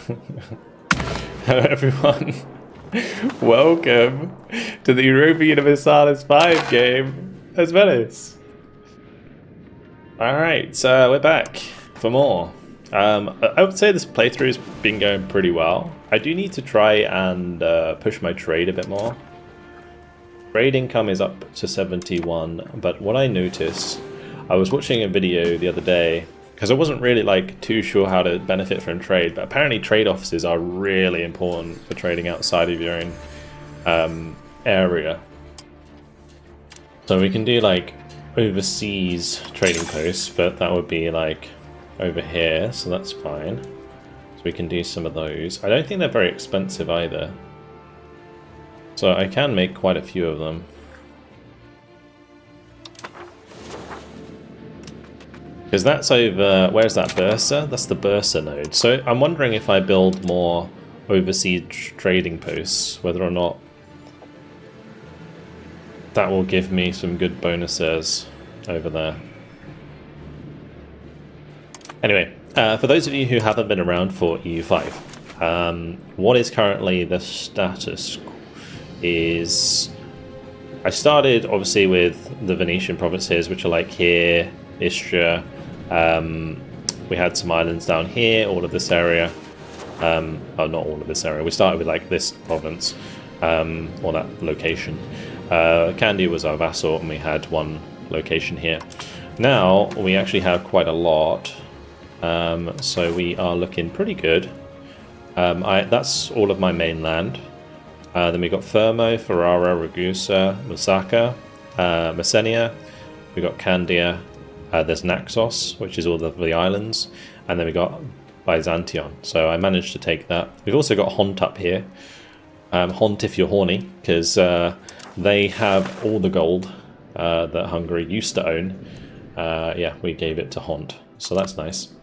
Hello everyone, welcome to the Europa Universalis 5 game as Venice. Alright, so we're back for more. I would say this playthrough's been going pretty well. I do need to try and push my trade a bit more. Trade income is up to 71, but what I noticed, I was watching a video the other day, because I wasn't really too sure how to benefit from trade, but apparently trade offices are really important for trading outside of your own area. So we can do overseas trading posts, but that would be over here, so that's fine. So we can do some of those. I don't think they're very expensive either. So I can make quite a few of them. Because that's over, where's that Bursa? That's the Bursa node. So I'm wondering if I build more overseas trading posts, whether or not that will give me some good bonuses over there. Anyway, for those of you who haven't been around for EU5, what is currently the status is I started obviously with the Venetian provinces, which are here, Istria. We had some islands down here, all of this area. Oh, not all of this area. We started with this province, or that location. Candia was our vassal, and we had one location here. Now we actually have quite a lot, so we are looking pretty good. That's all of my mainland. Then we got Fermo, Ferrara, Ragusa, Lusaka, Messenia. We got Candia. There's Naxos, which is all of the islands, and then we got Byzantion. So I managed to take that. We've also got Hont up here. Hont if you're horny, because they have all the gold that Hungary used to own. Yeah, we gave it to Hont, so that's nice.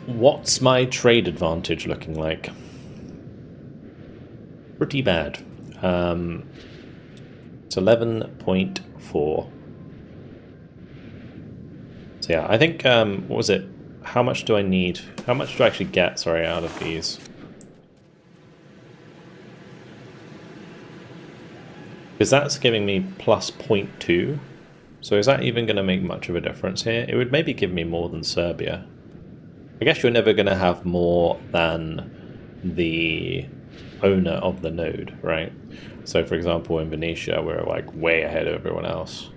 What's my trade advantage looking like? Pretty bad. It's 11.4. So yeah, I think, what was it? How much do I need? How much do I actually get, sorry, out of these? Because that's giving me plus 0.2. So is that even going to make much of a difference here? It would maybe give me more than Serbia. I guess you're never going to have more than the owner of the node, right? So for example, in Venetia, we're way ahead of everyone else.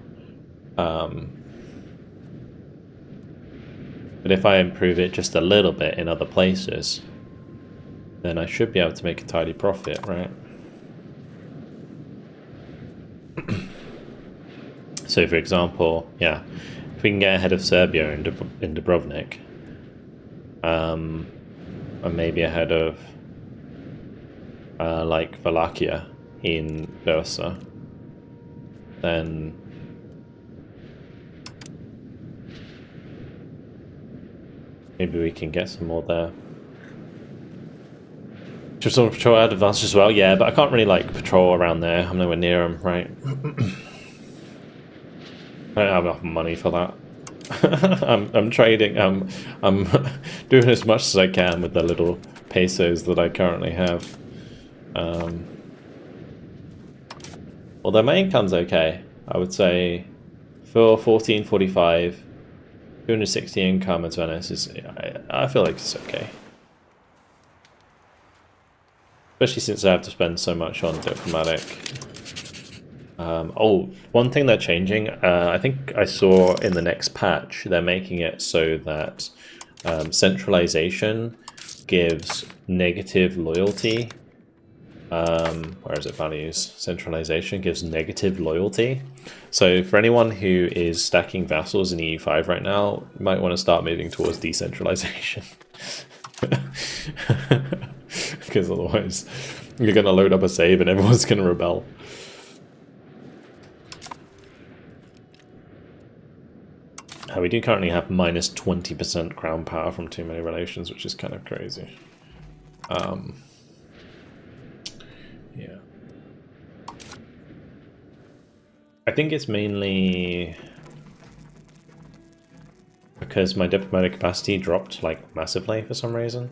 But if I improve it just a little bit in other places, then I should be able to make a tidy profit, right? So for example, yeah, if we can get ahead of Serbia in Dubrovnik, and maybe ahead of Wallachia in Bursa, then maybe we can get some more there. Just sort of patrol out advantage as well, yeah, but I can't really patrol around there. I'm nowhere near them, right? I don't have enough money for that. I'm trading. I'm doing as much as I can with the little pesos that I currently have. Although my income's okay, I would say for 1445, 260 income as Venice is. I feel like it's okay. Especially since I have to spend so much on diplomatic. Oh, one thing they're changing, I think I saw in the next patch, they're making it so that centralization gives negative loyalty. Where is it? Values. Centralization gives negative loyalty. So for anyone who is stacking vassals in EU5 right now, you might want to start moving towards decentralization. Because otherwise you're going to load up a save and everyone's going to rebel. We do currently have minus 20% crown power from too many relations, which is kind of crazy. Yeah. I think it's mainly because my diplomatic capacity dropped like massively for some reason.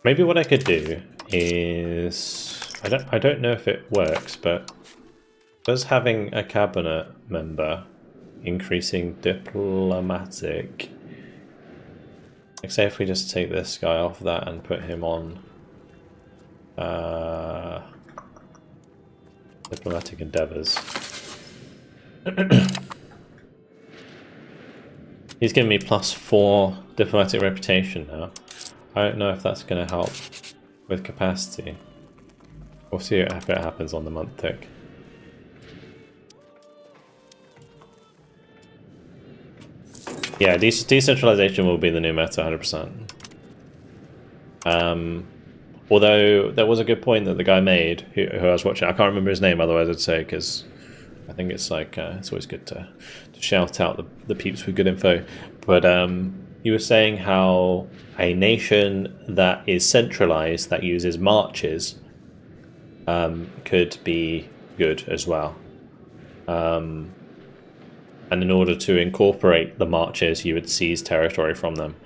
Maybe what I could do is, I don't know if it works, but does having a cabinet member increasing diplomatic, like say if we just take this guy off that and put him on diplomatic endeavors. He's giving me +4 diplomatic reputation now. I don't know if that's going to help with capacity. We'll see if it happens on the month tick. Yeah, decentralization will be the new meta, 100%. Although there was a good point that the guy made, who I was watching. I can't remember his name, otherwise I'd say, because I think it's like it's always good to shout out the peeps with good info. But you were saying how a nation that is centralized, that uses marches, could be good as well. And in order to incorporate the marches, you would seize territory from them.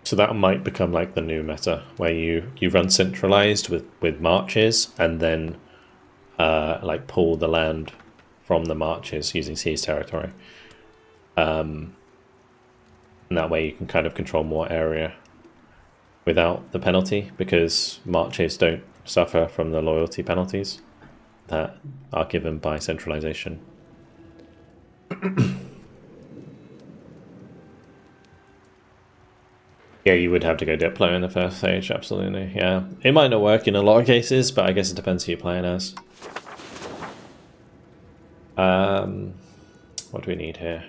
So that might become like the new meta, where you run centralized with marches, and then like pull the land from the marches using seized territory. And that way you can kind of control more area without the penalty, because marches don't suffer from the loyalty penalties that are given by centralization. Yeah, you would have to go Diplo in the first stage, absolutely, yeah. It might not work in a lot of cases, but I guess it depends who you're playing as. What do we need here?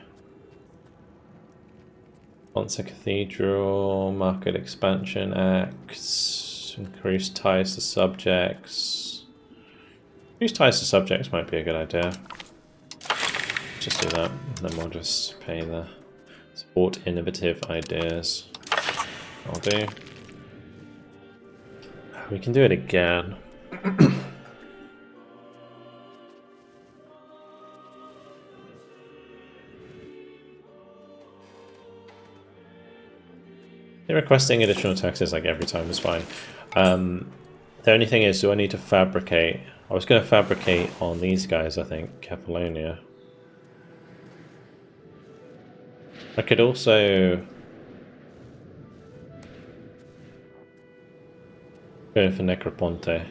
Sponsor Cathedral, Market Expansion Acts, increase ties to subjects. Increase ties to subjects might be a good idea. Just do that, and then we'll just pay the support innovative ideas. I'll do. We can do it again. Requesting additional taxes like every time is fine. The only thing is, do I need to fabricate? I was going to fabricate on these guys, I think, Catalonia. I could also go for Necroponte.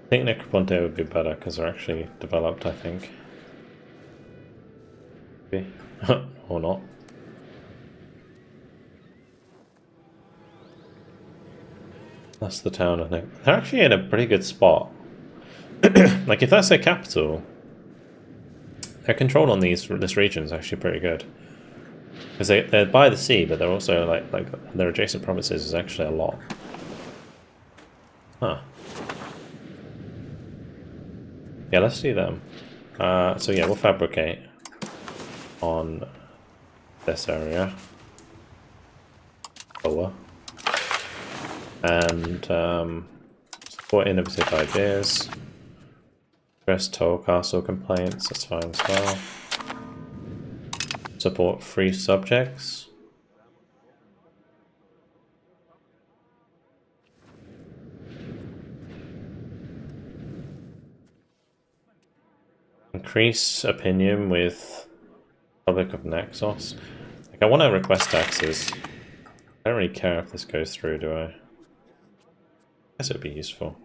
I think Necroponte would be better because they're actually developed, I think. Maybe. Or not. That's the town, I think. They're actually in a pretty good spot. Like, if that's their capital, their control on this region is actually pretty good. Because they're by the sea, but they're also, like their adjacent provinces is actually a lot. Huh. Yeah, let's do them. So yeah, we'll fabricate on this area. Lower. And support innovative ideas. Address toll castle complaints, that's fine as well. Support free subjects. Increase opinion with Republic of Naxos. Like, I want to request taxes. I don't really care if this goes through, do I? I guess it'd be useful.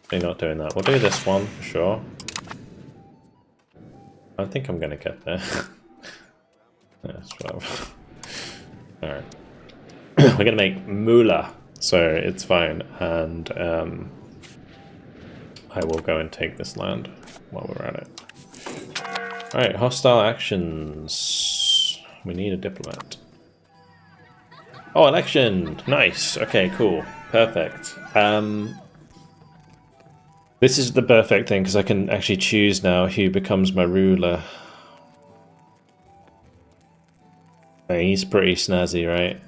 Probably not doing that. We'll do this one for sure. I think I'm gonna get there. Yeah, 12. Alright. We're gonna make moolah, so it's fine, and I will go and take this land while we're at it. Alright, hostile actions. We need a diplomat. Oh, election! Nice! Okay, cool. Perfect. This is the perfect thing because I can actually choose now who becomes my ruler. He's pretty snazzy, right?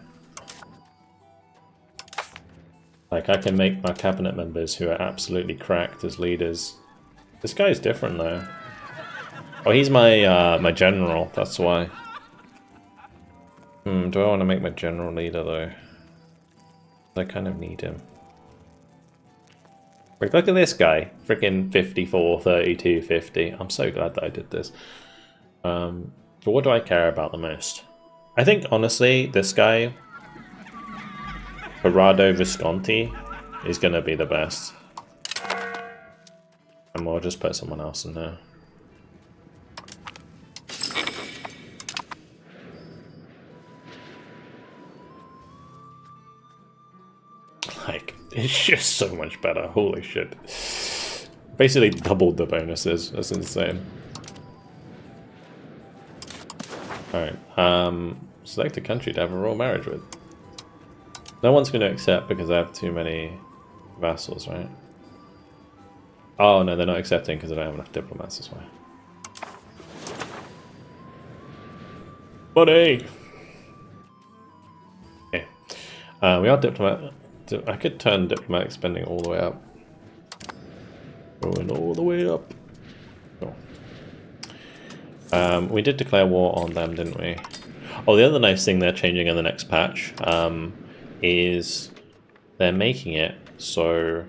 Like, I can make my cabinet members who are absolutely cracked as leaders. This guy's different though. Oh, he's my my general, that's why. Do I want to make my general leader though? I kind of need him. Like, look at this guy. Freaking 54, 32, 50. I'm so glad that I did this. But what do I care about the most? I think, honestly, this guy, Corrado Visconti, is going to be the best. And we'll just put someone else in there. Like, it's just so much better. Holy shit. Basically doubled the bonuses. That's insane. Alright, select a country to have a royal marriage with. No one's going to accept because I have too many vassals, right? Oh no, they're not accepting because I don't have enough diplomats, that's why. Money! Okay. We are diplomat. I could turn diplomatic spending all the way up. Going all the way up. Cool. We did declare war on them, didn't we? Oh, the other nice thing they're changing in the next patch is they're making it so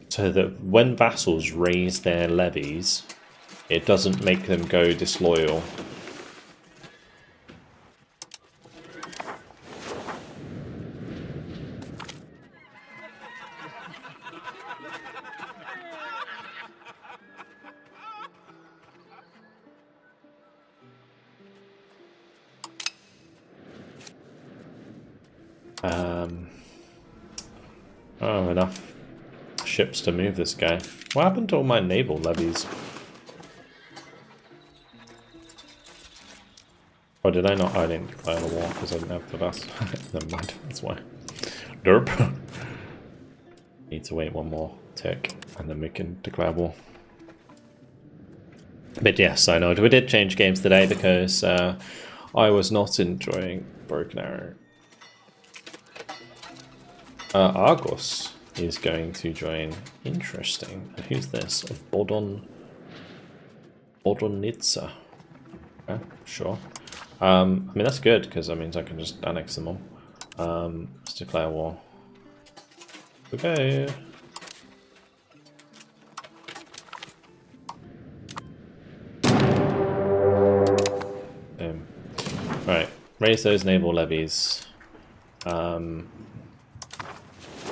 so that when vassals raise their levies, it doesn't make them go disloyal. Oh, enough ships to move this guy. What happened to all my naval levies? Oh, did I not? I didn't declare the war because I didn't have the bus. Never mind, that's why. Derp. Need to wait one more tick and then we can declare war. But yes, I know. We did change games today because I was not enjoying Broken Arrow. Argos is going to join. Interesting. And who's this? Bodonitsa. Okay, sure. I mean, that's good because that means I can just annex them all. Let's declare war. Okay. Right, raise those naval levies.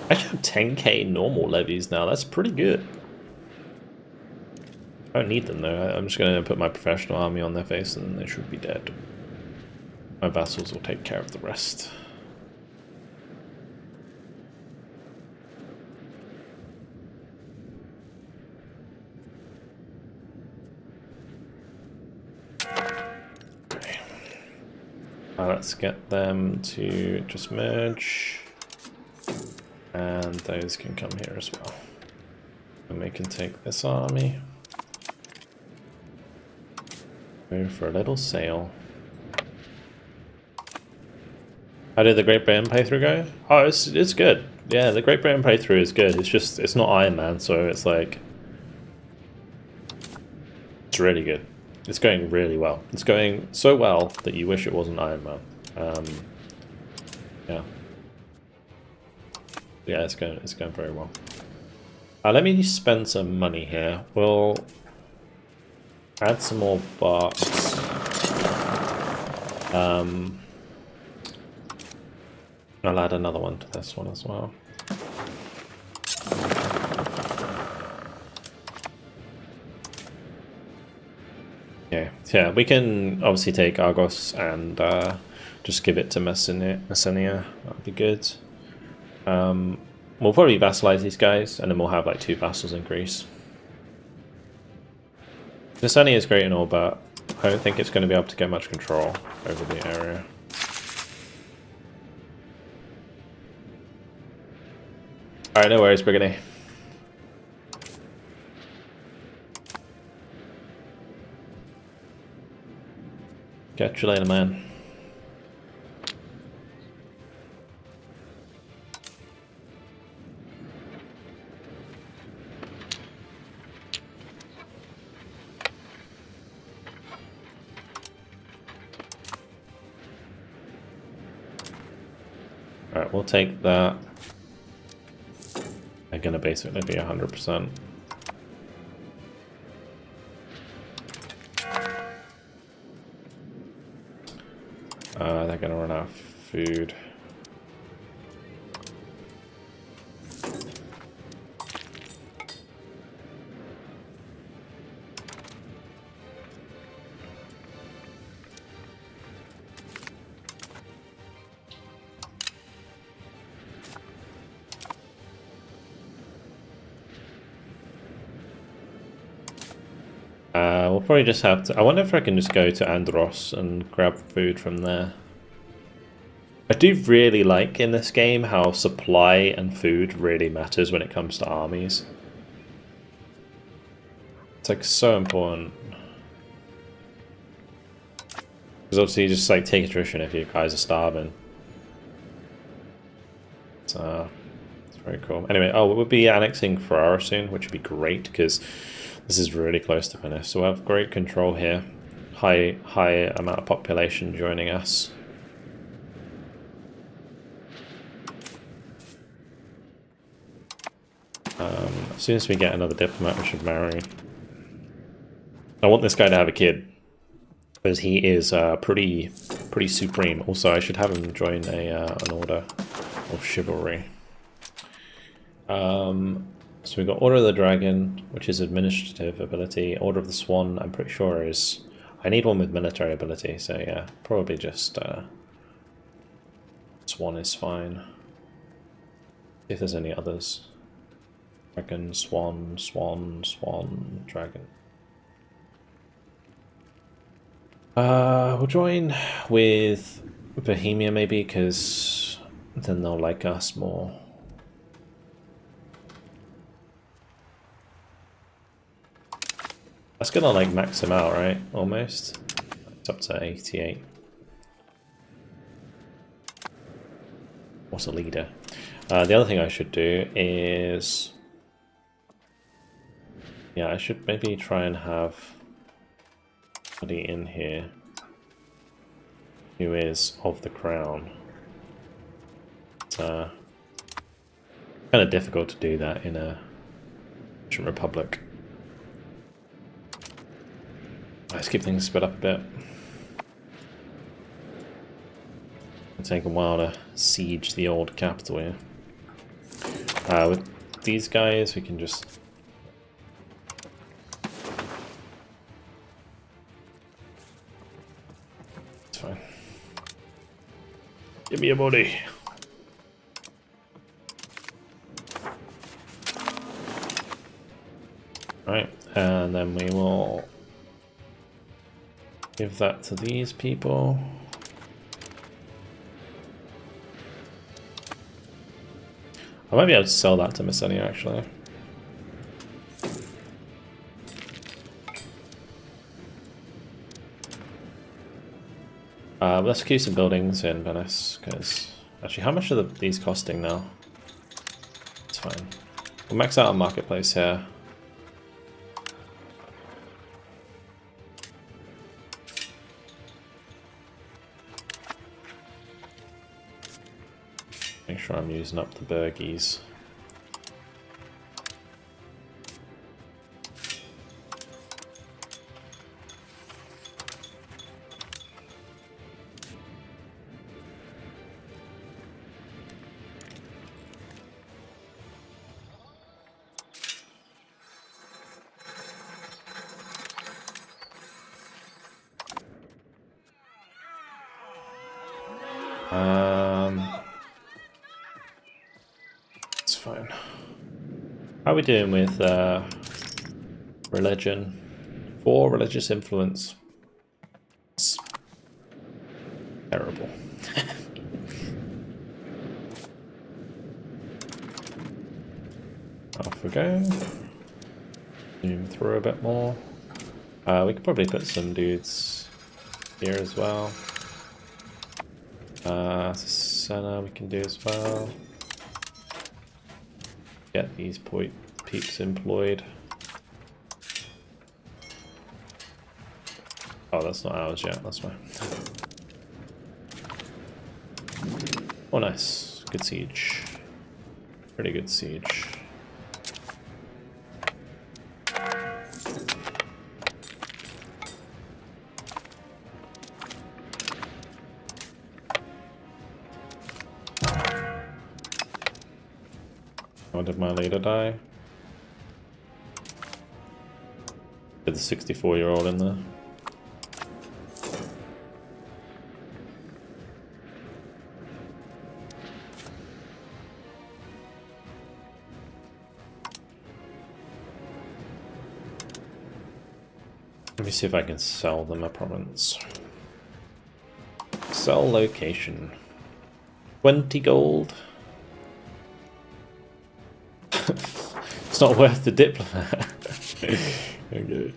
I actually have 10k normal levies now. That's pretty good. I don't need them though. I'm just going to put my professional army on their face and they should be dead. My vassals will take care of the rest. Okay. Let's get them to just merge. And those can come here as well. And we can take this army. Go for a little sail. How did the Great Britain playthrough go? Oh, it's good. Yeah, the Great Britain playthrough is good. It's just, it's not Iron Man, so it's like... It's really good. It's going really well. It's going so well that you wish it wasn't Iron Man. Yeah. Yeah, it's going very well. Let me spend some money here. We'll add some more barks. I'll add another one to this one as well. Yeah, we can obviously take Argos and just give it to Messenia. That'd be good. We'll probably vassalize these guys, and then we'll have like 2 vassals in Greece. Messenia is great and all, but I don't think it's going to be able to get much control over the area. Alright, no worries, Brigady. Catch you later, man. Alright, we'll take that. They're gonna basically be 100%. They're gonna run out of food. We'll probably just have to... I wonder if I can just go to Andros and grab food from there. I do really like in this game how supply and food really matters when it comes to armies. It's like so important. Because obviously you just like take attrition if you guys are starving. It's very cool. Anyway, we'll be annexing Ferrara soon, which would be great because this is really close to Venice. So we'll have great control here. High amount of population joining us. As soon as we get another diplomat, we should marry. I want this guy to have a kid, because he is pretty supreme. Also, I should have him join an order of chivalry. So we've got Order of the Dragon, which is administrative ability. Order of the Swan, I'm pretty sure is... I need one with military ability, so yeah, probably just Swan is fine. If there's any others. Dragon, Swan, Dragon. We'll join with Bohemia maybe, because then they'll like us more. That's gonna like max him out, right? Almost. It's up to 88. What's a leader? The other thing I should do is... yeah, I should maybe try and have somebody in here who is of the crown. It's kind of difficult to do that in a republic. Let's keep things sped up a bit. It'll take a while to siege the old capital here. With these guys, we can just... it's fine. Give me a body. Right, and then we will give that to these people. I might be able to sell that to Messenia actually. Let's keep some buildings in Venice, because actually how much are these costing now? It's fine. We'll max out our marketplace here. Make sure I'm using up the burgies. It's fine. How are we doing with religion? 4 religious influence. Terrible. Off we go. Zoom through a bit more. We could probably put some dudes here as well. Senna we can do as well. Get these peeps employed. Oh, that's not ours yet, that's fine. Oh, nice. Good siege. Pretty good siege. How did my leader die? Did the 64-year-old in there? Let me see if I can sell them a province. Sell location. 20 gold. It's not worth the diplomat. Okay.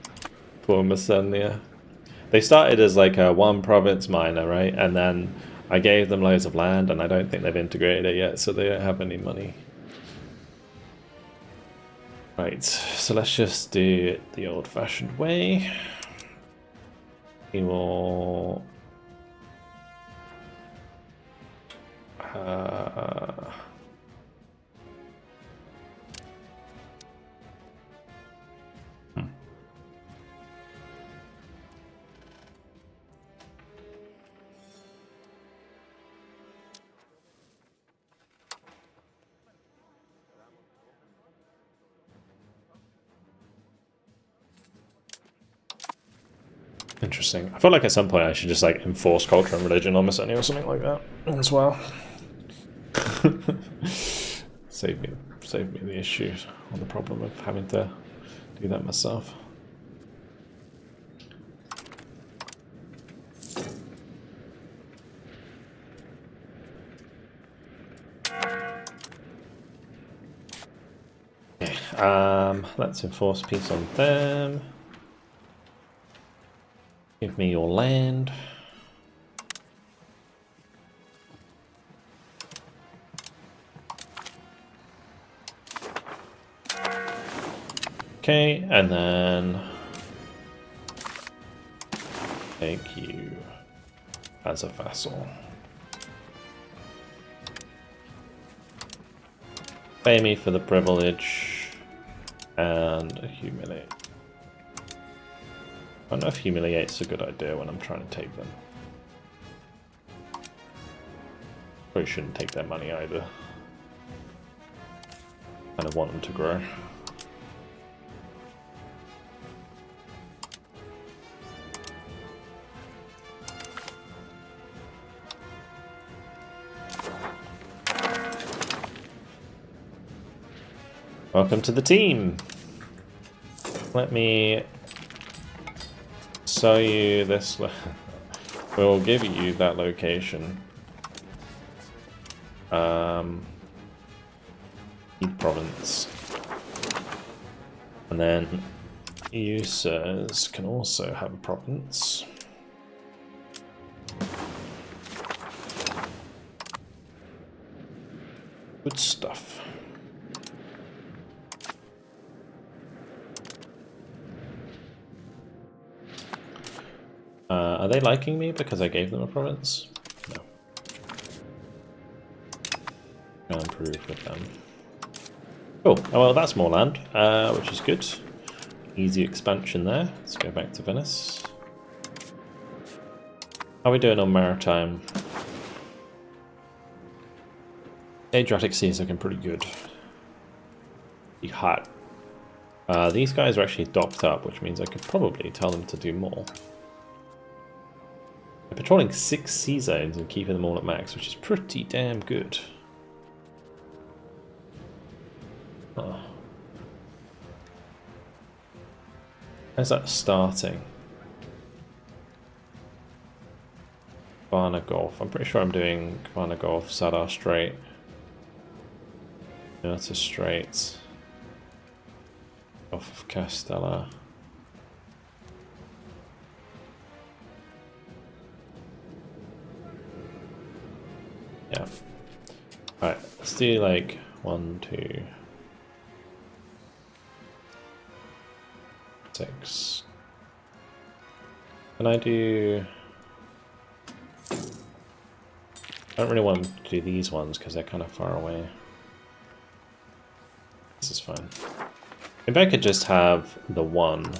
Poor Messenia. They started as like a one province miner, right? And then I gave them loads of land and I don't think they've integrated it yet, so they don't have any money. Right, so let's just do it the old-fashioned way. We will... Interesting. I feel like at some point I should just like enforce culture and religion on Messenia or something like that as well. Save me the issue or the problem of having to do that myself. Okay, let's enforce peace on them. Give me your land. Okay, and then take you as a vassal. Pay me for the privilege and humiliate. I don't know if humiliate's a good idea when I'm trying to take them. Probably shouldn't take their money either. Kind of want them to grow. Welcome to the team. Let me sell you this. We'll give you that location. Province. And then you, sirs, can also have a province. Good stuff. Are they liking me because I gave them a province? No. I'll improve with them. Cool. Oh, well, that's more land, which is good. Easy expansion there. Let's go back to Venice. How are we doing on maritime? Adriatic Sea is looking pretty good. Be hot. These guys are actually docked up, which means I could probably tell them to do more. They're patrolling 6 sea zones and keeping them all at max, which is pretty damn good. Oh. How's that starting? Havana Gulf. I'm pretty sure I'm doing Havana Gulf, Sadar Strait. United Straits. Gulf of Castella. Yeah. Alright, let's do like 1, 2, 6. Can I do... I don't really want to do these ones because they're kind of far away. This is fine. Maybe I could just have the one.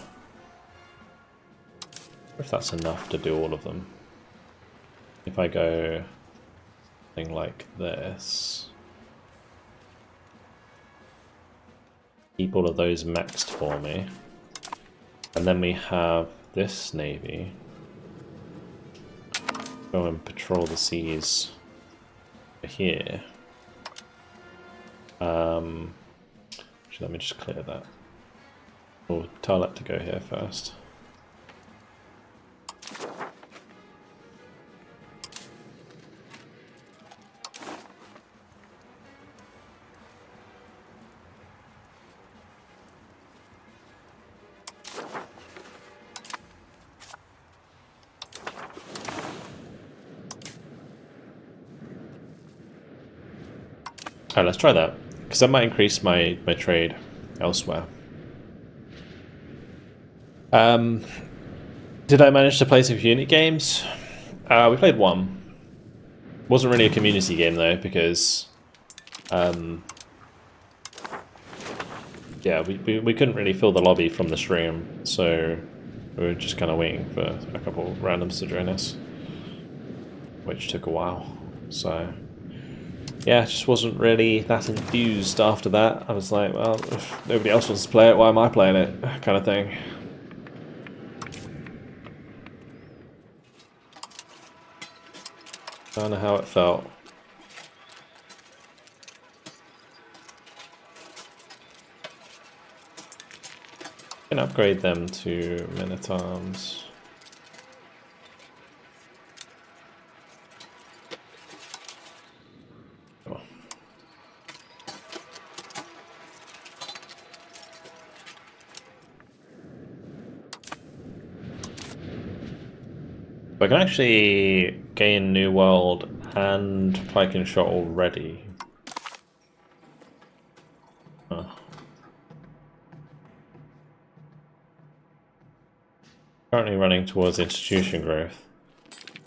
If that's enough to do all of them. If I go something like this. Keep all of those maxed for me. And then we have this navy. Go and patrol the seas here. Actually, let me just clear that. We'll tell it to go here first. Alright, let's try that, because that might increase my trade elsewhere. Did I manage to play some unit games? We played one. Wasn't really a community game though, because yeah, we couldn't really fill the lobby from the stream, so we were just kind of waiting for a couple randoms to join us, which took a while. So yeah, just wasn't really that enthused after that. I was like, well, if nobody else wants to play it, why am I playing it? Kind of thing. Kind of how it felt. Can upgrade them to men-at-arms. I can actually gain New World and Pike and Shot already. Huh. Currently running towards institution growth.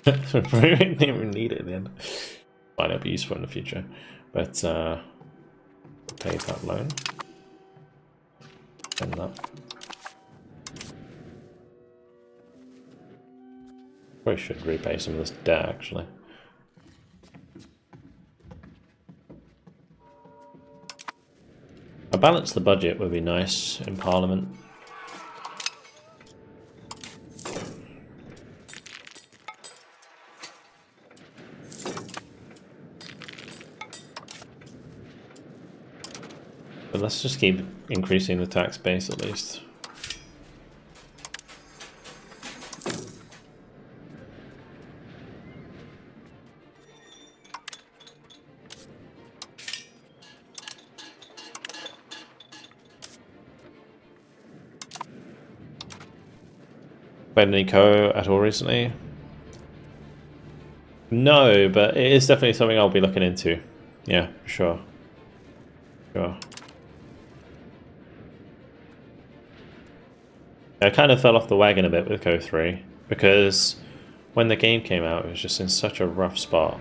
So we didn't even need it in the end. Might not be useful in the future. But pay that loan. And that. Probably should repay some of this debt, actually. A balance the budget would be nice in Parliament. But let's just keep increasing the tax base at least. Played any Co at all recently? No, but it is definitely something I'll be looking into. Yeah, for sure. Sure. I kind of fell off the wagon a bit with Co 3 because when the game came out, it was just in such a rough spot.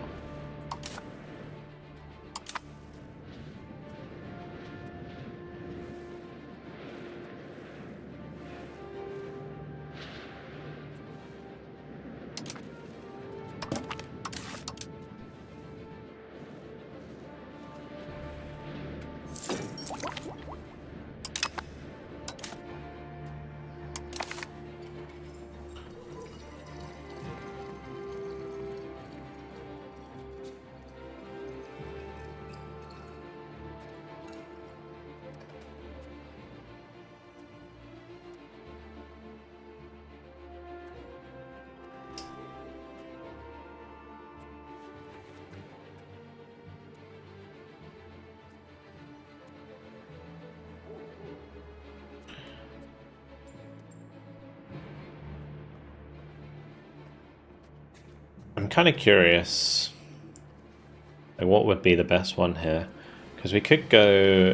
I'm kind of curious, like, what would be the best one here? Because we could go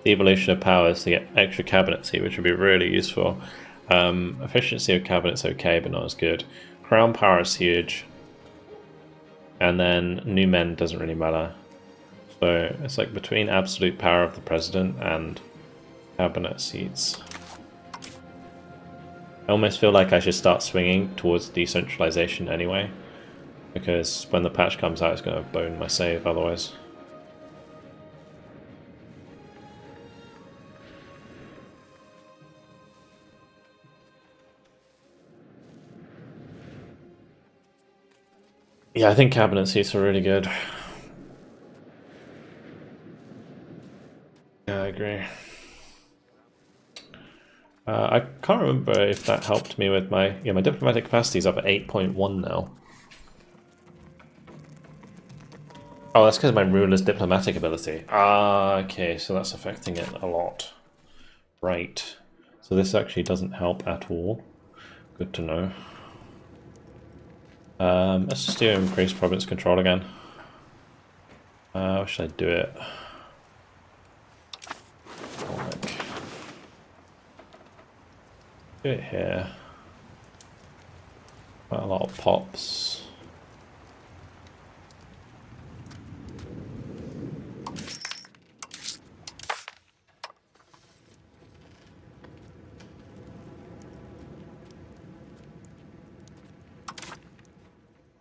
the evolution of powers to get extra cabinetcy, which would be really useful. Efficiency of cabinet's okay, but not as good. Crown power is huge. And then new men doesn't really matter. So it's like between absolute power of the president and cabinet seats. I almost feel like I should start swinging towards decentralization anyway, because when the patch comes out, it's going to bone my save otherwise. Yeah, I think cabinet seats are really good. Yeah, I agree. I can't remember if that helped me with my... Yeah, my diplomatic capacity is up at 8.1 now. Oh, that's because of my ruler's diplomatic ability. Ah, okay, so that's affecting it a lot. Right. So this actually doesn't help at all. Good to know. Let's just do increased province control again. How should I do it? Do it here. Quite a lot of pops.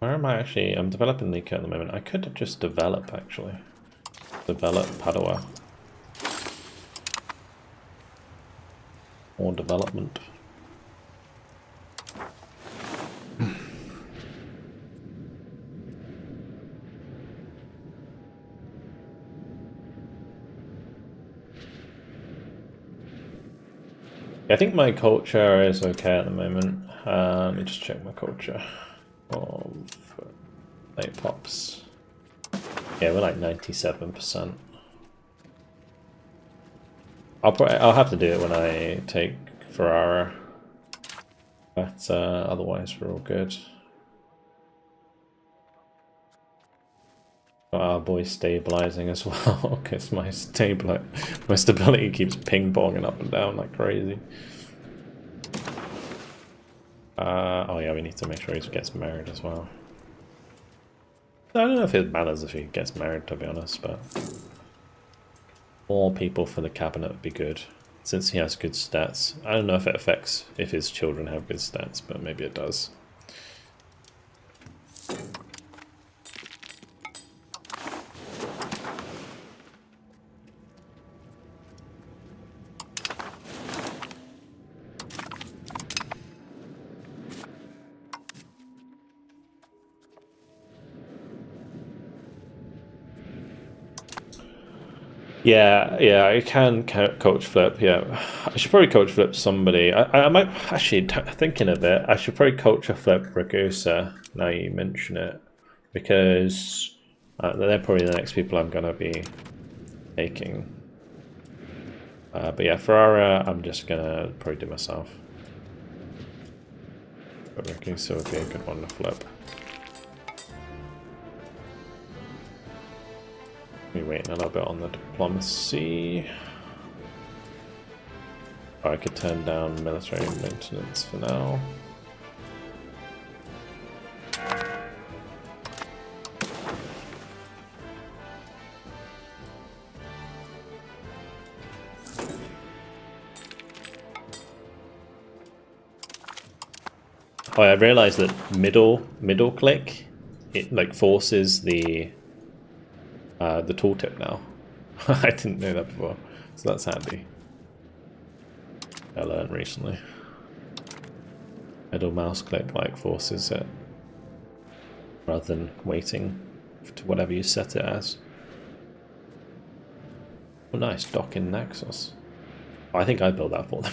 Where am I actually? I'm developing Nika at the moment. I could just develop actually. Develop Padua. More development. I think my culture is okay at the moment. Let me just check my culture of 8 pops. Yeah, we're like 97%. I'll have to do it when I take Ferrara, but otherwise we're all good. Got our boy stabilizing as well, because my stability keeps ping-ponging up and down like crazy. Oh yeah, we need to make sure he gets married as well. I don't know if it matters if he gets married, to be honest, but more people for the cabinet would be good, since he has good stats. I don't know if it affects if his children have good stats, but maybe it does. Yeah, I can coach flip. Yeah, I should probably coach flip somebody. I might actually thinking of it. I should probably coach a flip Ragusa. Now you mention it, because they're probably the next people I'm gonna be taking. But yeah, Ferrara, I'm just gonna probably do myself. But Ragusa would be a good one to flip. Be waiting a little bit on the diplomacy. Oh, I could turn down military maintenance for now. Oh, I realized that middle click, it like forces the tooltip now. I didn't know that before, so that's handy. I learned recently. Middle mouse click like forces it, rather than waiting to whatever you set it as. Oh nice, docking Nexus. Oh, I think I built that for them.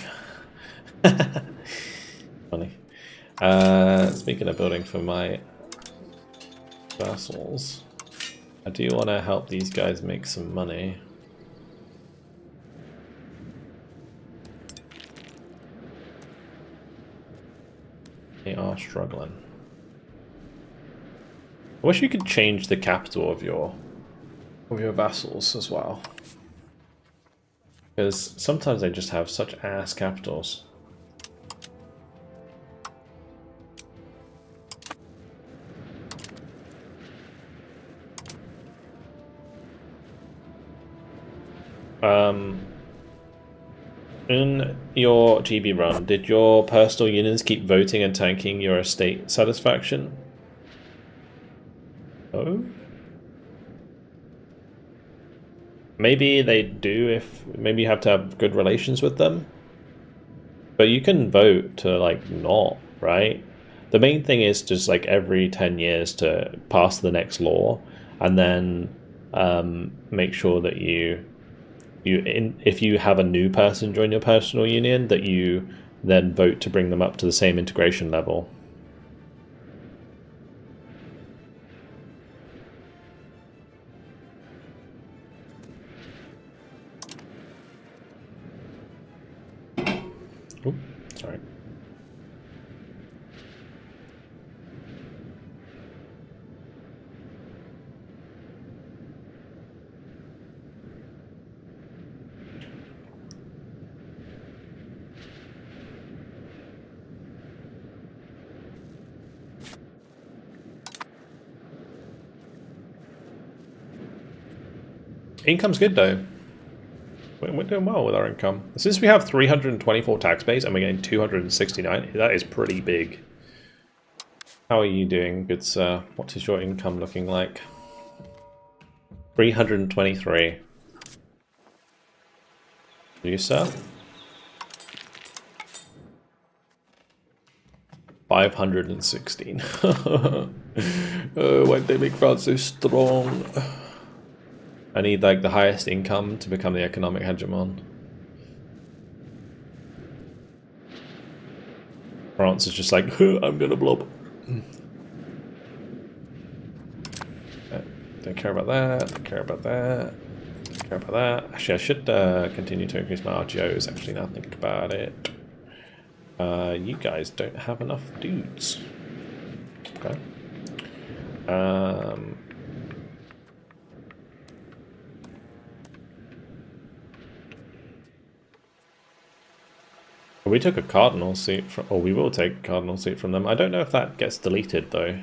Funny. Speaking of building for my vassals, I do want to help these guys make some money. They are struggling. I wish you could change the capital of your vassals as well. Because sometimes they just have such ass capitals. In your GB run, did your personal unions keep voting and tanking your estate satisfaction? Oh? Maybe they do if... Maybe you have to have good relations with them? But you can vote to, like, not, right? The main thing is just, like, every 10 years to pass the next law, and then make sure that if you have a new person join your personal union, that you then vote to bring them up to the same integration level. Ooh, sorry. Income's good though. We're doing well with our income. Since we have 324 tax base and we're getting 269, that is pretty big. How are you doing, good sir? What is your income looking like? 323. You, sir? 516. Why did they make France so strong? I need like the highest income to become the economic hegemon. France is just like, I'm gonna blob. Don't care about that, don't care about that, don't care about that. Actually, I should continue to increase my RGOs, actually, now think about it. You guys don't have enough dudes. Okay. We took a cardinal seat from, or we will take a cardinal seat from them. I don't know if that gets deleted though.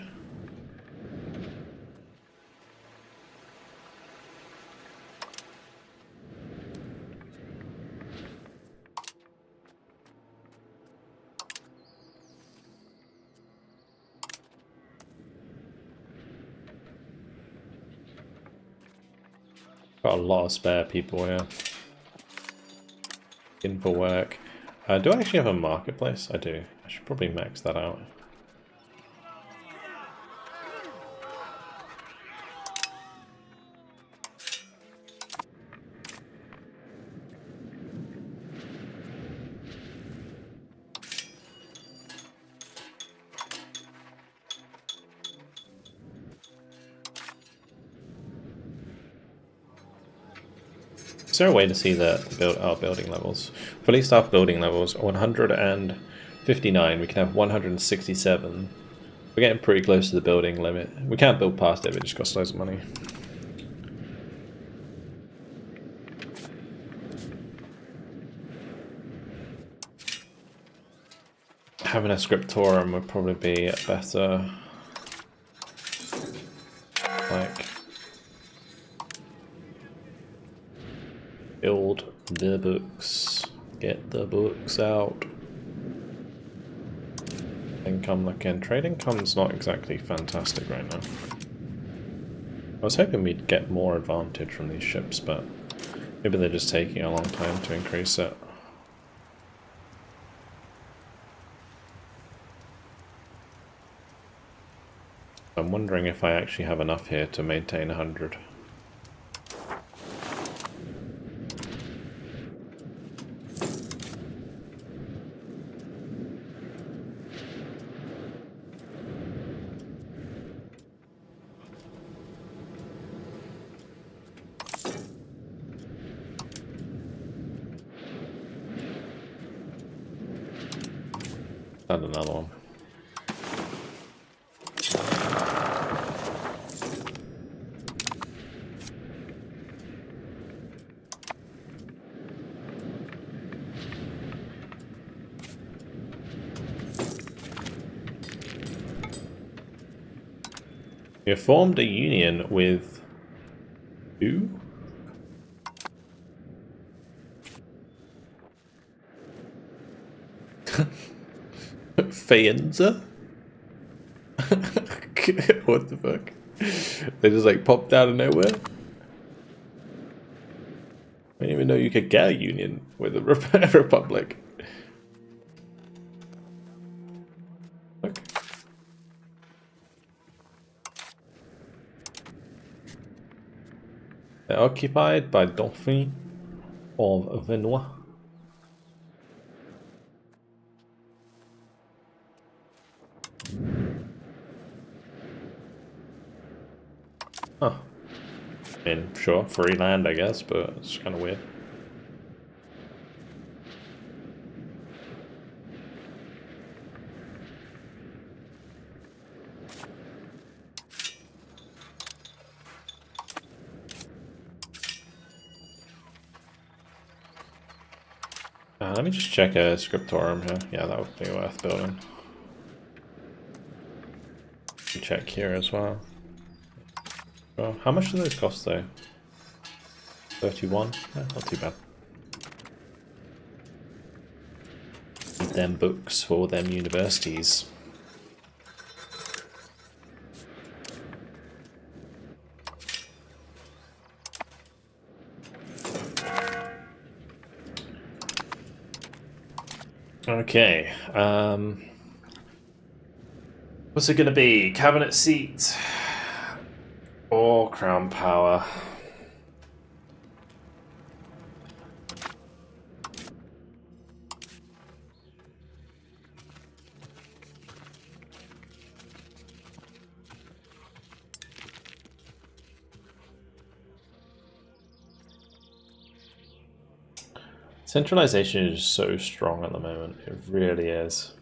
Got a lot of spare people here. In for work. Do I actually have a marketplace? I do. I should probably max that out. Is there a way to see our building levels? Fully staffed building levels, 159. We can have 167. We're getting pretty close to the building limit. We can't build past it, it just costs loads of money. Having a scriptorum would probably be better. Like, build the books. Get the books out. Income looking. Trade income's not exactly fantastic right now. I was hoping we'd get more advantage from these ships, but maybe they're just taking a long time to increase it. I'm wondering if I actually have enough here to maintain 100. Add another one. We have formed a union with who? Faenza? What the fuck? They just like popped out of nowhere? I didn't even know you could get a union with a republic. Look. They're occupied by Dauphin of Venois. Huh. I mean, sure, free land, I guess, but it's kind of weird. Let me just check a scriptorum here. Yeah, that would be worth building. Check here as well. Well, how much do those cost though? 31? Not too bad. Them books for them universities. Okay, what's it gonna be? Cabinet seat or crown power? Centralization is so strong at the moment, it really is.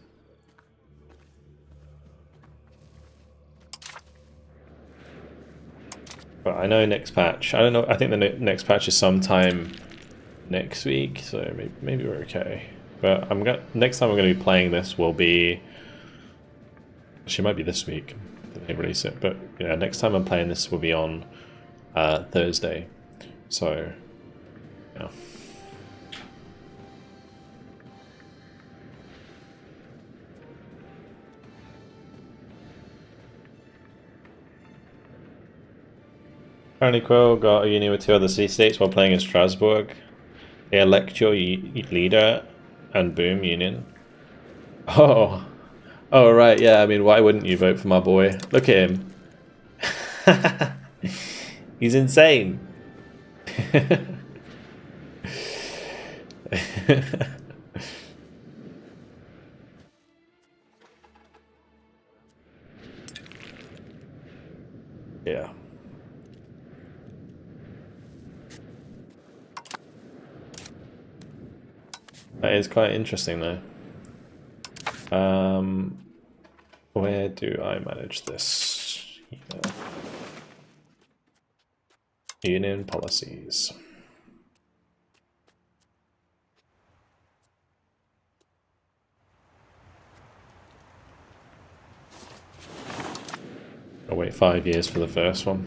But I know next patch, I don't know, I think the next patch is sometime next week, so maybe we're okay. But next time I'm going to be playing this will be, actually it might be this week that they release it, but yeah, next time I'm playing this will be on Thursday, so yeah. Apparently Quill got a union with 2 other city-states while playing in Strasbourg. They elect your leader and boom, union. Oh. Oh, right, yeah, I mean, why wouldn't you vote for my boy? Look at him. He's insane. Yeah. That is quite interesting, though. Where do I manage this? Yeah. Union policies. I'll wait 5 years for the first one.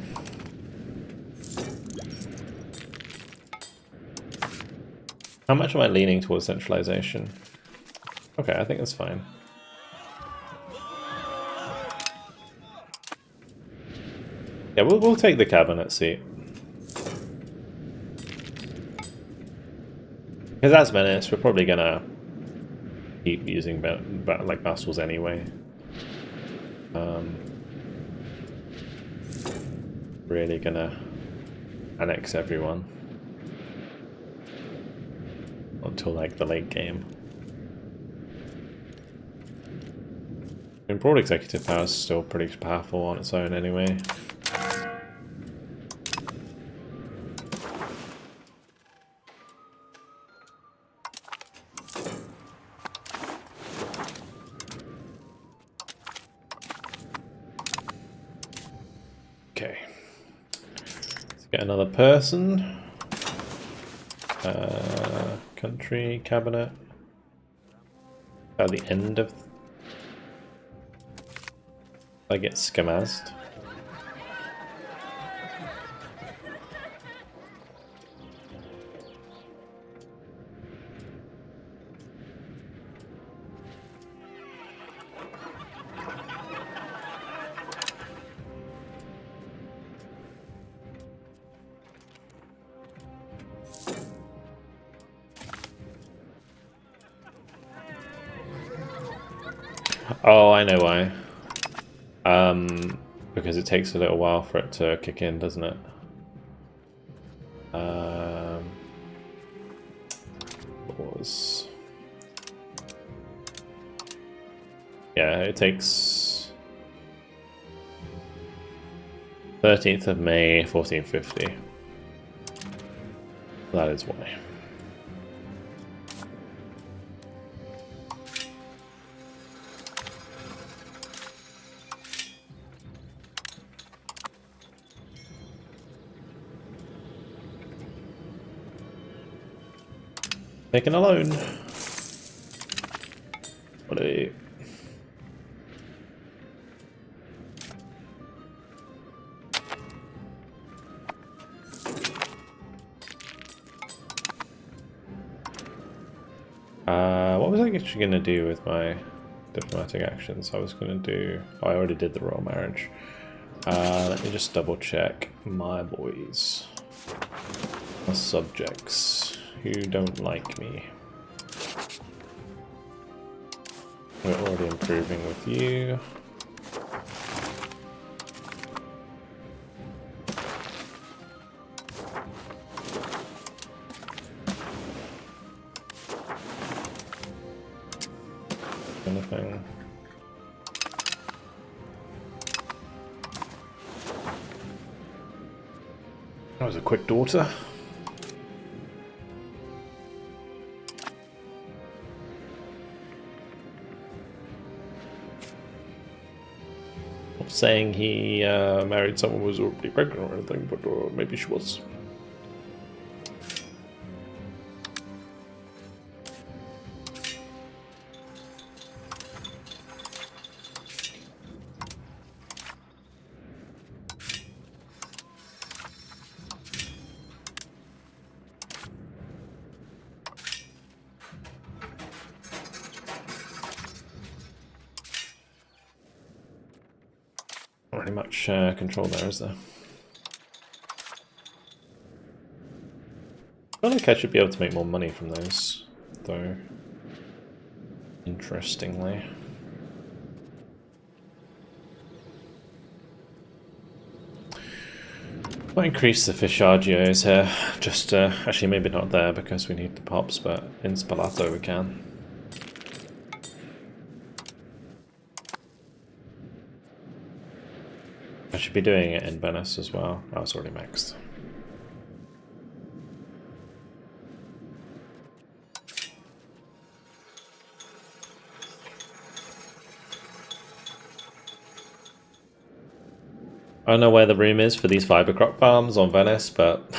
How much am I leaning towards centralization? Okay, I think that's fine. Yeah, we'll take the cabinet seat. Because as Venice, we're probably gonna keep using like vassals anyway. Really gonna annex everyone until like the late game. And broad executive power is still pretty powerful on its own anyway. Okay, let's get another person. Country, cabinet. At the end of... I get scamazed. Oh, I know why. Because it takes a little while for it to kick in, doesn't it? What was... Yeah, it takes 13th of May, 1450. That is why. Taken a loan. What are you? What was I actually going to do with my diplomatic actions? I was going to do... Oh, I already did the royal marriage. Let me just double check my boys. My subjects who don't like me. We're already improving with you. Anything? That was a quick daughter. Not saying he married someone who was already pregnant or anything, but maybe she was. Not really much control there, is there? I feel like I should be able to make more money from those, though. Interestingly. Might increase the fishagios here. Just, actually maybe not there because we need the pops, but in Spalato we can. I should be doing it in Venice as well. Oh, it's already maxed. I don't know where the room is for these fiber crop farms on Venice, but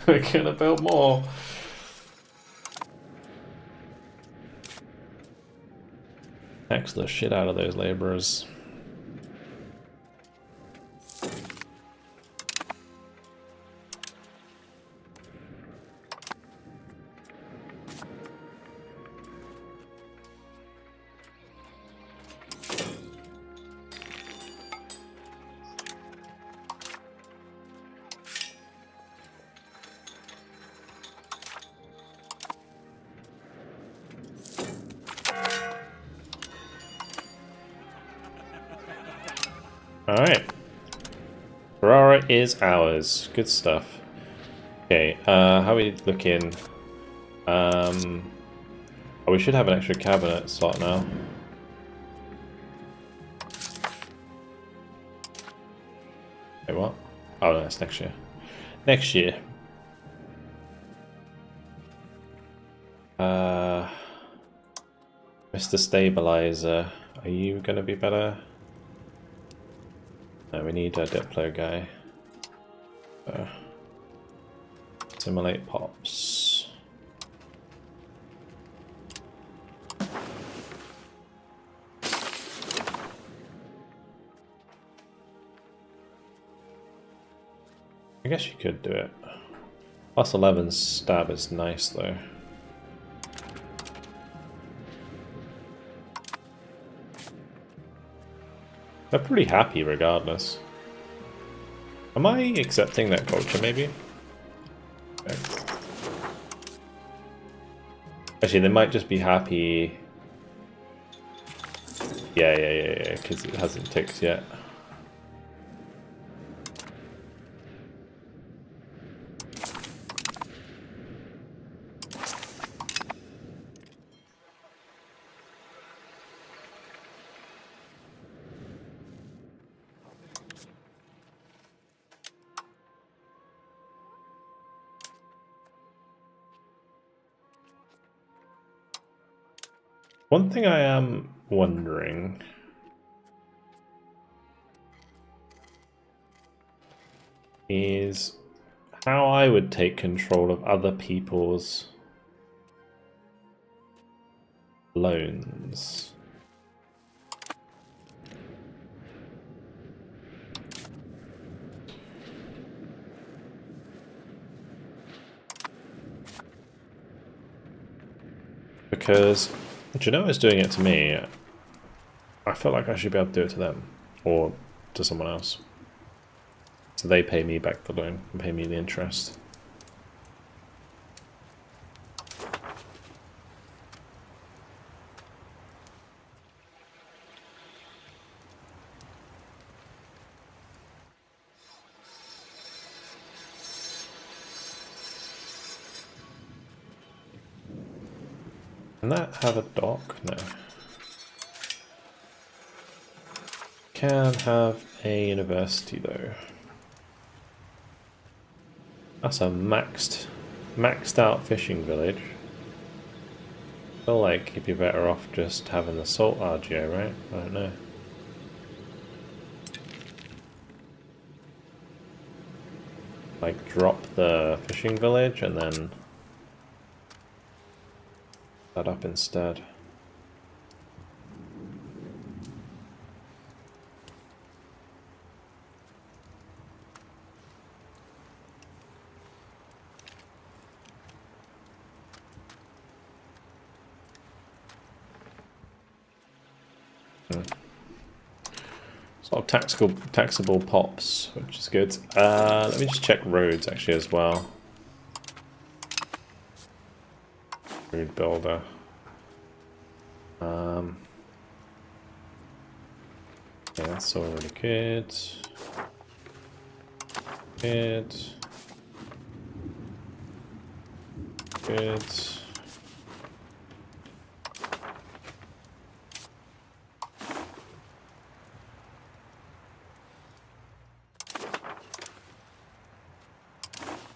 we're gonna build more. Tax the shit out of those laborers. Alright. Ferrara is ours. Good stuff. Okay, how are we looking? Oh, we should have an extra cabinet slot now. Wait, what? Oh no, that's next year. Next year. Mr. Stabilizer, are you gonna be better? No, we need a Diplo guy. Simulate pops. I guess you could do it. Plus 11 stab is nice though. They're pretty happy regardless. Am I accepting that culture maybe? Okay. Actually, they might just be happy. Yeah, because it hasn't ticked yet. One thing I am wondering is how I would take control of other people's loans. Because Genoa is doing it to me. I feel like I should be able to do it to them or to someone else. So they pay me back the loan and pay me the interest. Can that have a dock? No. Can have a university though. That's a maxed out fishing village. I feel like you'd be better off just having the salt RGO, right? I don't know. Like drop the fishing village and then that up instead. Sort of taxable pops, which is good. Let me just check roads actually as well. Road builder. Yeah, that's already good. Good. Good.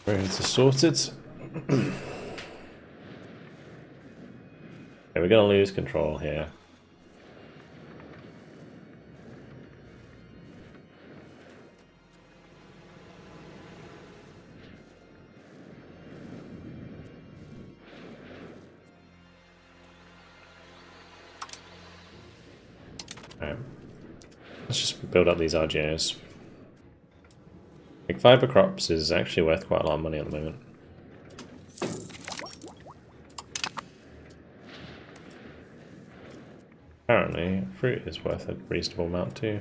Roads are sorted. Yeah, we're gonna lose control here. Alright. Let's just build up these RGOs. Like fiber crops is actually worth quite a lot of money at the moment. Apparently, fruit is worth a reasonable amount too.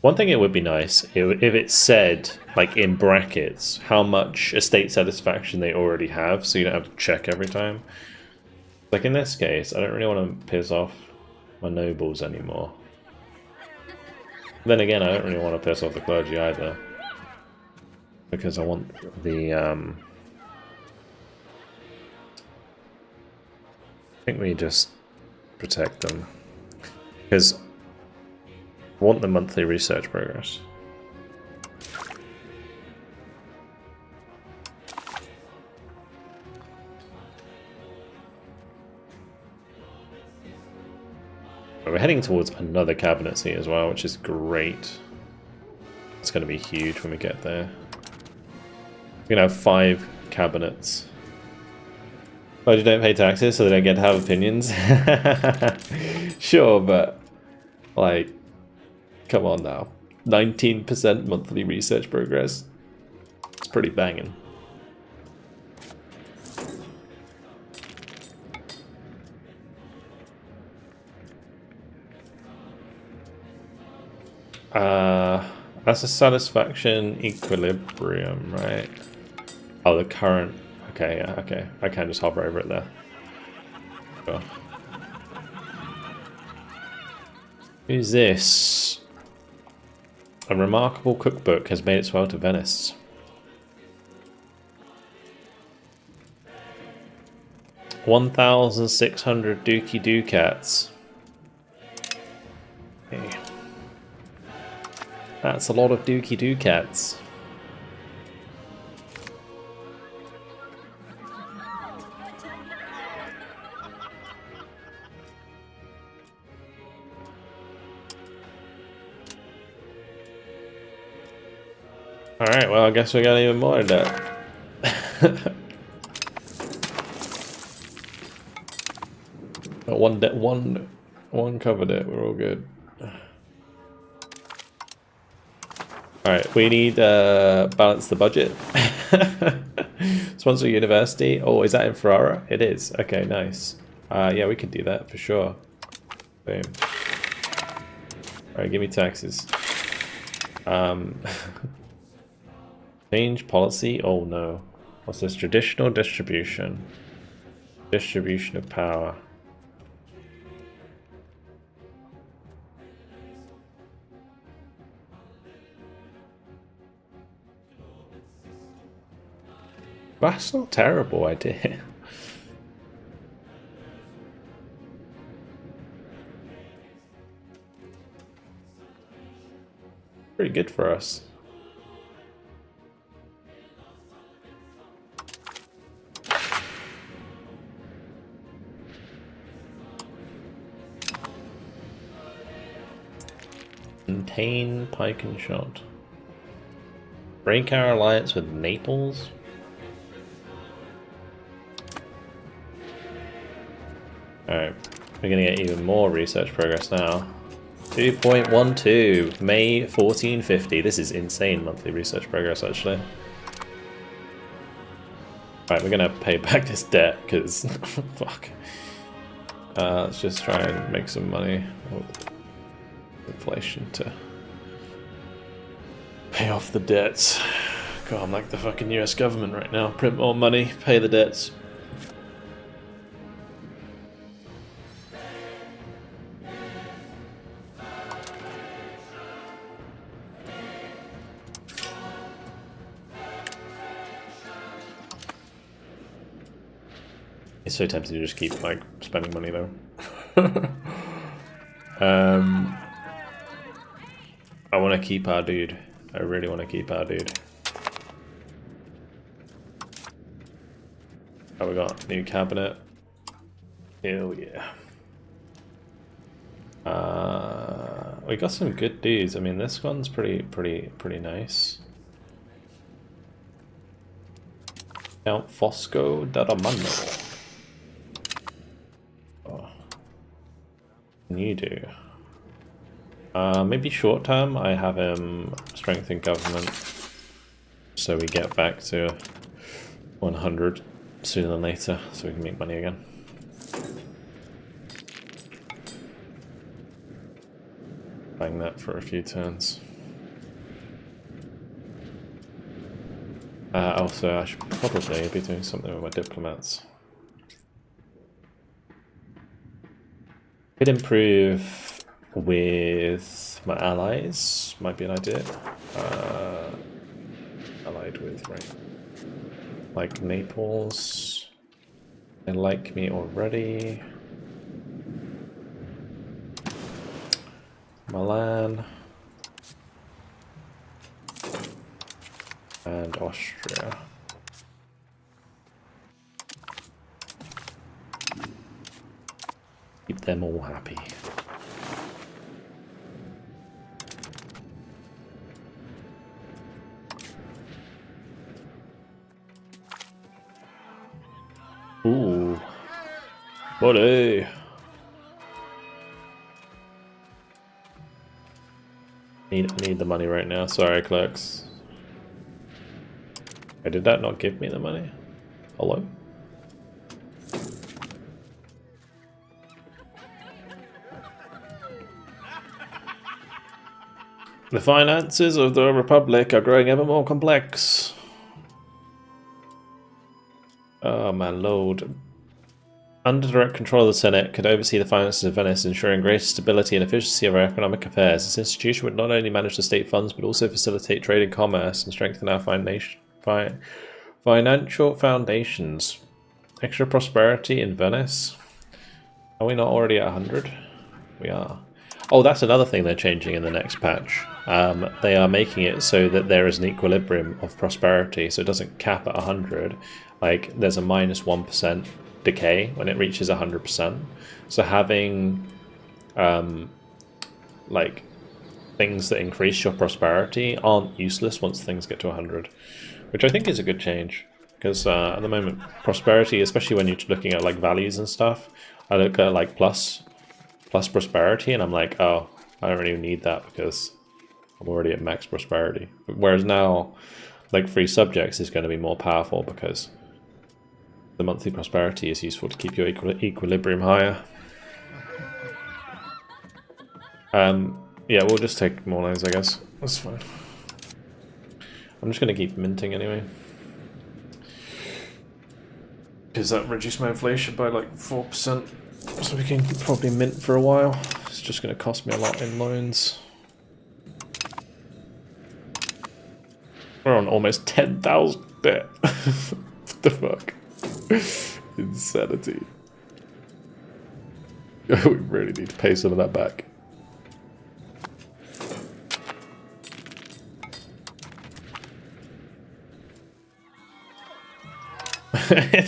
One thing it would be nice if it said, like in brackets, how much estate satisfaction they already have, so you don't have to check every time. Like in this case, I don't really want to piss off my nobles anymore. Then again, I don't really want to piss off the clergy either, because I want the I think we just protect them, because I want the monthly research progress. We're heading towards another cabinet seat as well, which is great. It's going to be huge when we get there. We're going to have 5 cabinets. But you don't pay taxes, so they don't get to have opinions. Sure, but like Come on now. 19% monthly research progress. It's pretty banging. That's a satisfaction equilibrium, right? Oh, the current. Okay, yeah, okay. I can just hover over it there. Sure. Who's this? A remarkable cookbook has made its way to Venice. $1,600 Dookie Ducats. Okay. That's a lot of Dookie Ducats. Alright, well I guess we got even more of that. One covered it, we're all good. Alright, we need balance the budget. Sponsor university. Oh, is that in Ferrara? It is. Okay, nice. Yeah, we can do that for sure. Boom. Alright, give me taxes. Change policy? Oh no. What's this? Traditional distribution. Distribution of power. That's not a terrible idea. Pretty good for us. Contain pike and shot. Break our alliance with Naples. Alright, we're gonna get even more research progress now. 2.12, May 1450. This is insane monthly research progress, actually. Alright, we're gonna pay back this debt, because... fuck. Let's just try and make some money. Inflation to pay off the debts. God, I'm like the fucking US government right now. Print more money, pay the debts. It's so tempting to just keep like spending money though. I want to keep our dude. I really want to keep our dude. Oh, we got new cabinet. Hell yeah. We got some good dudes. I mean, this one's pretty nice. Count Fosco d'Aramano. Oh. Can you do? Maybe short term, I have him strengthen government, so we get back to 100 sooner than later, so we can make money again. Bang that for a few turns. Also, I should probably be doing something with my diplomats. Could improve with my allies, might be an idea. Allied with, right? Like Naples. They like me already. Milan. And Austria. Keep them all happy. Ooh. Buddy. Need the money right now. Sorry, clerks. Did that not give me the money? Hello? The finances of the Republic are growing ever more complex. Oh my lord. Under direct control of the Senate, could oversee the finances of Venice, ensuring greater stability and efficiency of our economic affairs. This institution would not only manage the state funds, but also facilitate trade and commerce and strengthen our financial foundations. Extra prosperity in Venice? Are we not already at 100? We are. Oh, that's another thing they're changing in the next patch. They are making it so that there is an equilibrium of prosperity, so it doesn't cap at 100. Like, there's a minus 1% decay when it reaches 100%. So having, like, things that increase your prosperity aren't useless once things get to 100. Which I think is a good change. Because at the moment, prosperity, especially when you're looking at, like, values and stuff, I look at, like, plus prosperity, and I'm like, oh, I don't really need that because I'm already at max prosperity. Whereas now, like, free subjects is going to be more powerful because the monthly prosperity is useful to keep your equilibrium higher. Yeah, we'll just take more lines, I guess. That's fine. I'm just going to keep minting anyway. Because that reduced my inflation by like 4%. So we can probably mint for a while. It's just going to cost me a lot in loans. We're on almost 10,000 debt. What the fuck? Insanity. We really need to pay some of that back.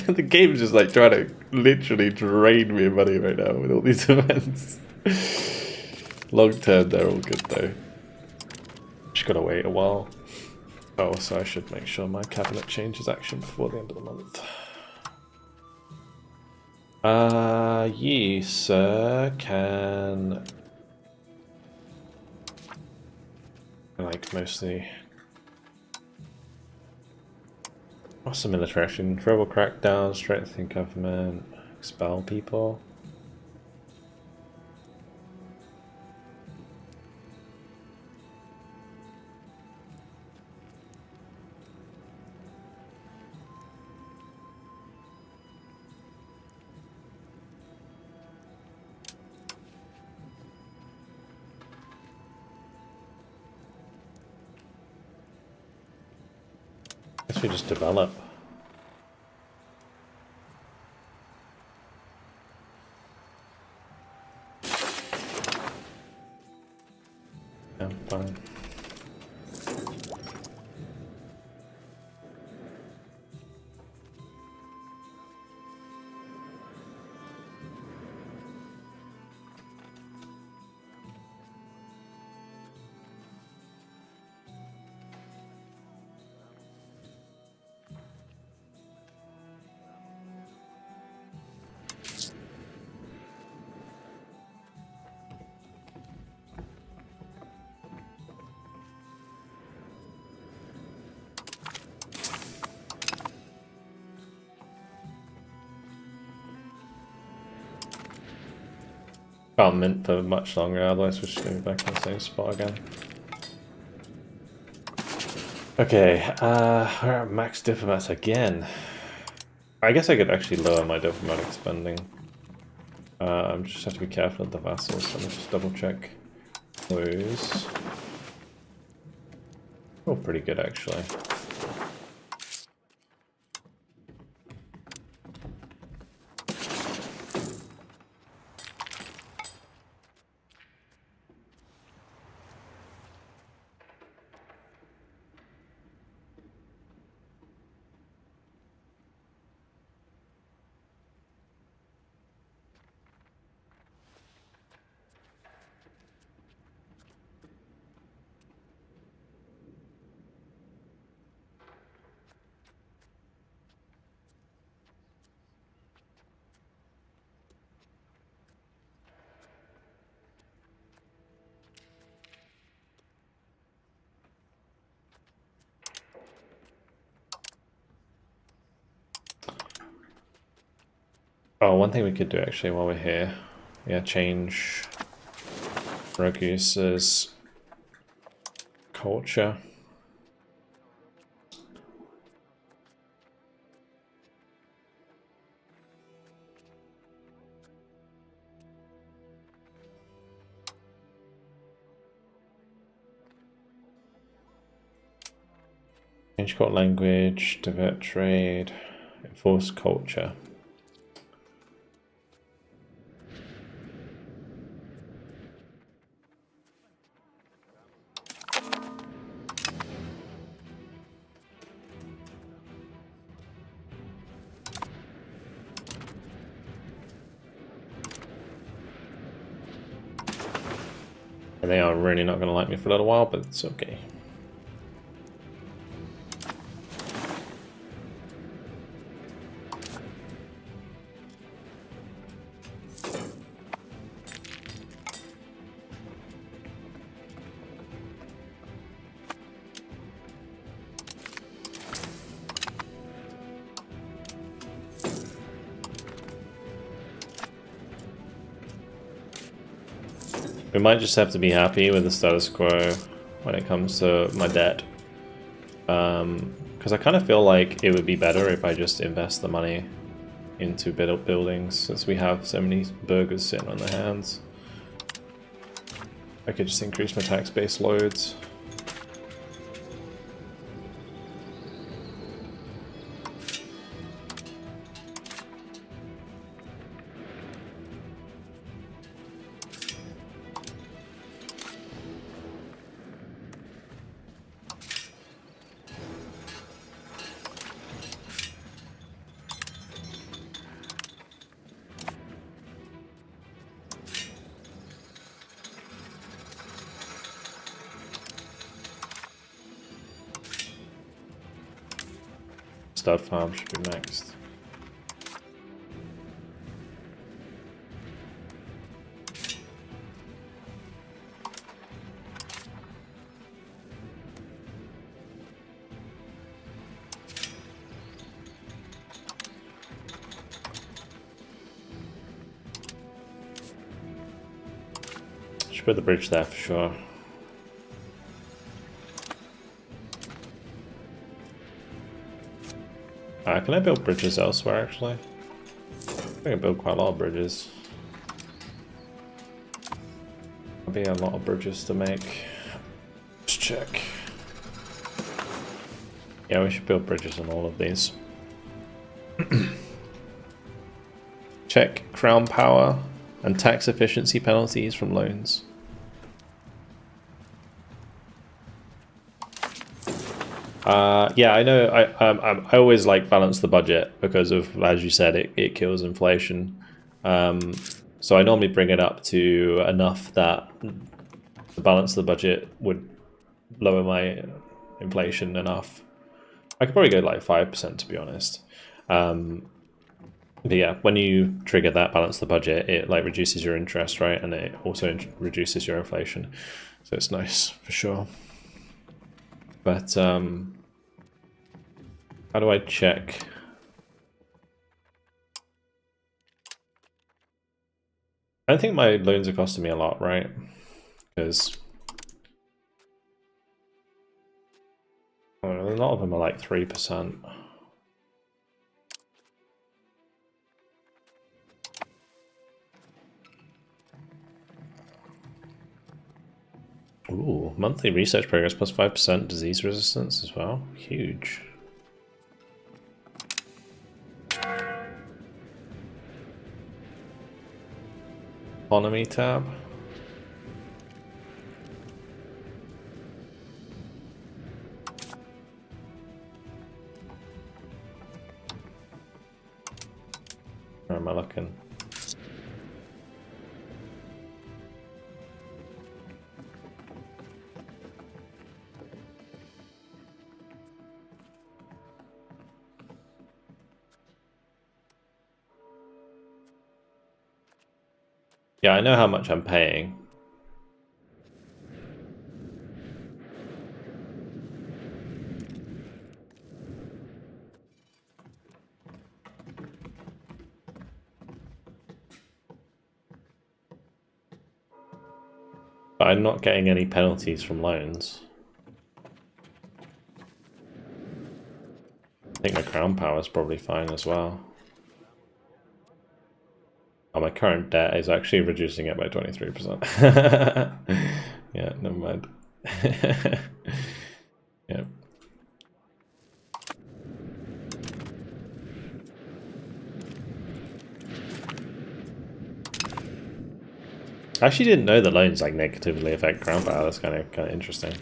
The game's just like trying to literally drain me of money right now with all these events. Long term, they're all good though. Just gotta wait a while. Oh, so I should make sure my cabinet changes action before the end of the month. You, sir, can... like, mostly... What's the military action? Verbal crackdown, strengthen government, expel people. I guess we just develop. Yeah, fine. Can't mint for much longer, otherwise we're just going to be back in the same spot again. Okay, we're at max diplomats again. I guess I could actually lower my diplomatic spending. I just have to be careful of the vassals, so let me just double check those. Oh, pretty good actually. Oh, one thing we could do actually while we're here, yeah, change Roguse's culture. Change court language, divert trade, enforce culture. And they are really not going to like me for a little while, but it's okay. We might just have to be happy with the status quo when it comes to my debt. Because I kind of feel like it would be better if I just invest the money into buildings, since we have so many burgers sitting on their hands. I could just increase my tax base loads. Stud farm should be next. Should put the bridge there for sure. Can I build bridges elsewhere, actually? I think I build quite a lot of bridges. There'll be a lot of bridges to make. Let's check. Yeah, we should build bridges on all of these. Check crown power and tax efficiency penalties from loans. Yeah, I know. I always like balance the budget because of, as you said, it kills inflation. So I normally bring it up to enough that the balance of the budget would lower my inflation enough. I could probably go like 5% to be honest. But yeah, when you trigger that balance the budget, it like reduces your interest, right, and it also reduces your inflation. So it's nice for sure. But how do I check? I don't think my loans are costing me a lot, right? Because a lot of them are like 3%. Ooh, monthly research progress plus 5% disease resistance as well. Huge. Economy tab. Where am I looking? Yeah, I know how much I'm paying. But I'm not getting any penalties from loans. I think my crown power is probably fine as well. Oh, my current debt is actually reducing it by 23%. Yeah, never mind. Yeah. I actually didn't know the loans like negatively affect crown power. That's kind of interesting.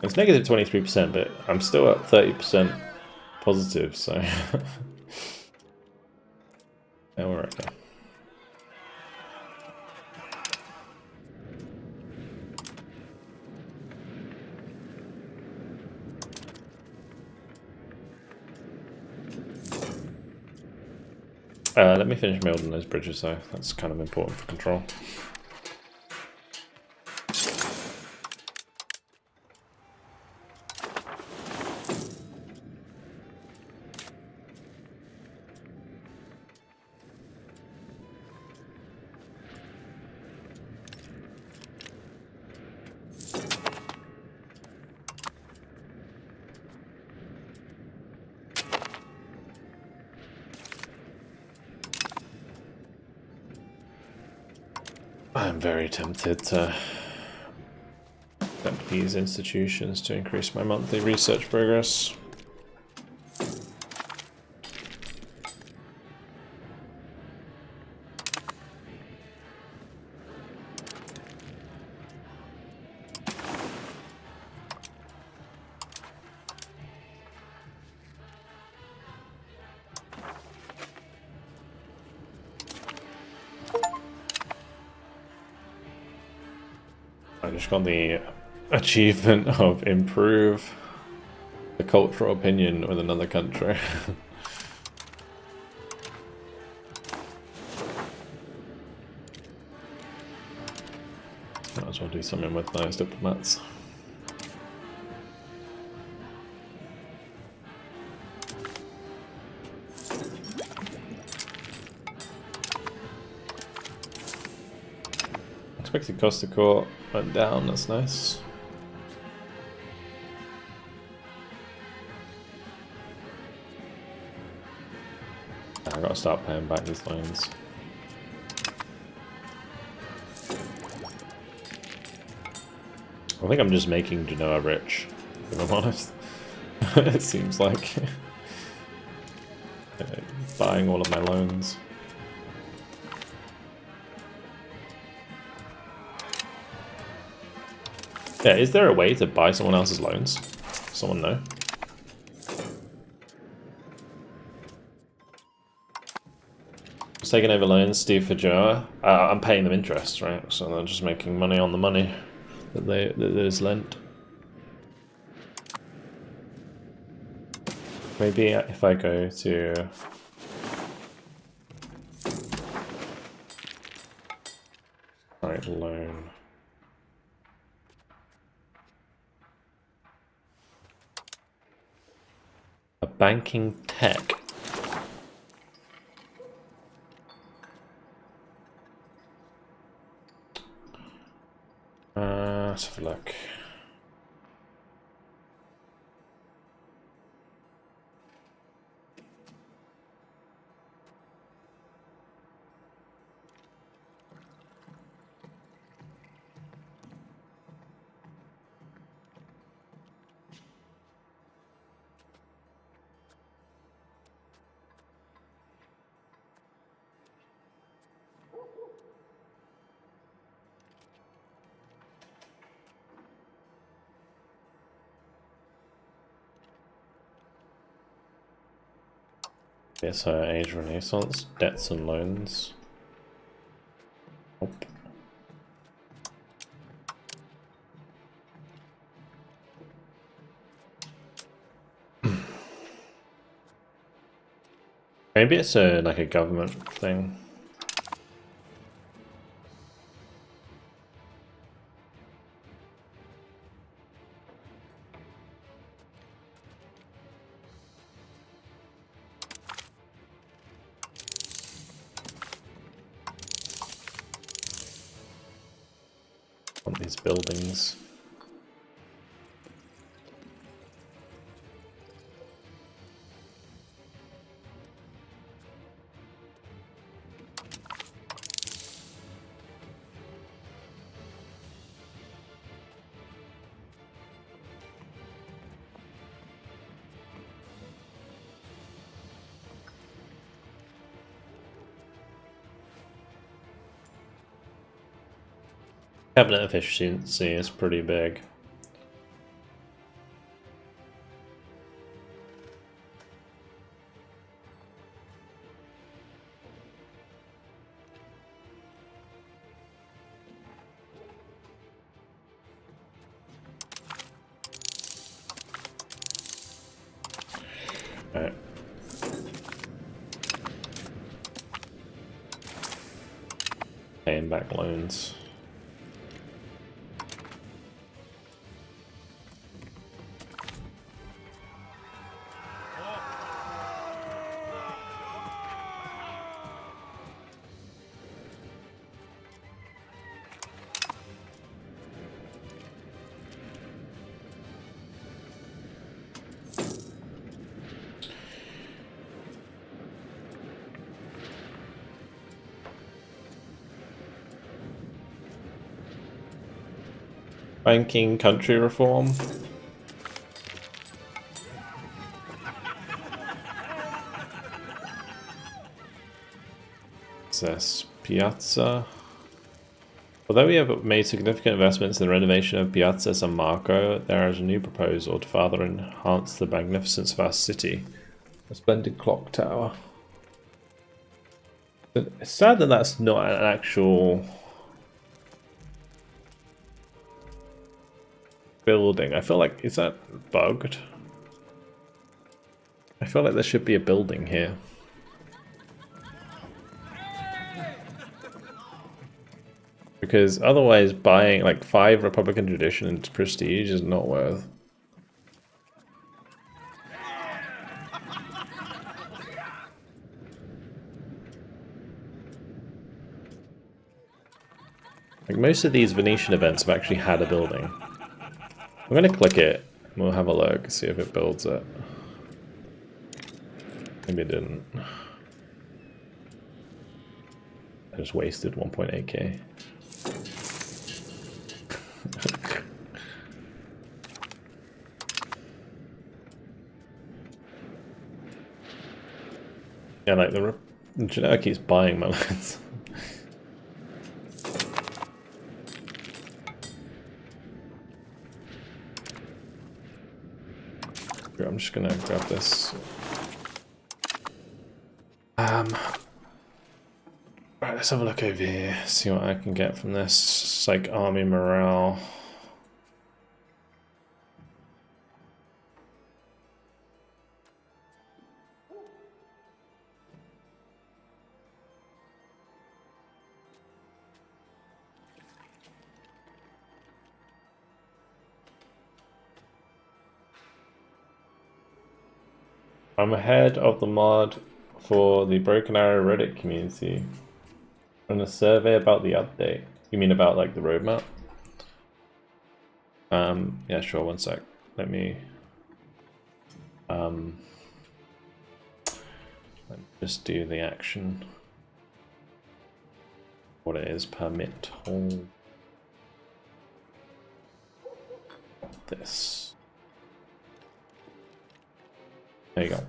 It's negative 23%, but I'm still at 30% positive, so yeah, we're okay. Let me finish building those bridges though. That's kind of important for control. I'm very tempted to accept these institutions to increase my monthly research progress. I just got the achievement of improve the cultural opinion with another country. Might as well do something with those diplomats. Expected cost of court went down, that's nice. I gotta start paying back these loans. I think I'm just making Genoa rich, if I'm honest. It seems like buying all of my loans. Yeah, is there a way to buy someone else's loans? Someone know? Just taking over loans, Steve for Joa. I'm paying them interest, right? So they're just making money on the money that is lent. Maybe if I go to right loan. A banking tech. Let's have a look. Yes, Age Renaissance, debts and loans. Nope. Maybe it's like a government thing. want these buildings. Cabinet efficiency is pretty big. Alright. Paying back loans. Banking country reform. Access Piazza. Although we have made significant investments in the renovation of Piazza San Marco, there is a new proposal to further enhance the magnificence of our city. A splendid clock tower. But it's sad that that's not an actual building. I feel like, is that bugged? I feel like there should be a building here. Because otherwise buying like 5 Republican tradition and prestige is not worth. Like most of these Venetian events have actually had a building. I'm gonna click it and we'll have a look, see if it builds it. Maybe it didn't. I just wasted 1.8k. Yeah, like the Geneva keeps buying my lands. I'm just gonna grab this. Right, let's have a look over here, see what I can get from this. It's like army morale. I'm ahead of the mod for the Broken Arrow Reddit community. On a survey about the update. You mean about like the roadmap? Yeah, sure, one sec. Let me just do the action. What it is, permit hold this. There you go.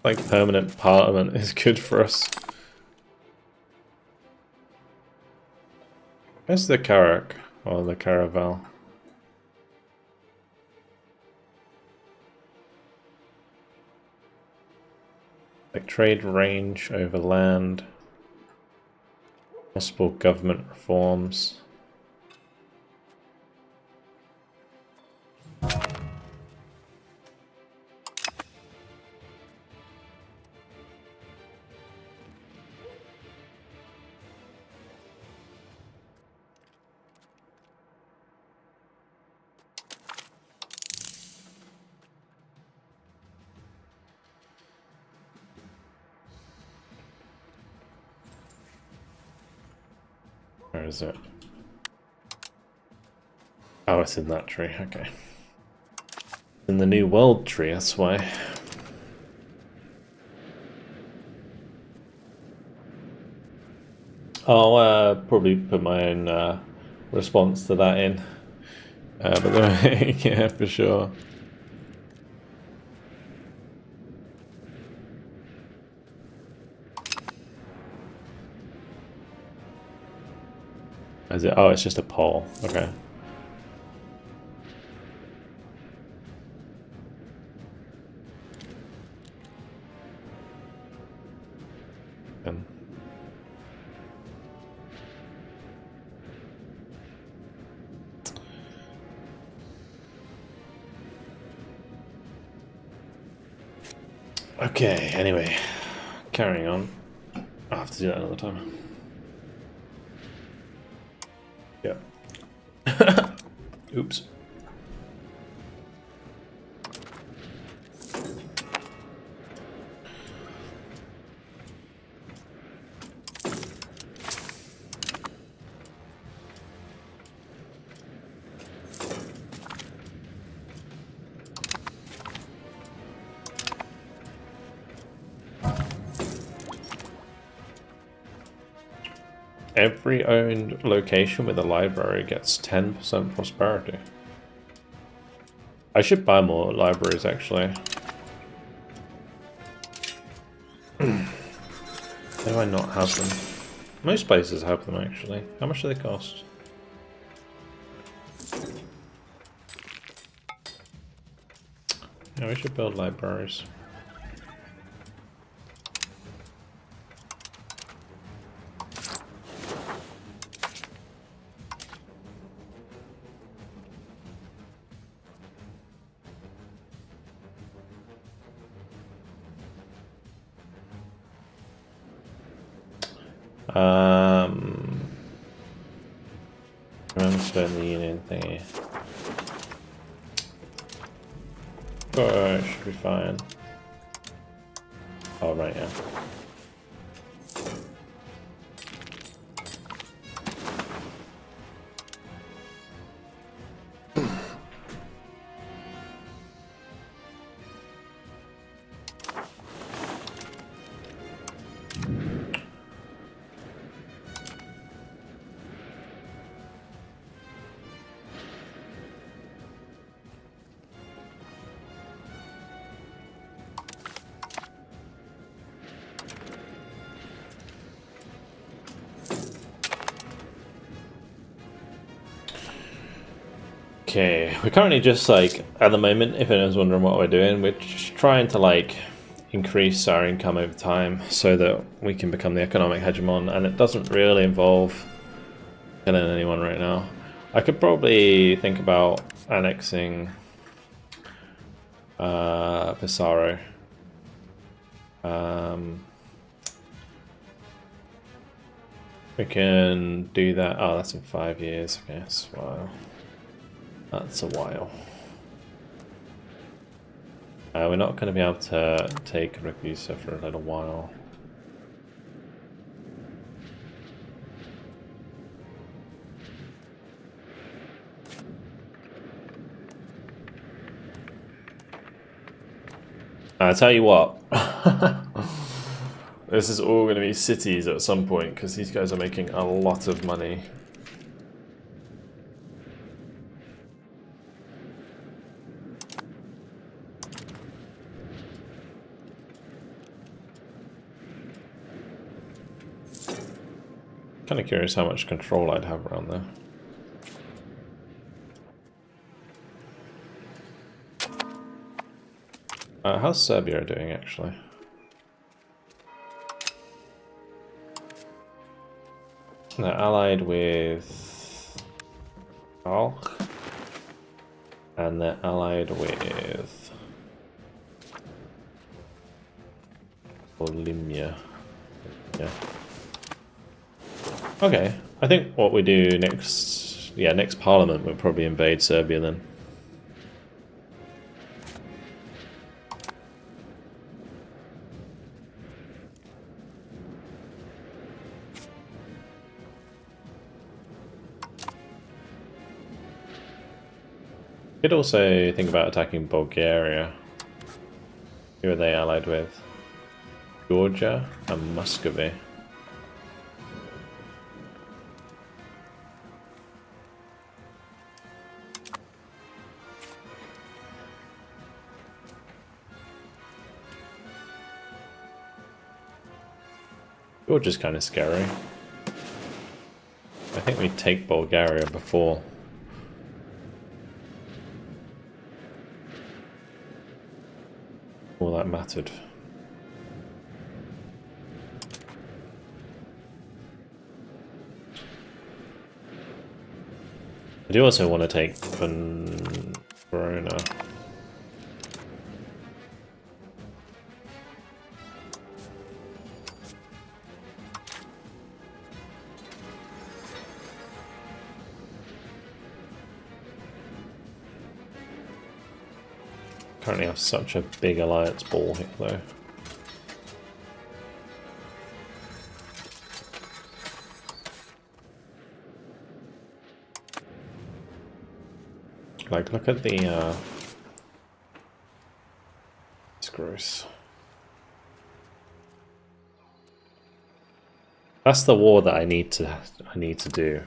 Like permanent parliament is good for us. Where's the Carrack or the Caravel? Like trade range over land, possible government reforms. Where is it? Oh, it's in that tree, okay. In the New World tree, that's why. I'll probably put my own response to that in. But then, yeah, for sure. Is it? Oh, it's just a poll. Okay. Okay, anyway, carrying on. I'll have to do that another time. Yeah. Oops. Every owned location with a library gets 10% prosperity. I should buy more libraries, actually. Why do I not have them? Most places have them, actually. How much do they cost? Yeah, we should build libraries. Transfer the union thingy. Oh, it should be fine. Oh, right, yeah. Okay, we're currently just like, at the moment, if anyone's wondering what we're doing, we're just trying to like increase our income over time so that we can become the economic hegemon, and it doesn't really involve killing anyone right now. I could probably think about annexing Pissarro. We can do that. Oh, that's in 5 years. Okay, that's a while. That's a while. We're not going to be able to take Ragusa for a little while. I tell you what, this is all going to be cities at some point because these guys are making a lot of money. Kind of curious how much control I'd have around there. How's Serbia doing, actually? They're allied with Alk, and they're allied with Olimia. Yeah. Okay, I think what we do next, next Parliament, we'll probably invade Serbia then. Could also think about attacking Bulgaria. Who are they allied with? Georgia and Muscovy. Georgia's kind of scary. I think we take Bulgaria before. All that mattered. I do also want to take Verona. Currently have such a big alliance ball here though. Like, look at the it's gross. That's the war that I need to do.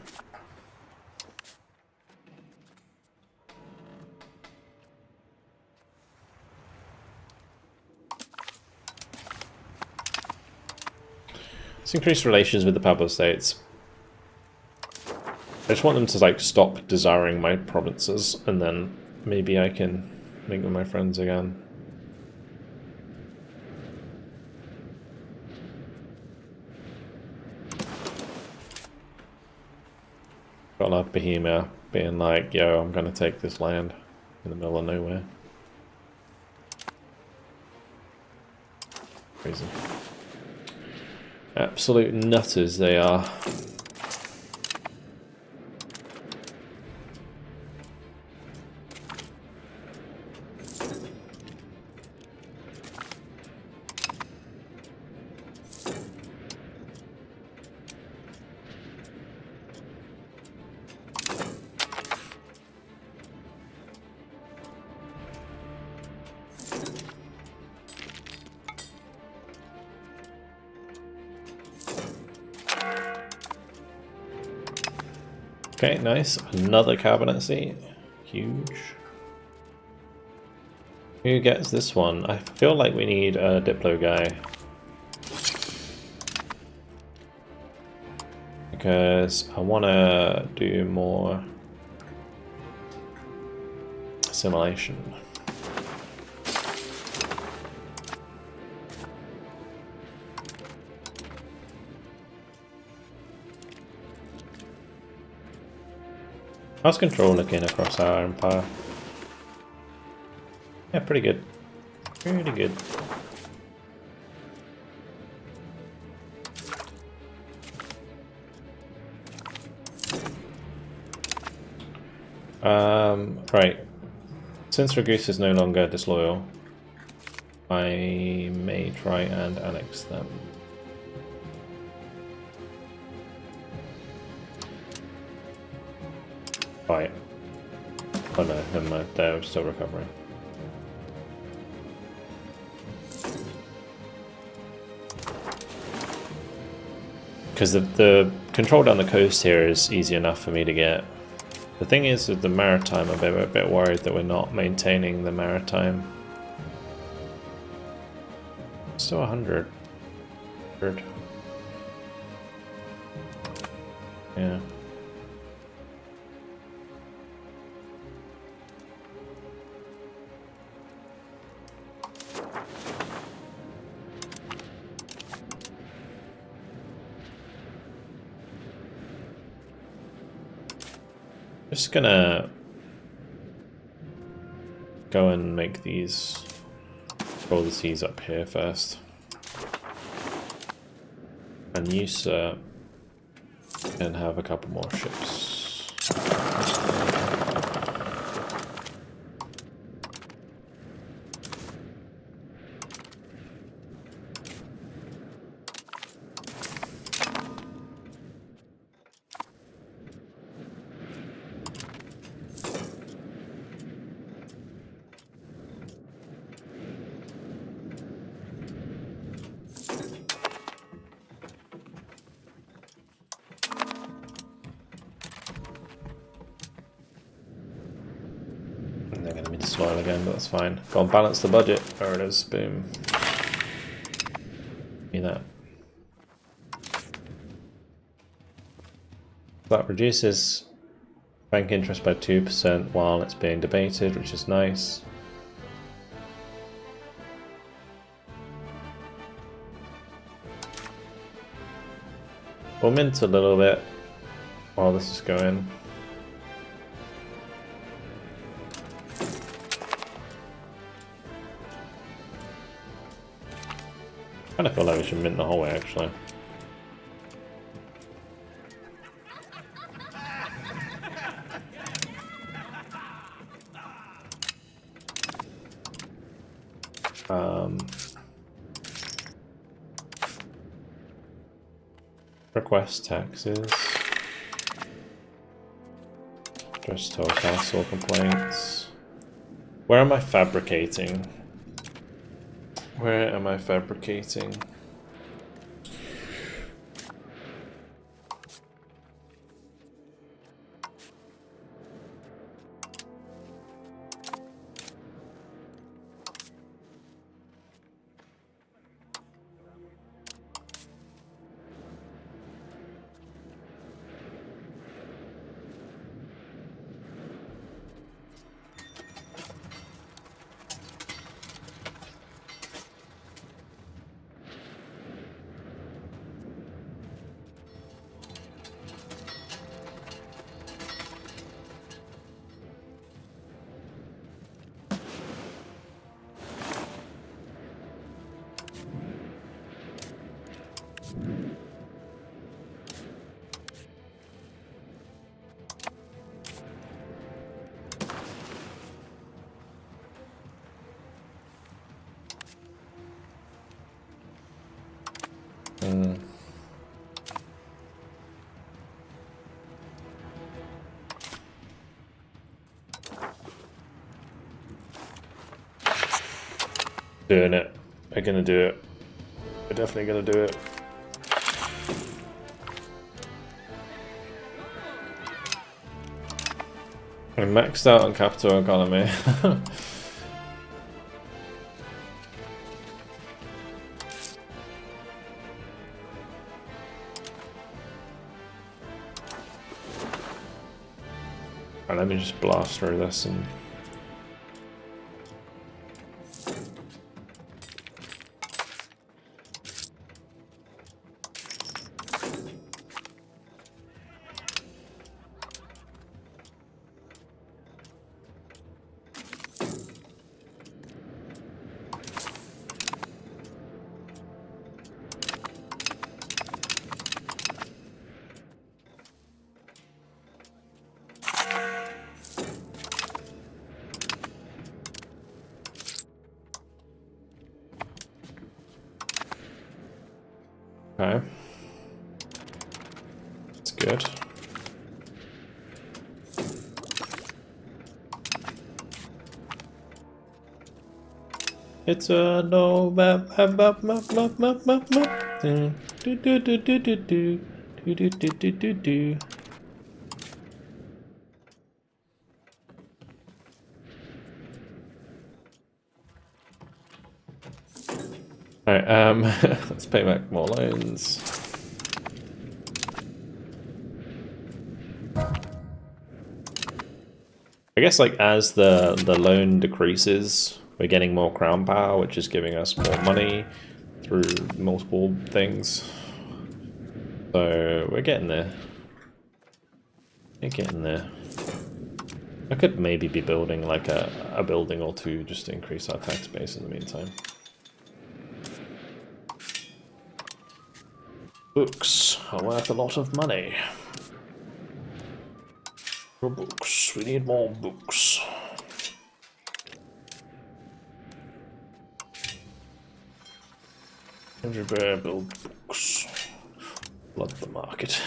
Let's increase relations with the Pablo states. I just want them to like stop desiring my provinces, and then maybe I can make them my friends again. Got a lot of Bohemia being like, yo, I'm gonna take this land in the middle of nowhere. Crazy. Absolute nutters they are. Okay, nice. Another cabinet seat. Huge. Who gets this one? I feel like we need a Diplo guy. Because I want to do more assimilation. How's control looking across our empire? Yeah, pretty good. Pretty good. Right. Since Ragus is no longer disloyal, I may try and annex them. Right. Oh no, never mind. They're still recovering. Because the control down the coast here is easy enough for me to get. The thing is with the maritime, I'm a bit worried that we're not maintaining the maritime. Still 100. Yeah. Just gonna go and make these, roll the seas up here first. And use and have a couple more ships. disloyal again, but that's fine. Go and balance the budget. There it is. Boom. Give me that. That reduces bank interest by 2% while it's being debated, which is nice. We'll mint a little bit while this is going. I kind of feel like we should mint the whole way, actually. Request taxes. Just tell council complaints. Where am I fabricating? Where am I fabricating? Doing it. We're gonna do it. We're definitely gonna do it. I'm maxed out on capital economy. Alright, let me just blast through this and okay. That's good. It's a no map map map map map map. Do do do do do do do do do do do do. Alright, let's pay back more loans. I guess like as the loan decreases, we're getting more crown power, which is giving us more money through multiple things. So we're getting there. We're getting there. I could maybe be building like a building or two just to increase our tax base in the meantime. Books are worth a lot of money. More books. We need more books. Everywhere build books. Flood the market.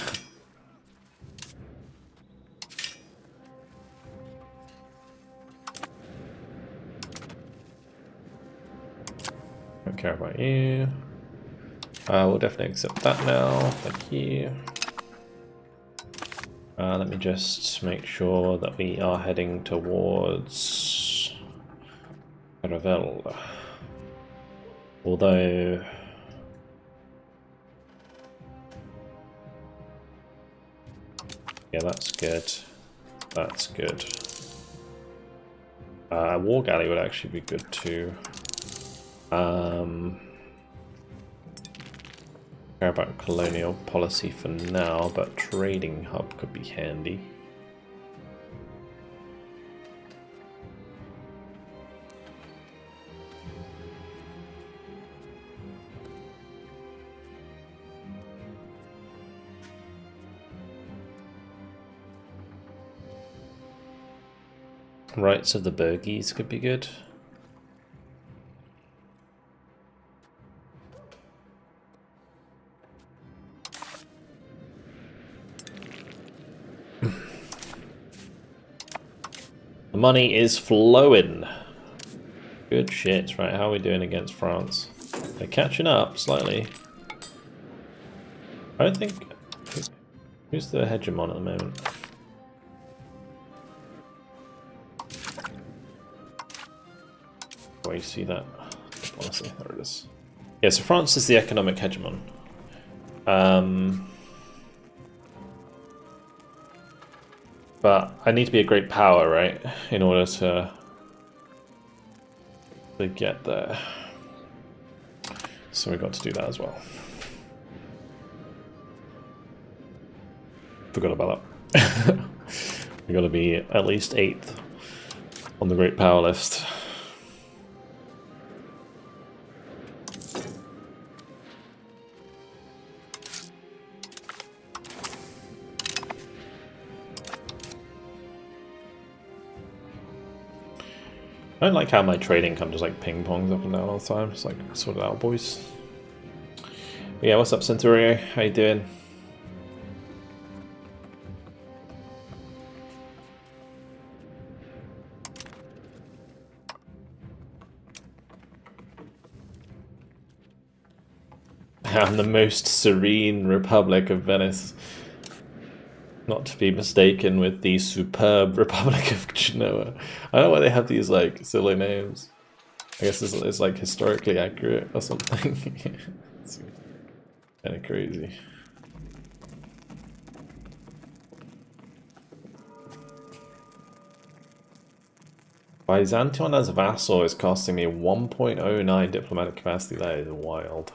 Don't care about you. We'll definitely accept that now. Thank you. Let me just make sure that we are heading towards Ravel. Although yeah, that's good. That's good. War Galley would actually be good too. Care about colonial policy for now, but trading hub could be handy. Rights of the Burgies could be good. The money is flowing. Good shit. Right, how are we doing against France? They're catching up slightly. I don't think... Who's the hegemon at the moment? Where you see that policy? There it is. Yeah, so France is the economic hegemon. But I need to be a great power, right, in order to get there. So we've got to do that as well. Forgot about that. We've got to be at least 8th on the great power list. I don't like how my trade income just like ping pongs up and down all the time. It's like, sort it out, boys. But yeah, what's up, Centurio? How you doing? I'm the most serene Republic of Venice. Not to be mistaken with the superb Republic of Genoa. I don't know why they have these like silly names. I guess it's like historically accurate or something. It's kind of crazy. Byzantium as vassal is costing me 1.09 diplomatic capacity. That is wild.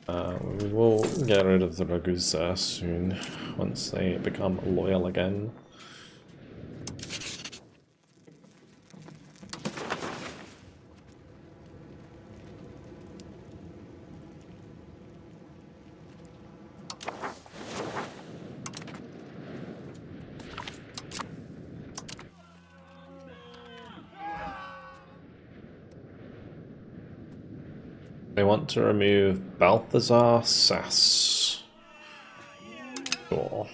We will get rid of the Ragusa soon, once they become loyal again. They want to remove Balthazar Sass. Cool.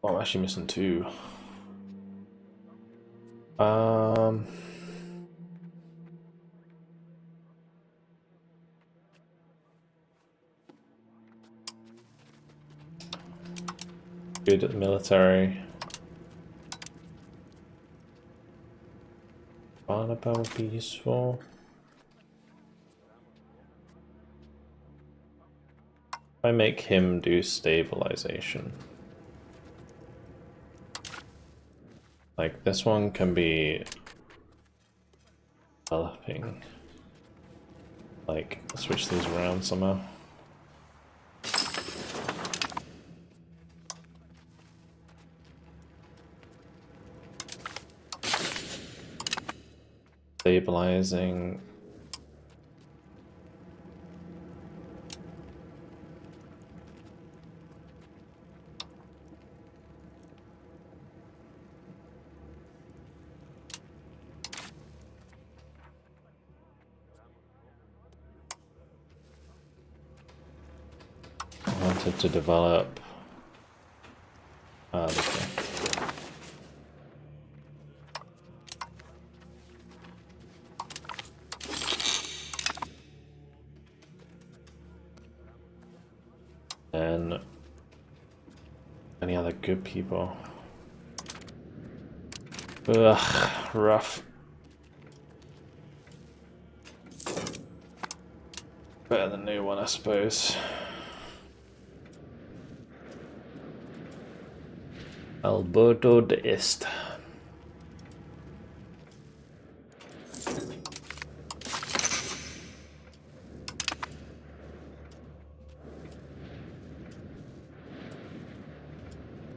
Oh, I'm actually missing 2. Good at the military. Barnabas would be useful. I make him do stabilization. Like this one can be developing. Like switch these around somehow. Stabilizing. I wanted to develop okay. And any other they're good people. Ugh, rough. Better than the new one, I suppose. Alberto de Est.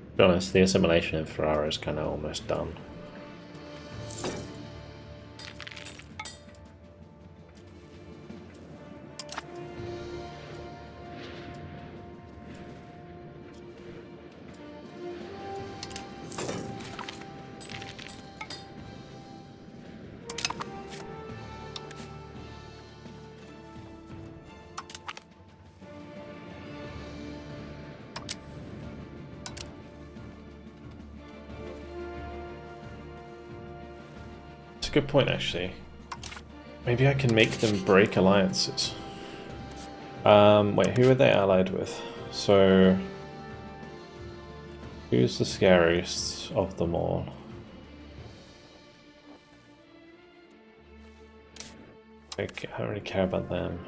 To be honest, the assimilation in Ferrara is kind of almost done. Good point, actually. Maybe I can make them break alliances. Wait, who are they allied with? So, who's the scariest of them all? I don't really care about them.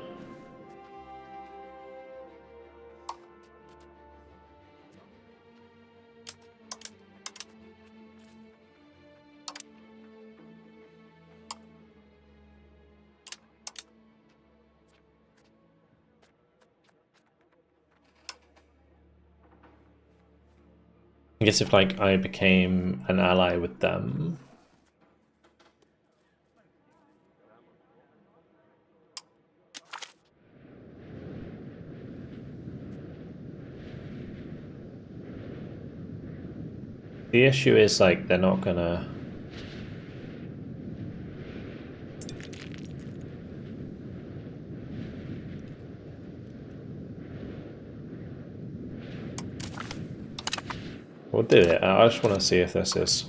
I guess if like I became an ally with them. The issue is like they're not gonna. We'll do it. I just want to see if this is.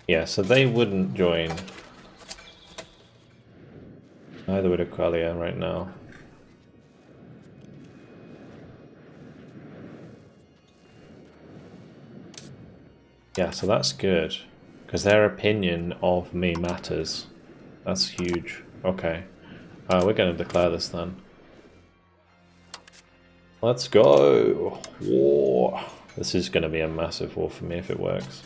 Yeah, so they wouldn't join. Neither would Aqualia right now. Yeah, so that's good. Because their opinion of me matters. That's huge. Okay. We're going to declare this then. Let's go! War! This is going to be a massive war for me if it works.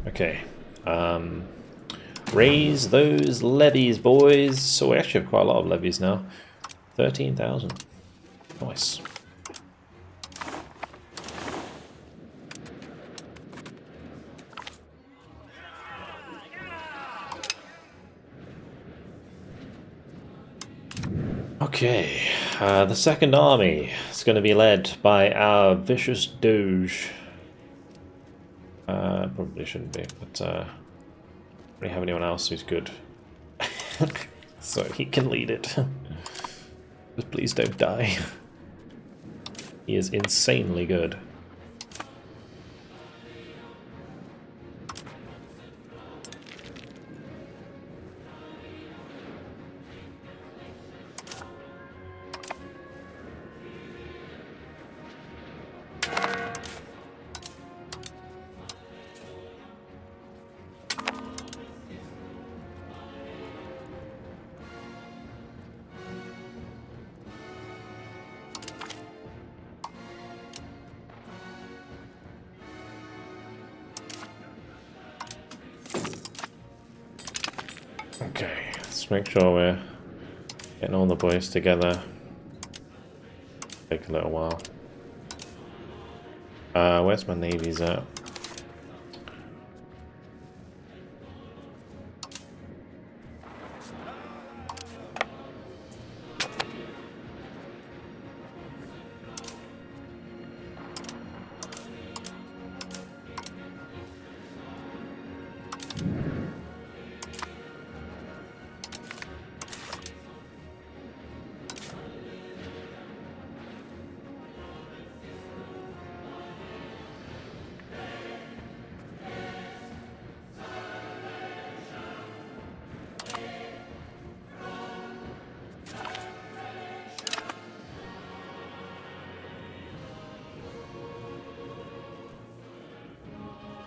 Okay. Raise those levies, boys. So we actually have quite a lot of levies now. 13,000. Nice. Okay, the second army is going to be led by our vicious Doge. Probably shouldn't be, but don't really have anyone else who's good. So he can lead it. Just please don't die. He is insanely good. Okay, let's make sure we're getting all the boys together. Take a little while. Where's my navies at?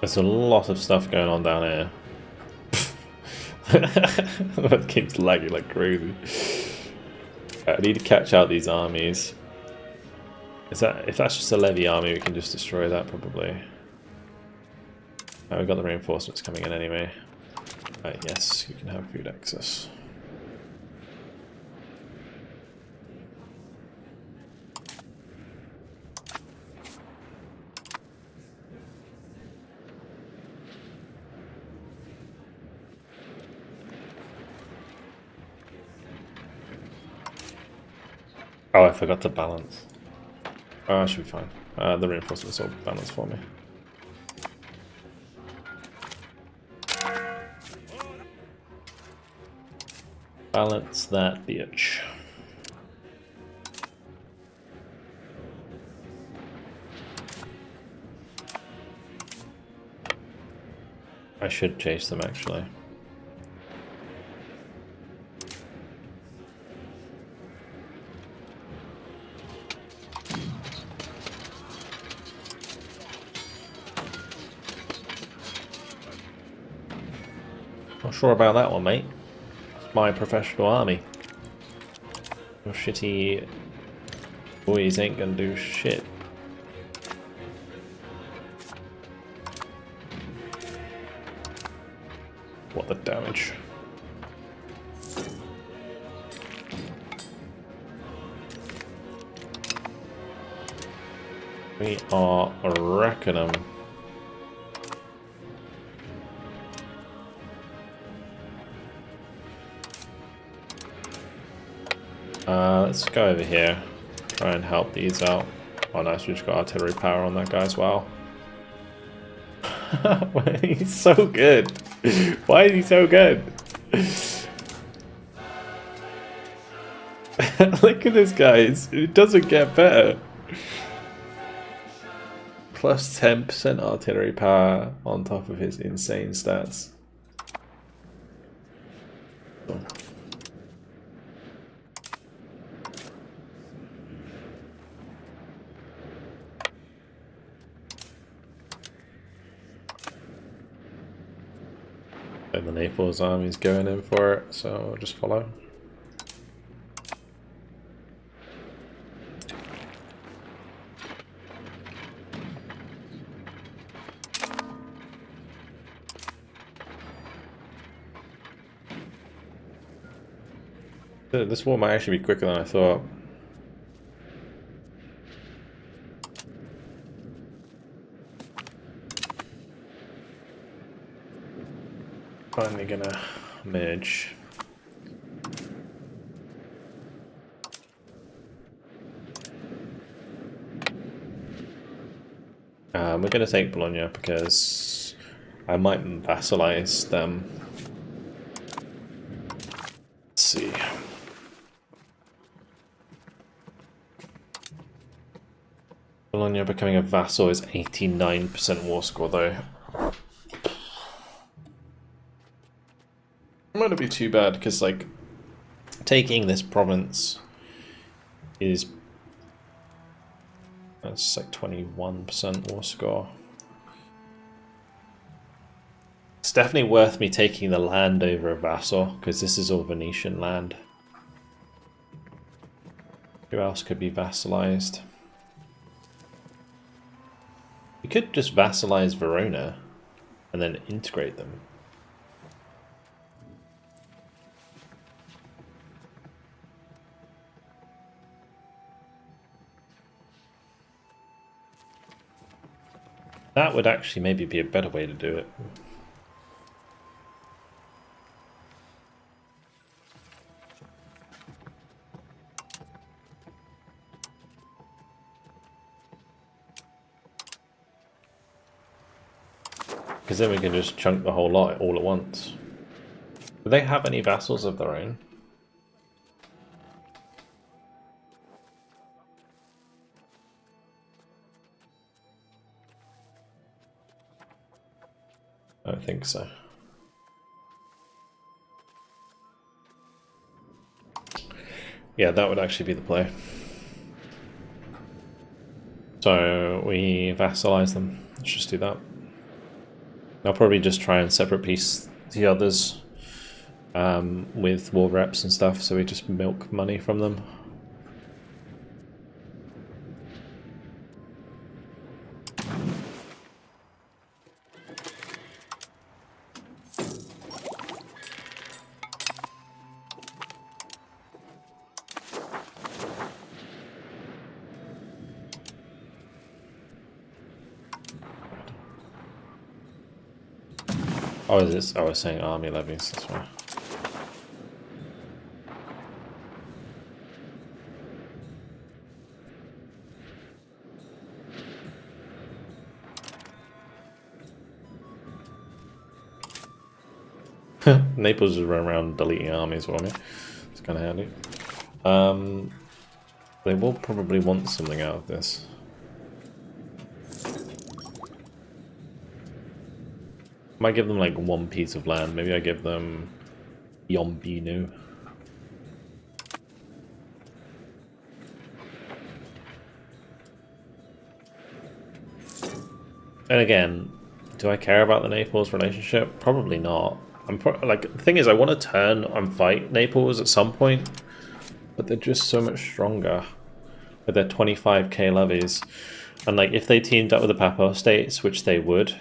There's a lot of stuff going on down here. That keeps lagging like crazy. I need to catch out these armies. If that's just a levy army, we can just destroy that probably. Oh, we've got the reinforcements coming in anyway. Right, yes, you can have food access. Oh, I forgot to balance. Oh, I should be fine. The reinforcements will balance for me. Balance that bitch. I should chase them actually. Not sure about that one, mate. My professional army. Your shitty boys ain't gonna do shit. What the damage? We are wrecking them. Let's go over here, try and help these out. Oh nice, we just got artillery power on that guy as well. He's so good. Why is he so good? Look at this guy, it doesn't get better. Plus 10% artillery power on top of his insane stats. Oh. And the Naples army's going in for it, so I'll just follow. This war might actually be quicker than I thought. Finally gonna merge. We're gonna take Bologna because I might vassalize them. Let's see. Bologna becoming a vassal is 89% war score though. It might not be too bad because like taking this province is that's like 21% war score. It's definitely worth me taking the land over a vassal because this is all Venetian land. Who else could be vassalized? We could just vassalize Verona and then integrate them. That would actually maybe be a better way to do it. Because then we can just chunk the whole lot all at once. Do they have any vassals of their own? I don't think so. Yeah, that would actually be the play. So we vassalize them. Let's just do that. I'll probably just try and separate piece the others with war reps and stuff, so we just milk money from them. Oh, is this? I was saying army levies, that's why. Naples just run around deleting armies for me. It's kind of handy. They will probably want something out of this. Might give them like one piece of land. Maybe I give them Yombinu. And again, do I care about the Naples relationship? Probably not. Like the thing is, I want to turn and fight Naples at some point, but they're just so much stronger with their 25k levies. And like if they teamed up with the Papal States, which they would.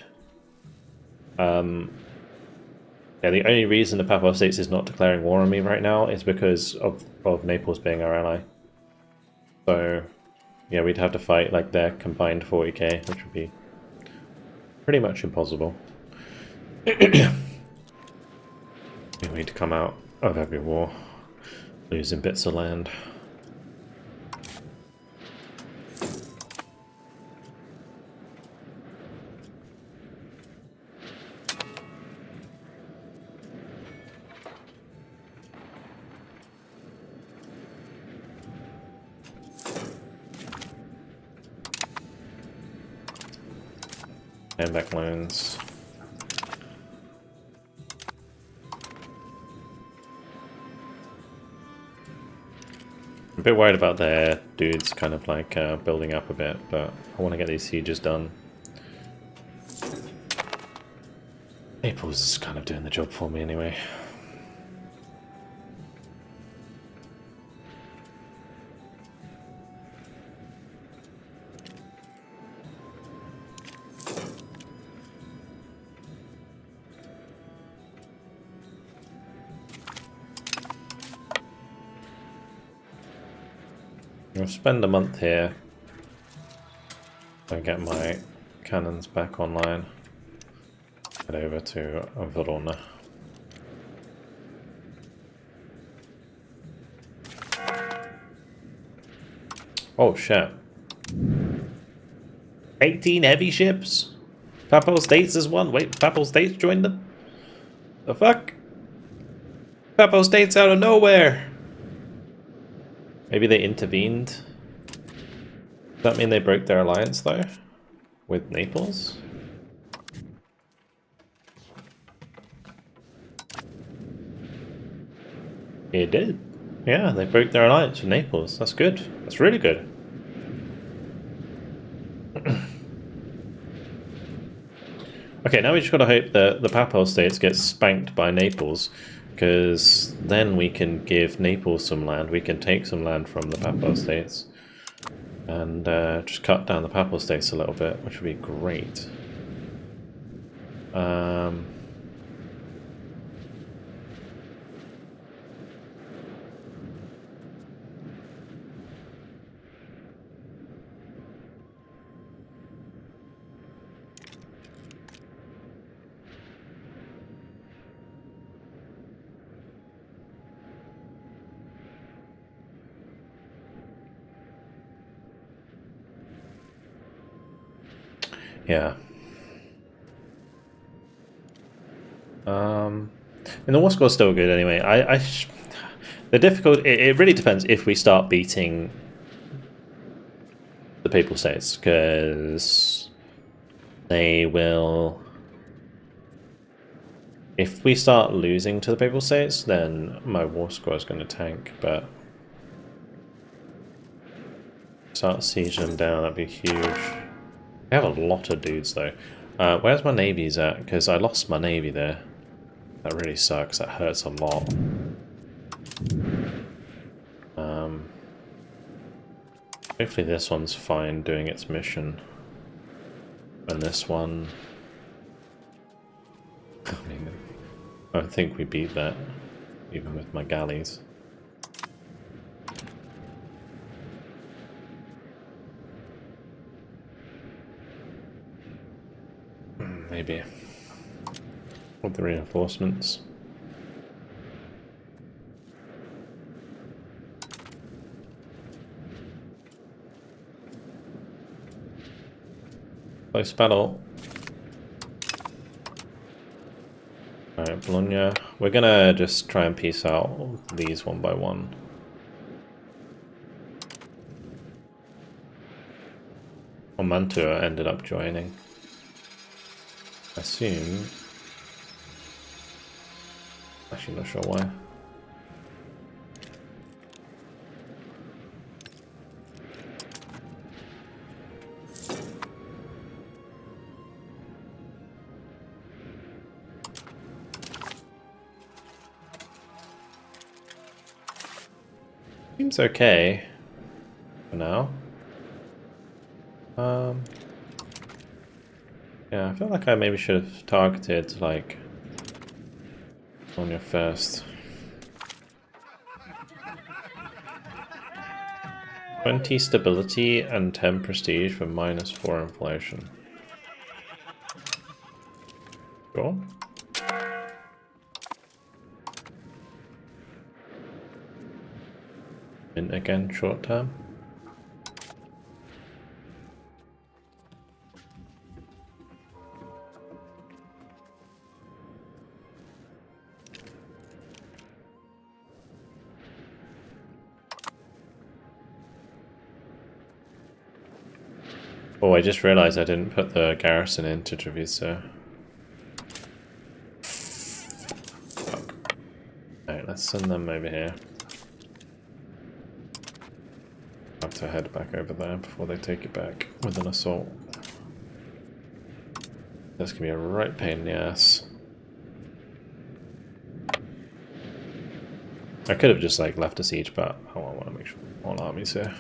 Yeah, the only reason the Papal States is not declaring war on me right now is because of Naples being our ally. So, yeah, we'd have to fight like their combined 40k, which would be pretty much impossible. We need to come out of every war, losing bits of land. And back loans. I'm a bit worried about their dudes kind of like building up a bit, but I want to get these sieges done. Naples is kind of doing the job for me anyway. I'll spend a month here and get my cannons back online. Head over to Verona. Oh shit. 18 heavy ships? Papal States is one? Wait, Papal States joined them? The fuck? Papal States out of nowhere! Maybe they intervened. Does that mean they broke their alliance, though? With Naples? It did. Yeah, they broke their alliance with Naples. That's good. That's really good. Okay, now we just gotta hope that the Papal States get spanked by Naples, because then we can give Naples some land. We can take some land from the Papal States and just cut down the Papal States a little bit, which would be great. Yeah. And the war score's still good anyway. The difficult. It really depends if we start beating the Papal States, because they will. If we start losing to the Papal States, then my war score is going to tank. But start sieging them down, that'd be huge. They have a lot of dudes though. Where's my navies at? Because I lost my navy there. That really sucks. That hurts a lot. Hopefully this one's fine doing its mission. And this one... I mean, I don't think we beat that, even with my galleys. Maybe. With the reinforcements. Close battle. Alright, Bologna. We're gonna just try and piece out these one by one. Oh, Mantua ended up joining. I assume. Actually, not sure why. Seems okay for now. Yeah, I feel like I maybe should have targeted like on your first. 20 stability and 10 prestige for -4 inflation. Cool. And again, short term. Oh, I just realized I didn't put the garrison into Treviso. Alright, let's send them over here. I have to head back over there before they take it back with an assault. This can be a right pain in the ass. I could have just like left a siege, but I want to make sure all armies here.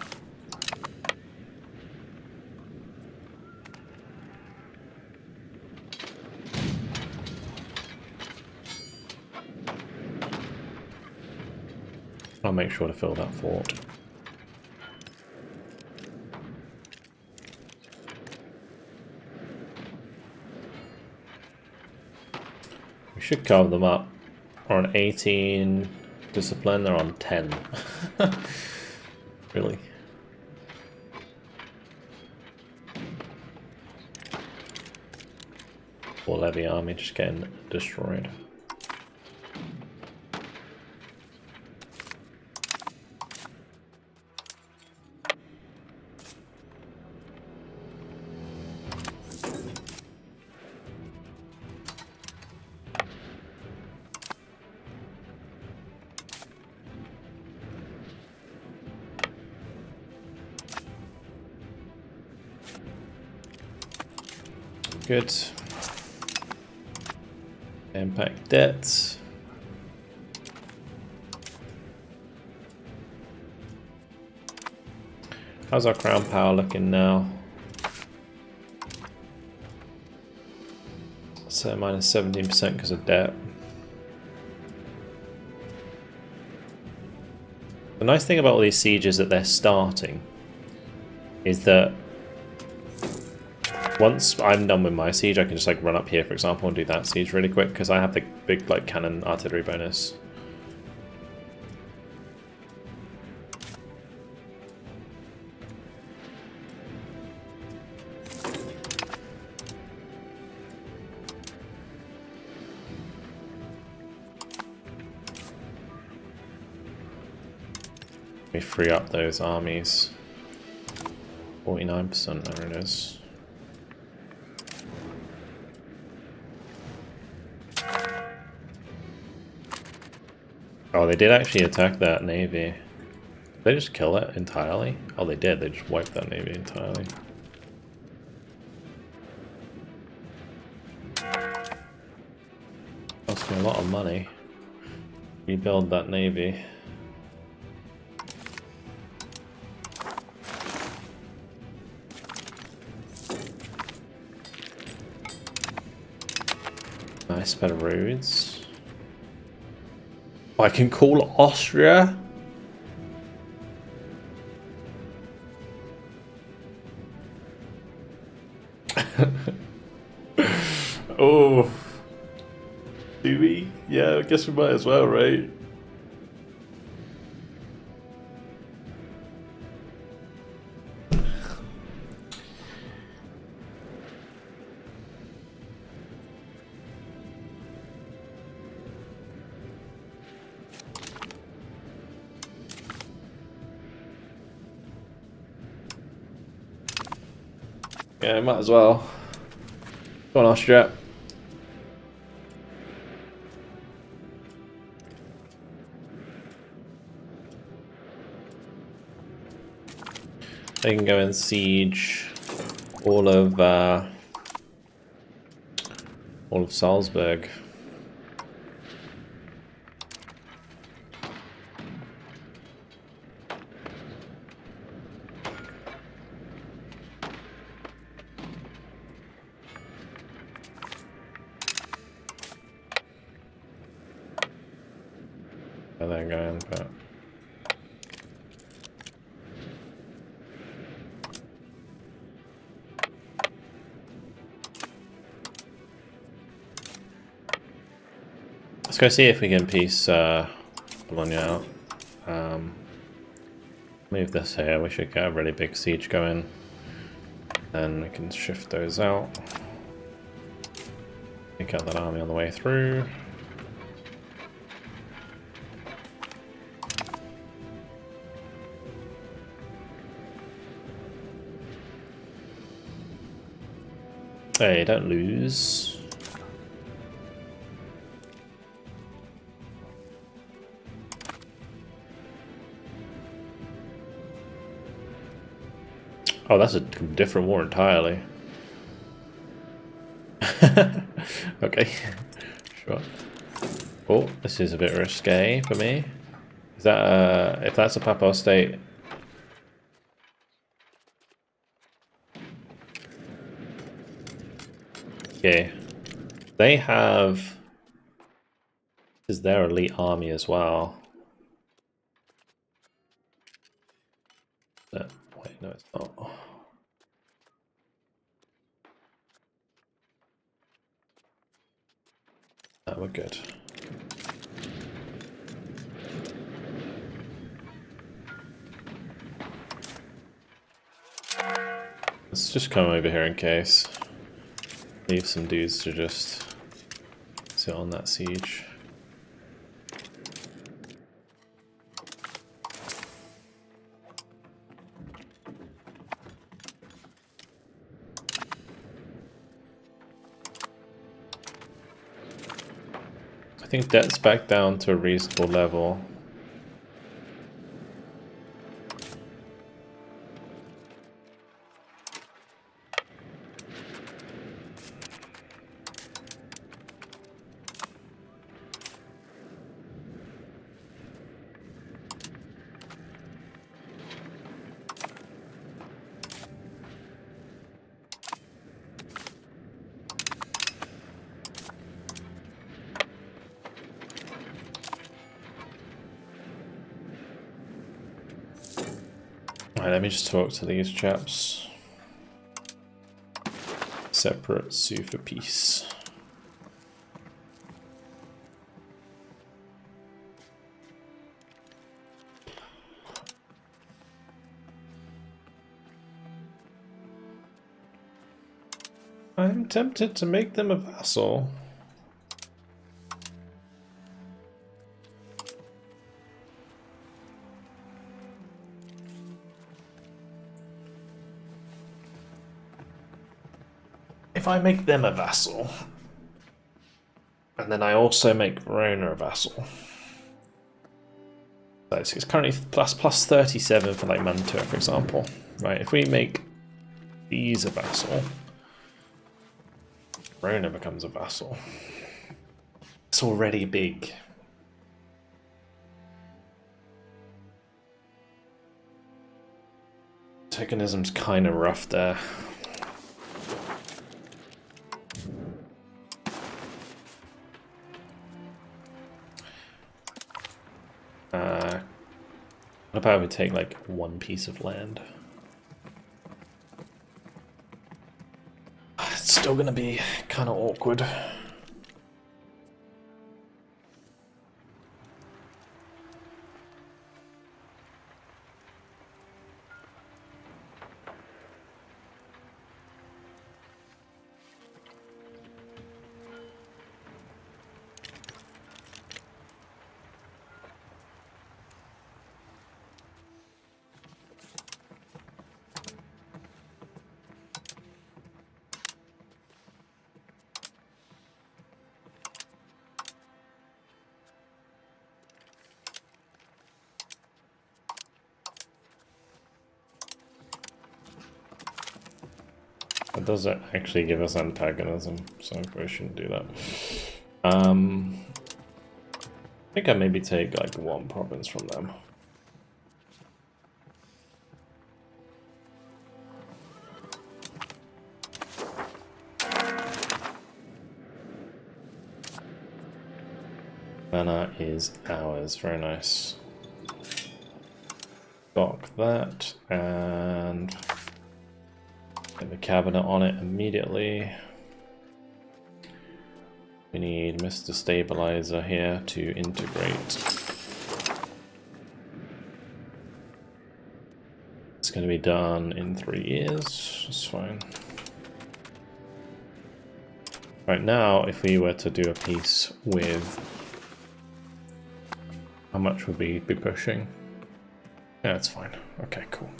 I'll make sure to fill that fort. We should carve them up. We're on 18 discipline, they're on 10. Really? Poor levy army just getting destroyed. Good. Impact debts. How's our crown power looking now? So minus 17% because of debt. The nice thing about all these sieges that they're starting is that once I'm done with my siege, I can just like run up here, for example, and do that siege really quick because I have the big like cannon artillery bonus. We free up those armies. 49%, there it is. Oh, they did actually attack that navy. Did they just kill it entirely? Oh, they did. They just wiped that navy entirely. costing a lot of money. Rebuild that navy. Nice, better roads. Oh, I can call Austria? Oh. Do we? Yeah, I guess we might as well, right? Yeah, might as well. Go on, Austria. They can go and siege all of Salzburg. Where they're going, but. Let's go see if we can piece Bologna out. Move this here, we should get a really big siege going. Then we can shift those out. Take out that army on the way through. Hey, don't lose. Oh, that's a different war entirely. Okay, sure. Oh, this is a bit risque for me. Is that if that's a papal state? Okay, they have. Is their elite army as well? Wait, no, it's not. Oh, we're good. Let's just come over here in case. Leave some dudes to just sit on that siege. I think debt's back down to a reasonable level. Alright, let me just talk to these chaps. Separate, sue for peace. I'm tempted to make them a vassal. If I make them a vassal, and then I also make Verona a vassal, so it's currently plus 37 for like Mantua, for example. Right, if we make these a vassal, Verona becomes a vassal. It's already big. Tokenism's kind of rough there. What about we take like one piece of land? It's still gonna be kind of awkward. It doesn't actually give us antagonism, so we shouldn't do that. I think I maybe take like one province from them. Mana is ours, very nice. Dock that and get the cabinet on it immediately. We need Mr. Stabilizer here to integrate. It's going to be done in 3 years, that's fine. Right now, if we were to do a piece with, how much would we be pushing? Yeah, it's fine. Okay, cool.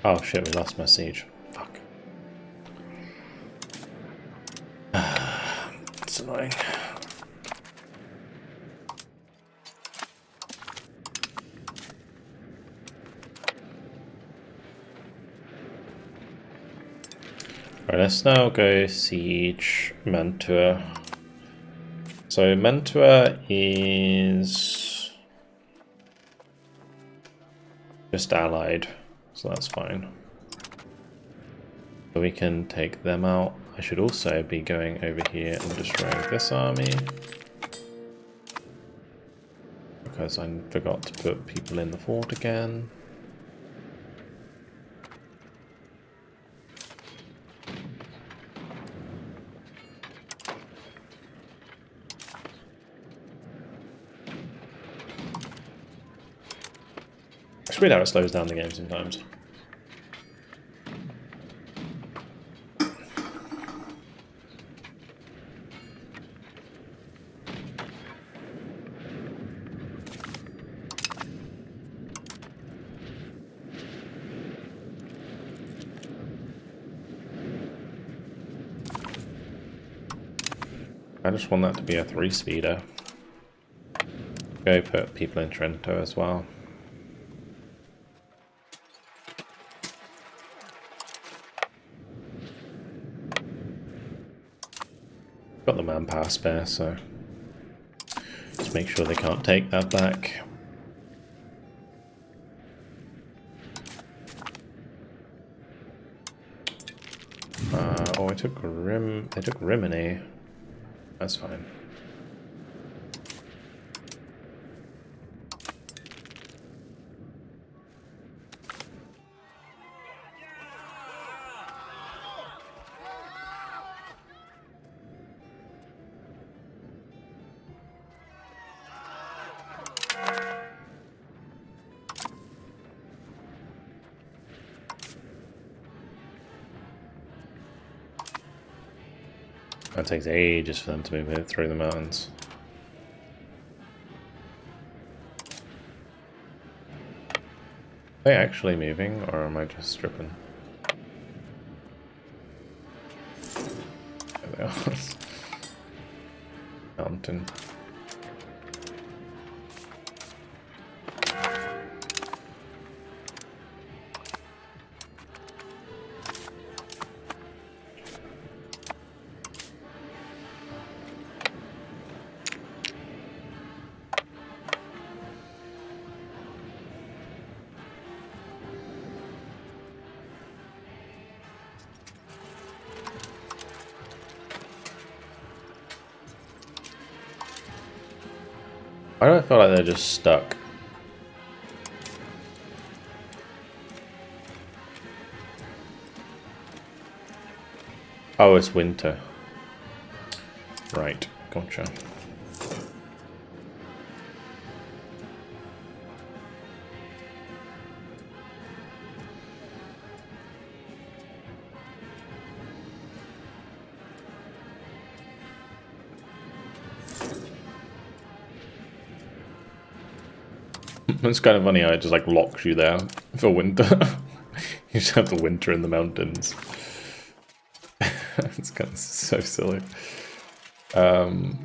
Oh shit, we lost my siege. Fuck. It's annoying. Alright, let's now go siege Mantua. So Mantua is just allied, so that's fine. So we can take them out. I should also be going over here and destroying this army, because I forgot to put people in the fort again. It's weird how it slows down the game sometimes. I just want that to be a 3-speeder. Go put people in Trento as well. Got the manpower spare, so just make sure they can't take that back. Oh, I took they took Rimini. That's fine. It takes ages for them to move it through the mountains. Are they actually moving, or am I just stripping? There they are. Mountain. Why do I feel like they're just stuck? Oh, it's winter. Right, gotcha. It's kind of funny how it just like locks you there for winter. You just have the winter in the mountains. It's kind of so silly. Right.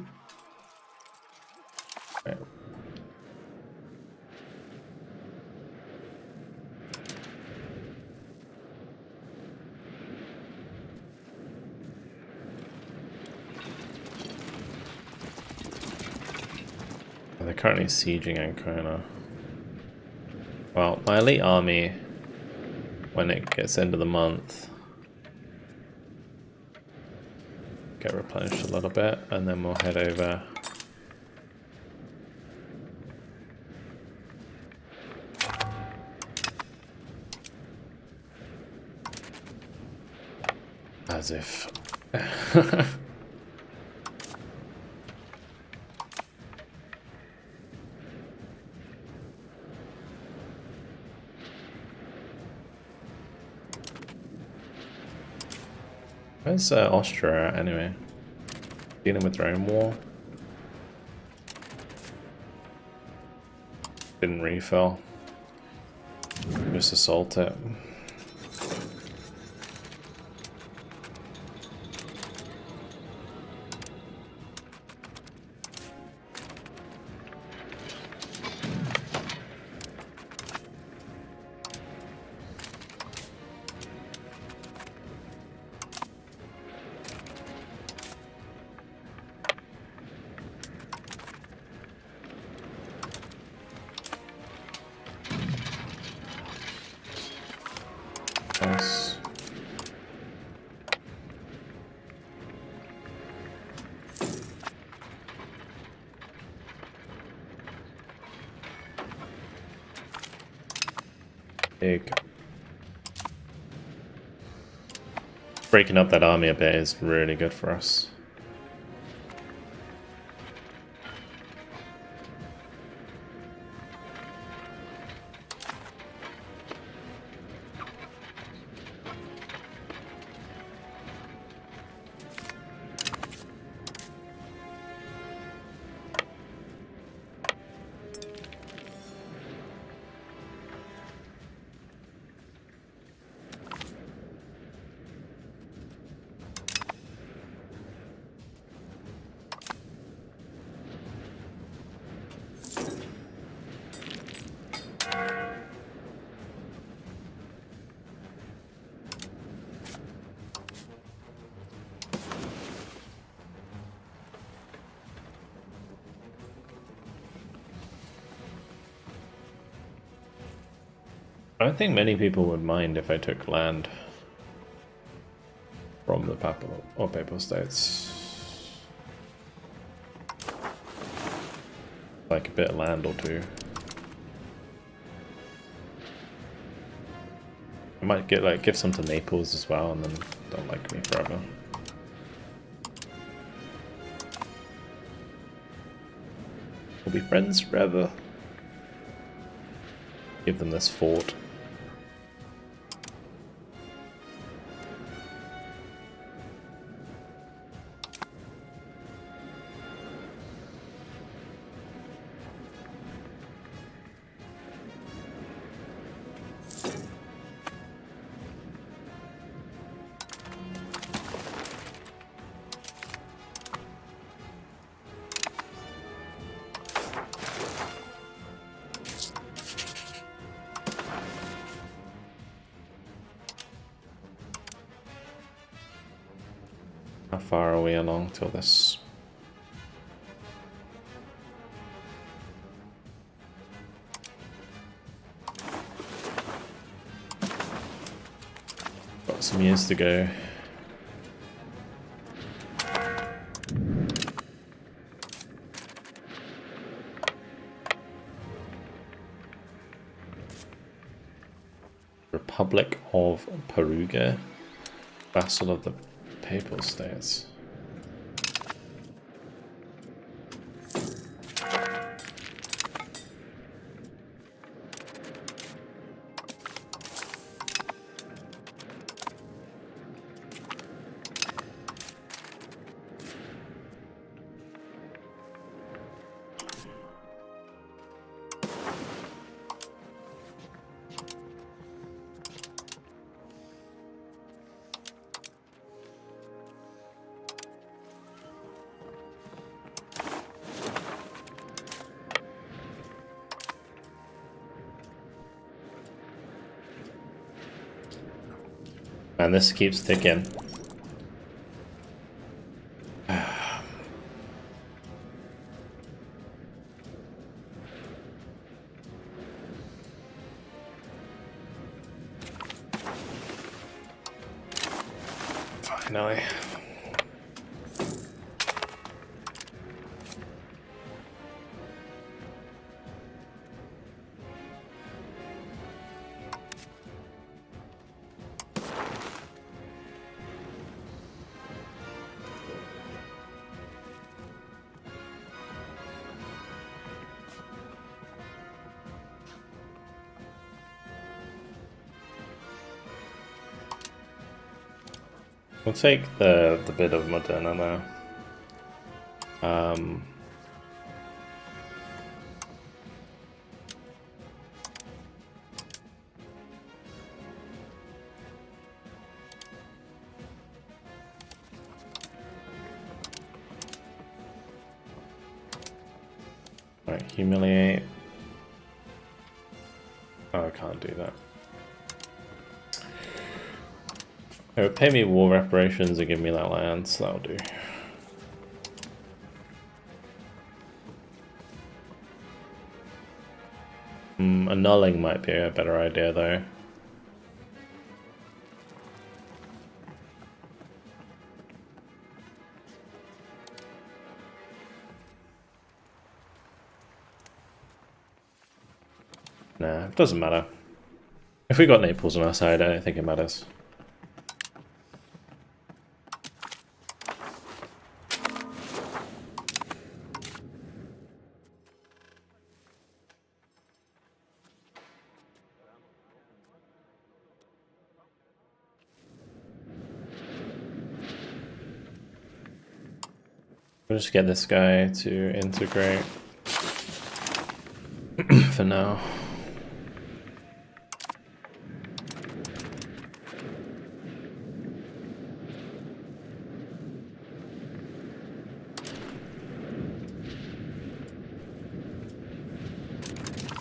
They're currently sieging Ancona. Well, my elite army, when it gets end of the month, get replenished a little bit, and then we'll head over. As if. Where's Austria at anyway? Dealing with their own war. Didn't refill. Just assault it. Nice. Big. Breaking up that army a bit is really good for us. I don't think many people would mind if I took land from the Papal or Papal States. Like a bit of land or two. I might get give some to Naples as well, and then don't like me forever. We'll be friends forever. Give them this fort. How far are we along till this? Got some years to go. Republic of Perugia, vassal of the Papal States. And this keeps ticking. Finally. We'll take the bit of Modena now. Right, humiliate. Oh, I can't do that. It would pay me war reparations and give me that land, so that'll do. Annulling might be a better idea though. Nah, it doesn't matter. If we got Naples on our side, I don't think it matters. We'll just get this guy to integrate for now.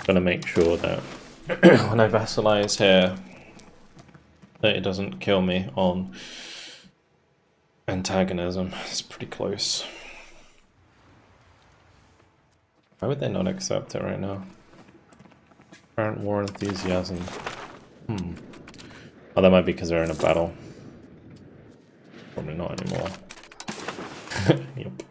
Gonna make sure that when I vassalize here that it doesn't kill me on antagonism. It's pretty close. Why would they not accept it right now? Current war enthusiasm. Oh, that might be because they're in a battle. Probably not anymore. Yep.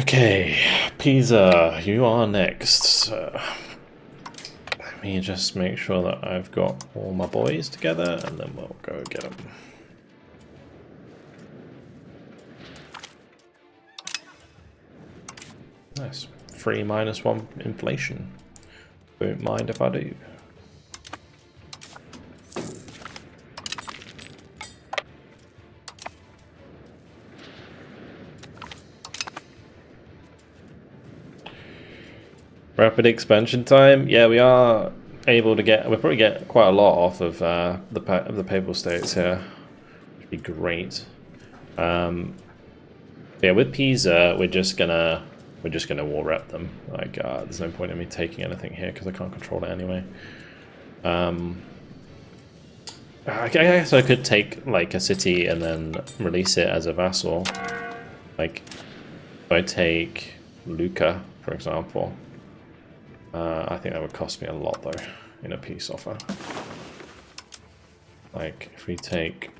Okay, Pisa, you are next. So let me just make sure that I've got all my boys together and then we'll go get them. Nice. Free -1 inflation. Won't mind if I do. Rapid expansion time. Yeah, we are able to get. We'll probably get quite a lot off of the Papal States here. Which would be great. Yeah, with Pisa, we're just gonna war rep them. Like, there's no point in me taking anything here because I can't control it anyway. I guess I could take like a city and then release it as a vassal. Like, if I take Lucca, for example. I think that would cost me a lot though in a peace offer. Like if we take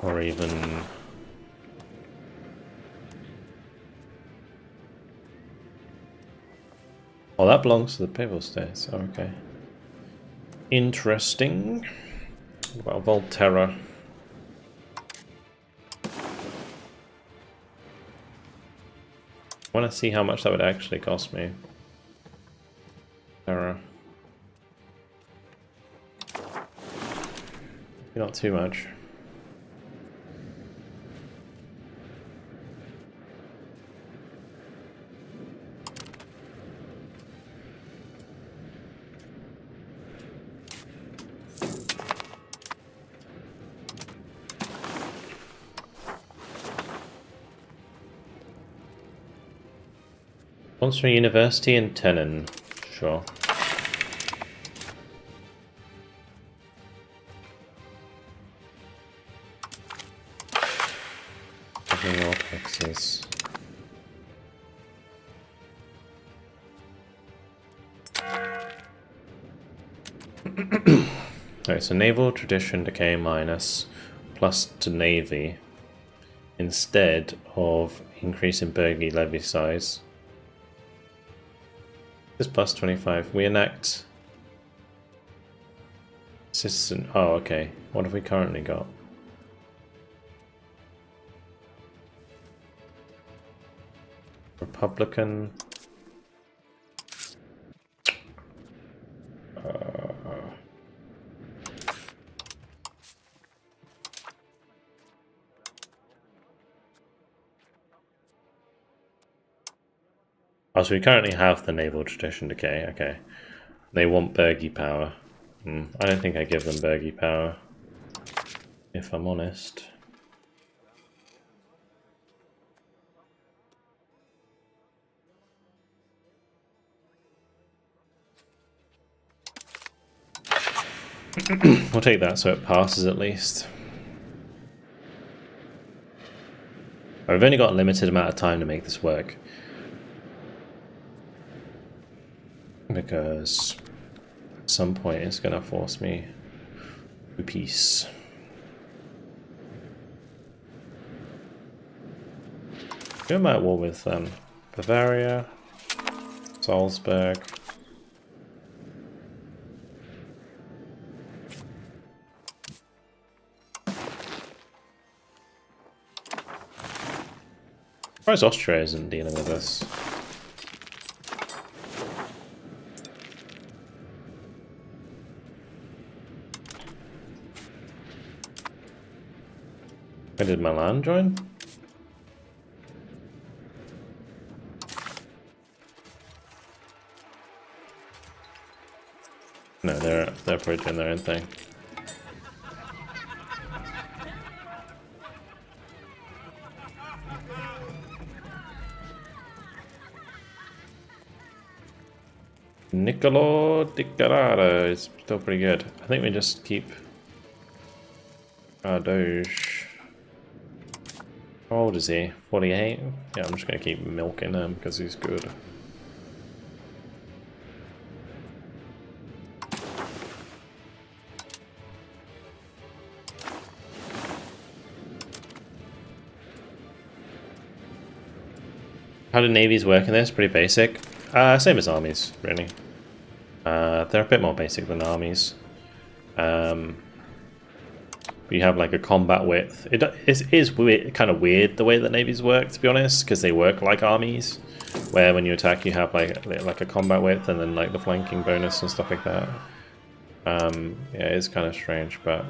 Or even... Oh, that belongs to the Papal States. Oh, okay. Interesting. What about Volterra? I want to see how much that would actually cost me. Terra. Not too much. One's from University in Tenon. Sure. All taxes. Alright, so naval tradition decay minus plus to navy instead of increase in burgie levy size. This plus 25. We enact citizen. Oh, okay. What have we currently got? Republican. Oh, so we currently have the naval tradition decay. Okay. They want burgie power. I don't think I give them burgie power, if I'm honest. We'll take that so it passes at least. I've only got a limited amount of time to make this work. Because at some point it's going to force me to peace. I'm at war with Bavaria, Salzburg. Surprised Austria isn't dealing with this. Where did Milan join? No, they're probably doing their own thing. Niccolo Di Carrara is still pretty good. I think we just keep our Doge. How old is he? 48? Yeah, I'm just going to keep milking him because he's good. How do navies work in this? Pretty basic. Same as armies, really. They're a bit more basic than armies. You have like a combat width. It is weird, kind of weird the way that navies work, to be honest, because they work like armies, where when you attack you have like a combat width and then like the flanking bonus and stuff like that. Yeah, it's kind of strange, but.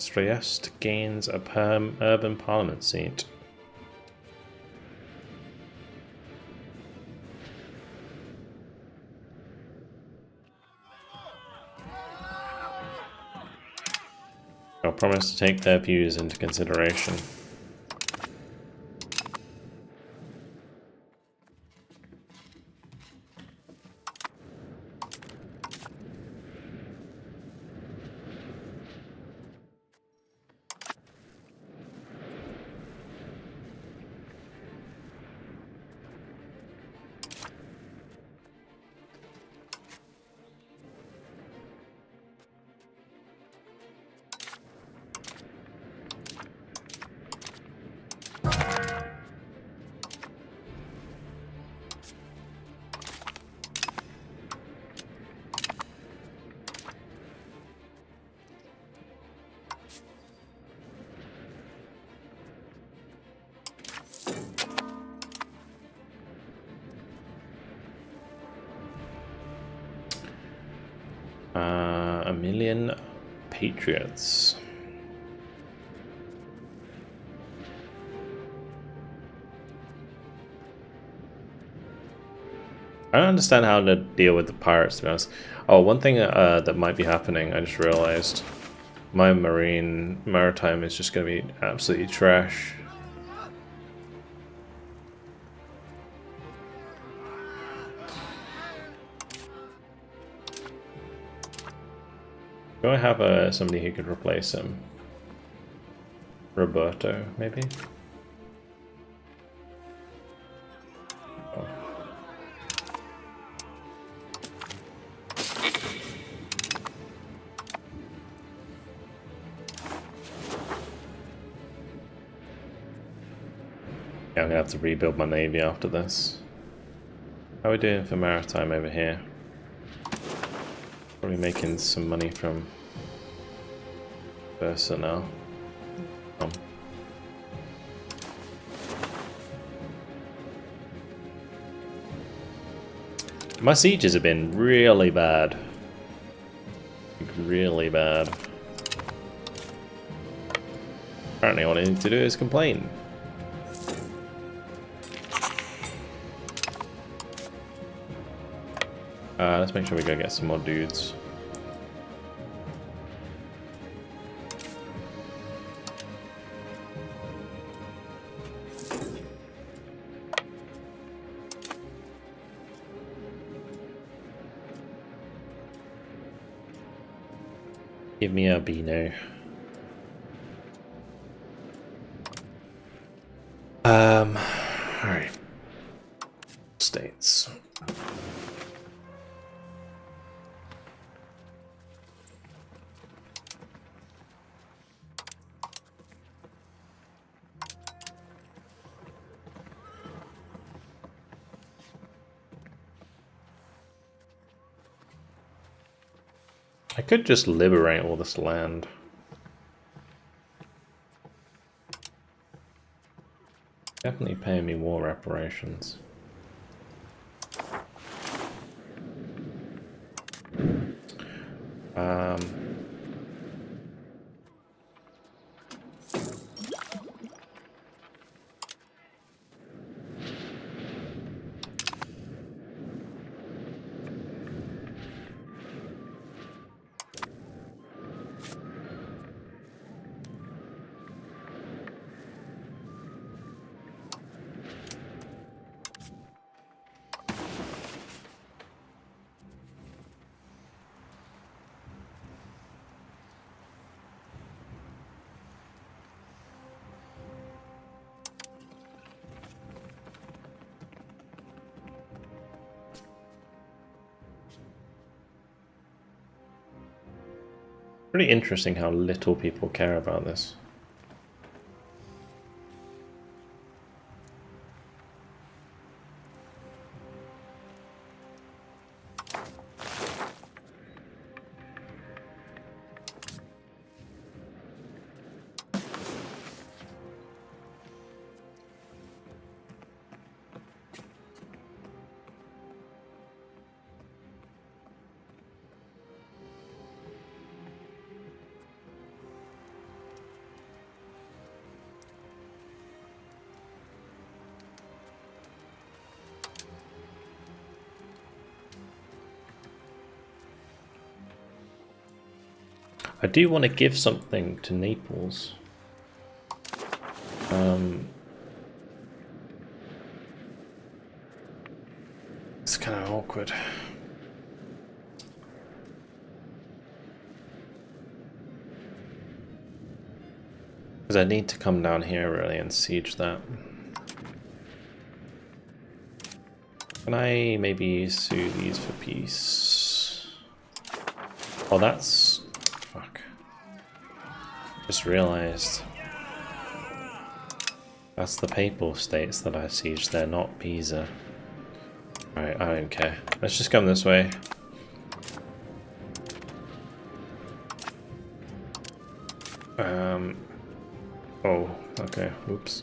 Trieste gains a urban parliament seat. I'll promise to take their views into consideration. a million patriots. I don't understand how to deal with the pirates, to be honest. Oh, one thing that might be happening, I just realized. My maritime is just going to be absolutely trash. Do I have somebody who could replace him? Roberto, maybe? Oh. Yeah, I'm gonna have to rebuild my navy after this. How are we doing for maritime over here? Probably making some money from personnel. My sieges have been really bad. Really bad. Apparently all I need to do is complain. Let's make sure we go get some more dudes. Give me a Beano. Alright. States. I could just liberate all this land. Definitely paying me war reparations. Pretty interesting how little people care about this. I do want to give something to Naples. It's kind of awkward. Because I need to come down here really and siege that. Can I maybe sue these for peace? Oh, that's... fuck. Just realized. That's the Papal States that I sieged, they're not Pisa. Alright, I don't care. Let's just come this way. Oh, okay, oops.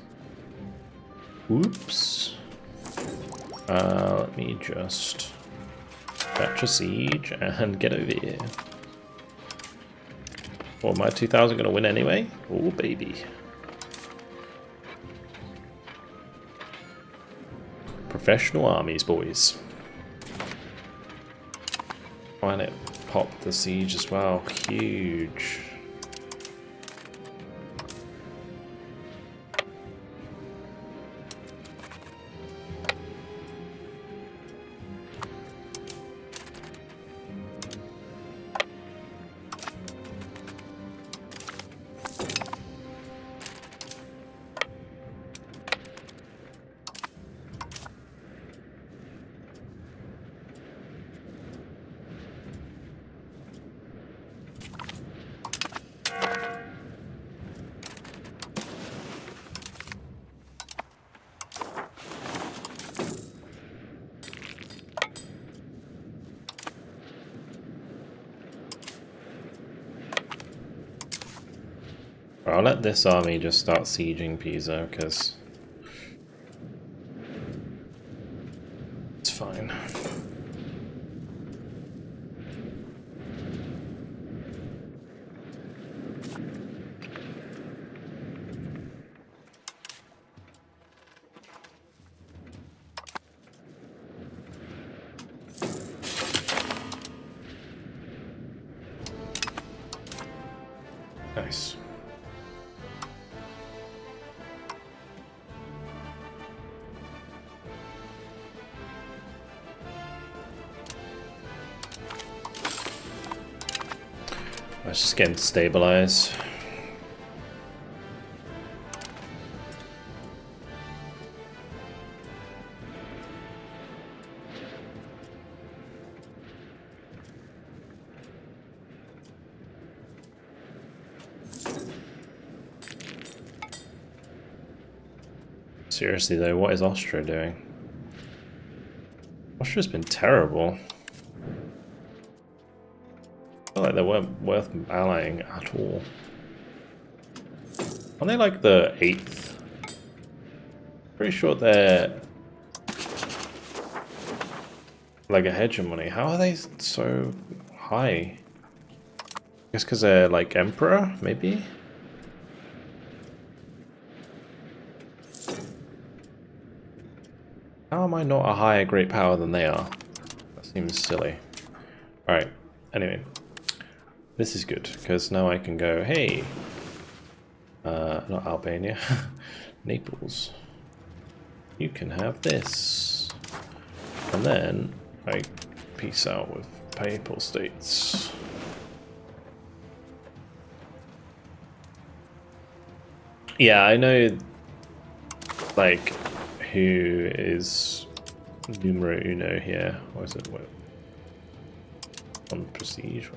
Oops. Let me just fetch a siege and get over here. Or my 2000 going to win anyway? Oh, baby. Professional armies, boys. Oh, and it popped the siege as well. Huge. I'll let this army just start sieging Pisa, because it's fine. Nice. Let's just get him to stabilize. Seriously though, what is Austria doing? Austria's been terrible. I feel like they weren't worth allying at all. Aren't they like the 8th? Pretty sure they're like a hegemony. How are they so high? I guess because they're like emperor, maybe? How am I not a higher great power than they are? That seems silly. Alright, anyway. This is good, because now I can go, hey, not Albania, Naples. You can have this. And then I peace out with Papal States. Yeah, I know, like, who is numero uno here. What is it? What? On prestige.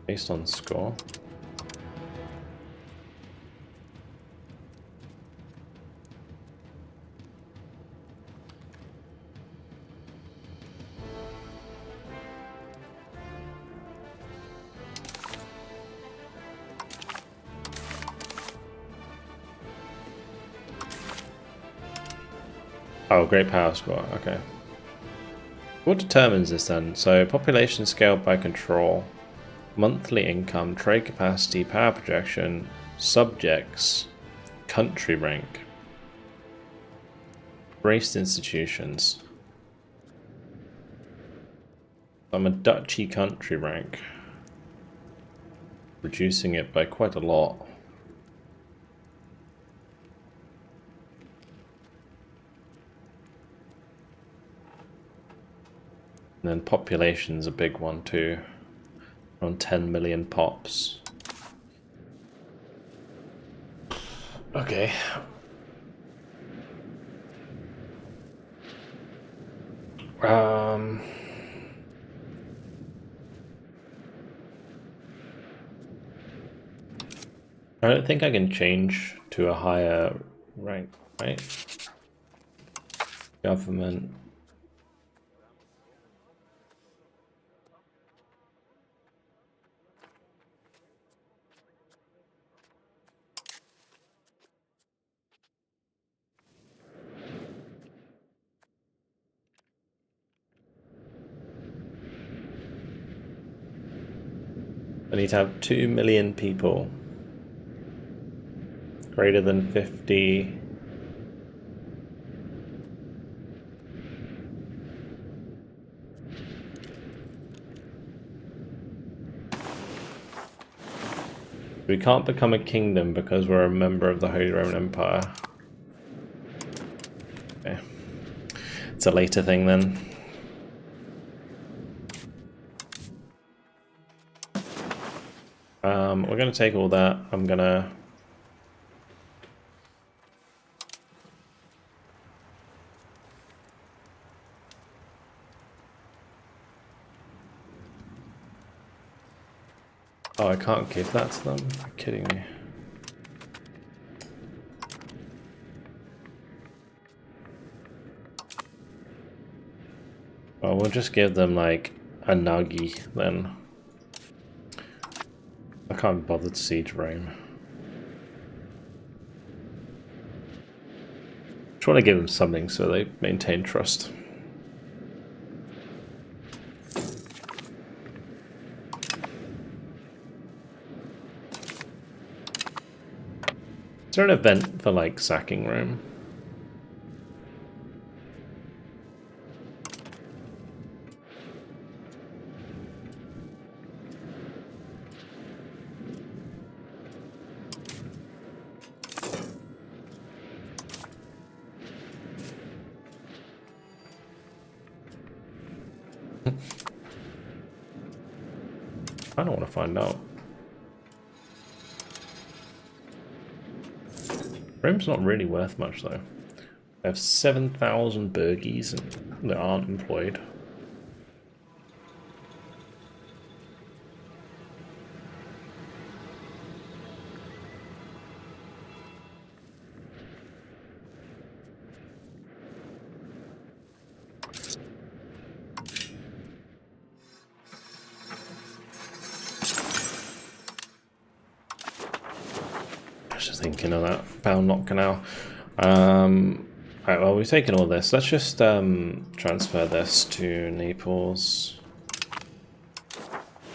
Based on score. Oh, great power score, okay. What determines this then? So population scaled by control, monthly income, trade capacity, power projection, subjects, country rank, race institutions. I'm a duchy country rank, reducing it by quite a lot. And then population's a big one too. Around 10 million pops. Okay. I don't think I can change to a higher rank, right? Government. I need to have 2 million people. Greater than 50. We can't become a kingdom because we're a member of the Holy Roman Empire. Okay. It's a later thing then. We're going to take all that. I'm going to... Oh, I can't give that to them? You're kidding me. Well, we'll just give them like a nuggy then. I can't bother to siege Rome. Just want to give them something so they maintain trust. Is there an event for like sacking Rome? I don't want to find out. Rome's not really worth much though. I have 7,000 burgies that aren't employed. Thinking of that Pound Canal. Right, well, we've taken all this. Let's just transfer this to Naples,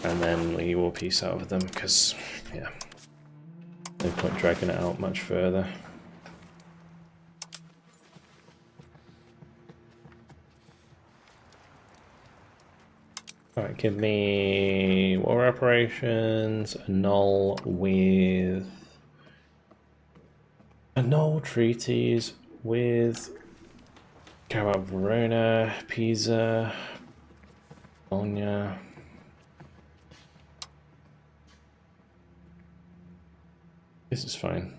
and then we will peace out with them because, yeah, no point dragging it out much further. Alright, give me war operations, annul with. Annul treaties with care about Verona, Pisa, Bologna. This is fine.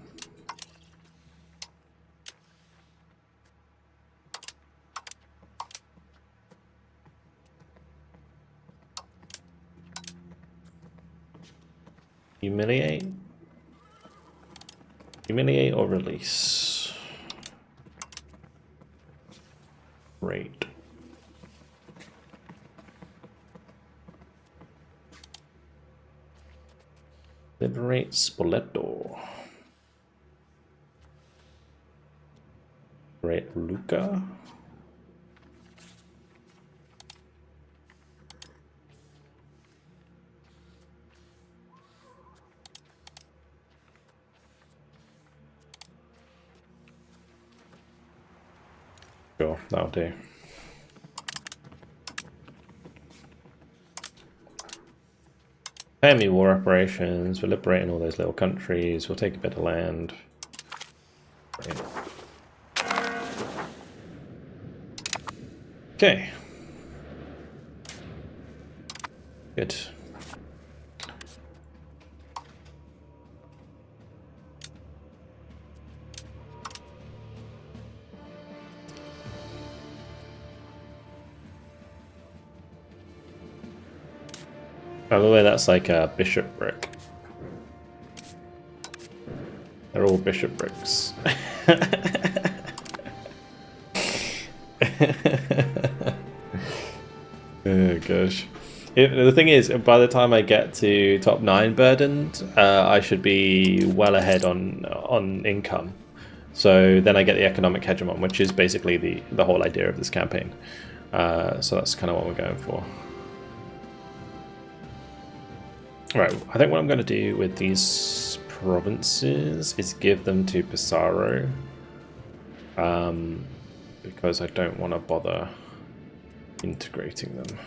Humiliate? Humiliate or release? Great. Liberate Spoleto. Great Lucca. Sure, that'll do. Pay me war operations, we're liberating all those little countries, we'll take a bit of land. Great. Okay. Good. By the way, that's like a bishopric. They're all bishoprics. Oh gosh. The thing is, by the time I get to top 9 burdened, I should be well ahead on income. So then I get the economic hegemon, which is basically the whole idea of this campaign. So that's kind of what we're going for. Right, I think what I'm going to do with these provinces is give them to Pissarro. Because I don't want to bother integrating them.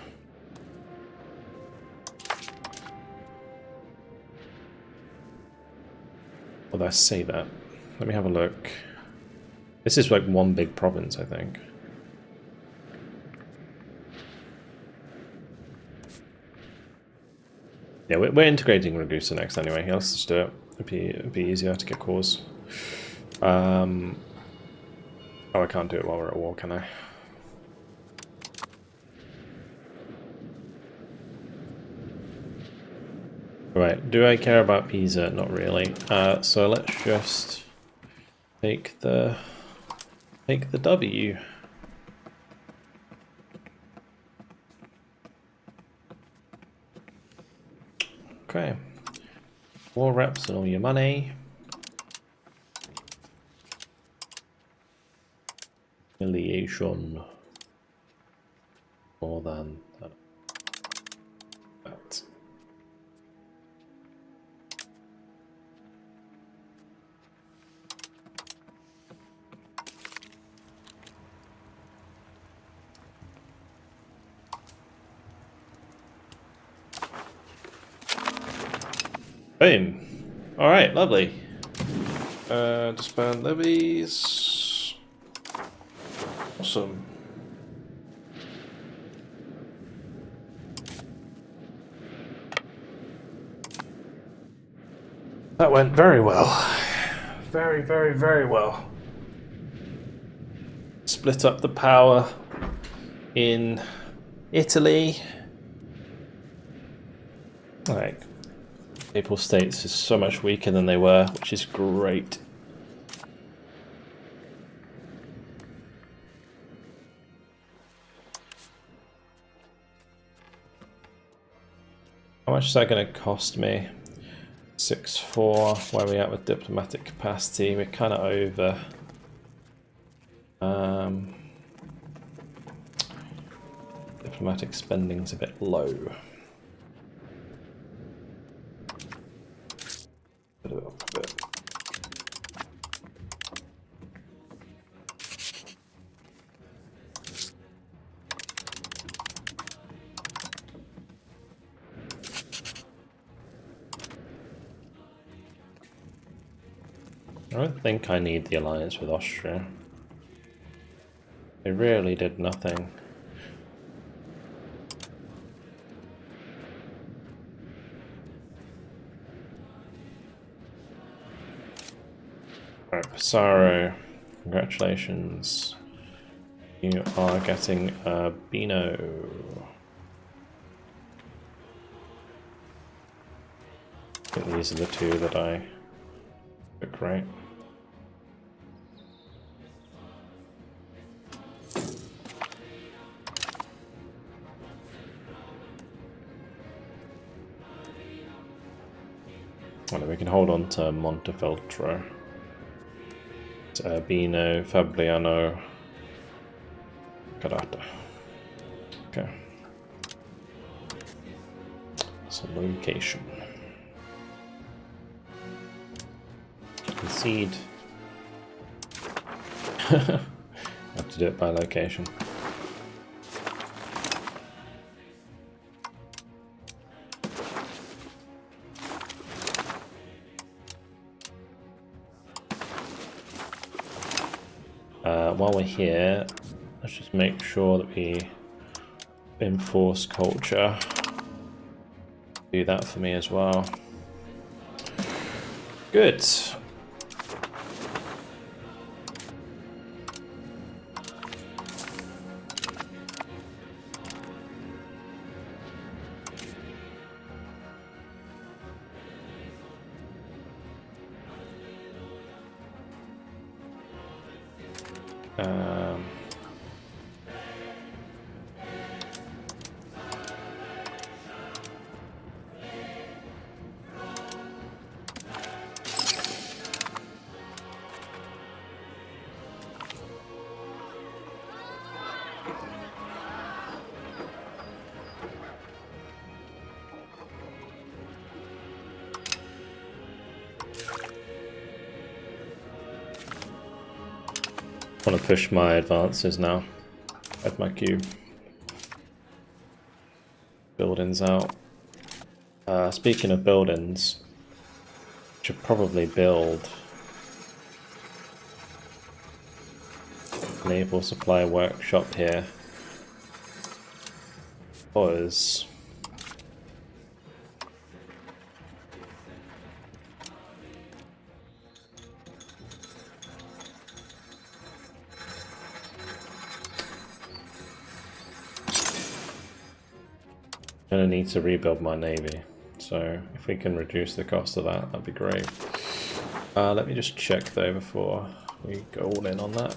Although I say that, let me have a look. This is like one big province, I think. Yeah, we're integrating Ragusa next anyway. Let's just do it. It'd be easier to get cores. Oh, I can't do it while we're at war, can I? Right, do I care about Pisa? Not really. So let's just take the W. Okay. War reps and all your money. Affiliation. More than that. Boom. Alright, lovely. Disband levies. Awesome. That went very well. Very, very, very well. Split up the power in Italy. Like, Papal States is so much weaker than they were, which is great. How much is that going to cost me? 6-4. Where are we at with diplomatic capacity? We're kind of over. Diplomatic spending's a bit low. Put it up a bit. I don't think I need the alliance with Austria. They really did nothing. Alright, Pissarro, congratulations. You are getting a Beano. I think these are the two that I took, right? Well, we can hold on to Montefeltro. Urbino, Fabriano, Carata. Okay. So location. Concede. Have to do it by location. While we're here, let's just make sure that we enforce culture. Do that for me as well. Good. want to push my advances now with my cube. Buildings out. Speaking of buildings, should probably build naval supply workshop here, because I'm gonna need to rebuild my navy. So if we can reduce the cost of that, that'd be great. Let me just check though before we go all in on that.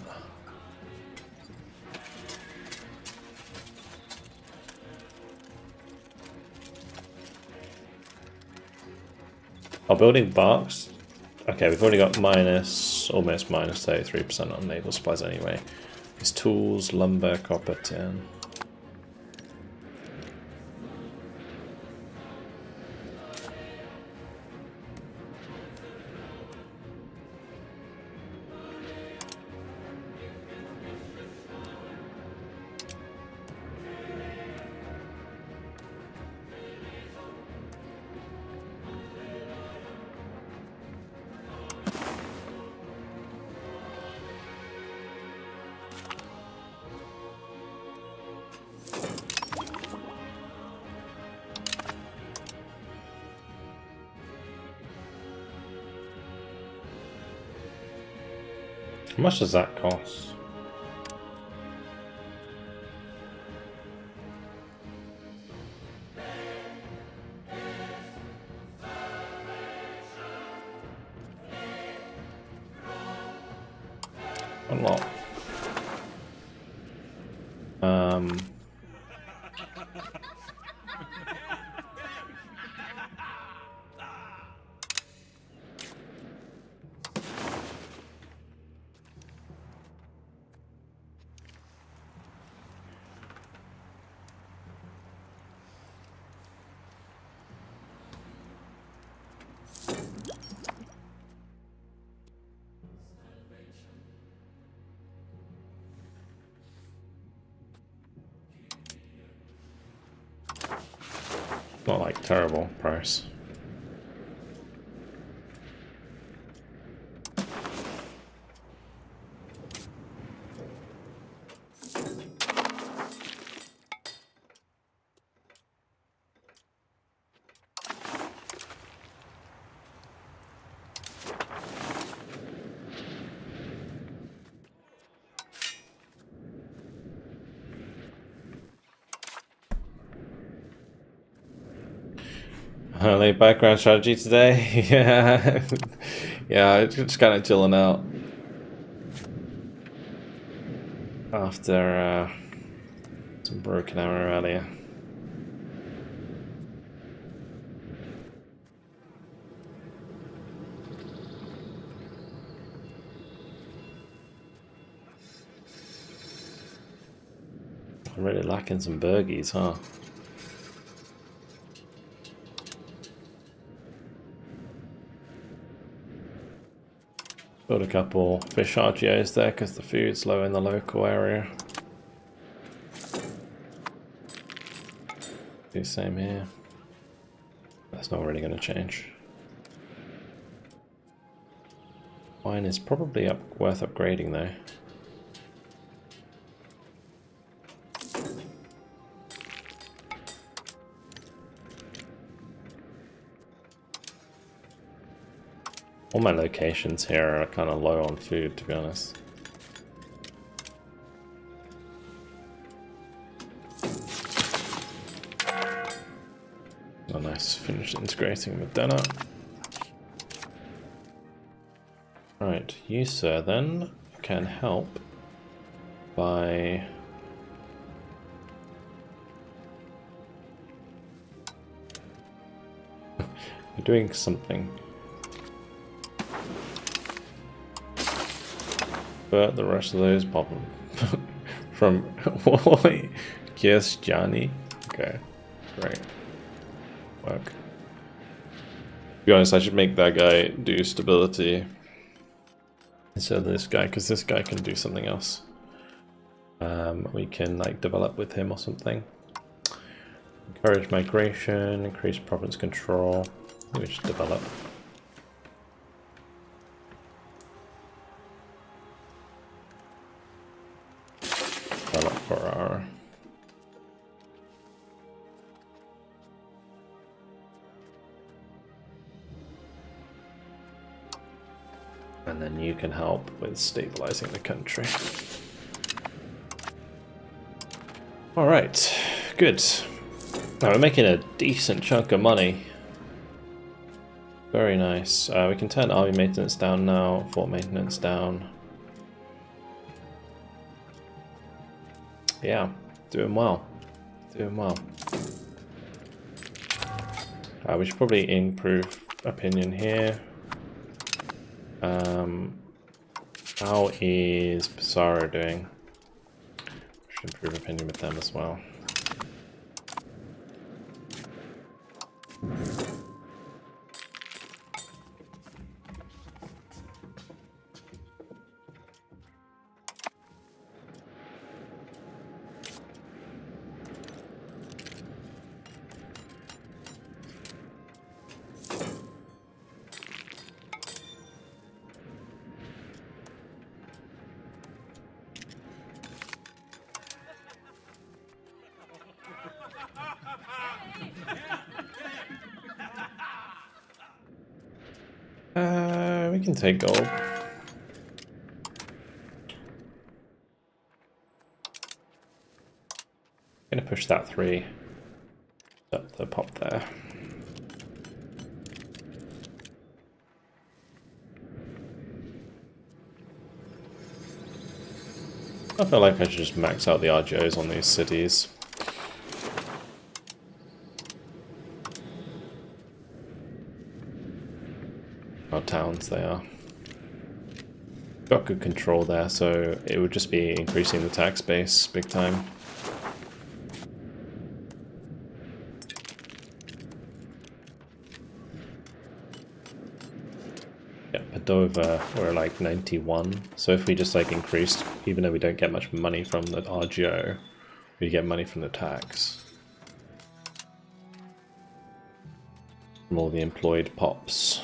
Oh, building barks. Okay, we've already got almost minus 33% on naval supplies anyway. These tools, lumber, copper, tin. How much does that cost? A lot. Not like terrible price. Early background strategy today. Yeah, yeah, just kind of chilling out after some broken hour earlier. I'm really lacking some burgies, huh? Build a couple fish RGOs there because the food's low in the local area. Do the same here. That's not really going to change. Wine is probably worth upgrading though. All my locations here are kind of low on food, to be honest. Oh nice, finished integrating with dinner. Right, you sir then can help by doing something. But the rest of those pop from yes, Johnny. Okay, great work. To be honest, I should make that guy do stability instead of this guy, because this guy can do something else. We can like develop with him or something. Encourage migration, increase province control. I think we should develop. Develop for our... And then you can help with stabilizing the country. Alright, good. Now we're making a decent chunk of money. Very nice. We can turn army maintenance down now, fort maintenance down. Yeah, doing well. Doing well. We should probably improve opinion here. How is Pissarro doing? Should improve opinion with them as well. We can take gold. Gonna push that 3 up the pop there. I feel like I should just max out the RGOs on these cities. Or towns they are. Got good control there, so it would just be increasing the tax base big time. Yeah, Padova, we're like 91. So if we just like increased, even though we don't get much money from the RGO, we get money from the tax. From all the employed pops.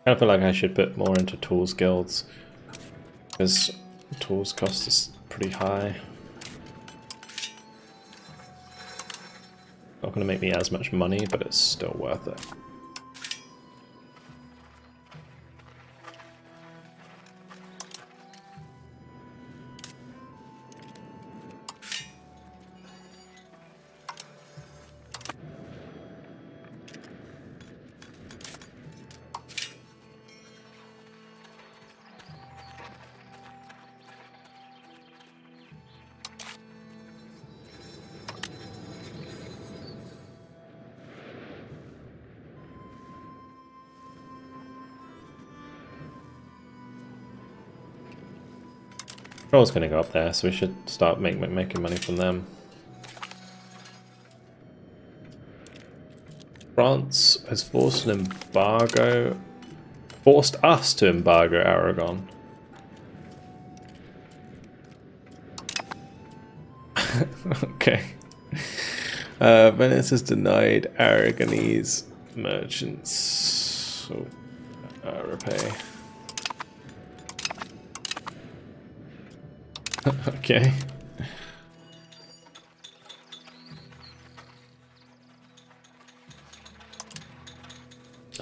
I feel like I should put more into tools guilds, because tools cost is pretty high. Not going to make me as much money, but it's still worth it. Control's going to go up there, so we should start making money from them. France has forced an embargo, forced us to embargo Aragon. Okay. Venice has denied Aragonese merchants repay. Okay.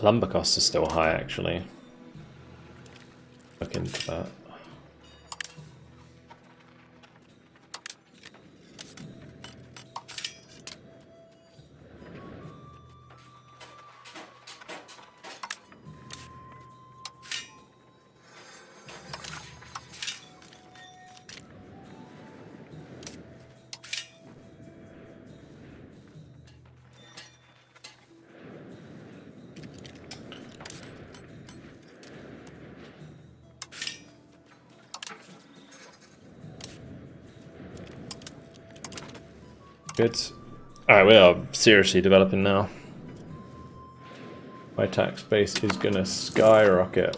Lumber costs are still high, actually. Look into that. Good. Alright, we are seriously developing now. My tax base is gonna skyrocket.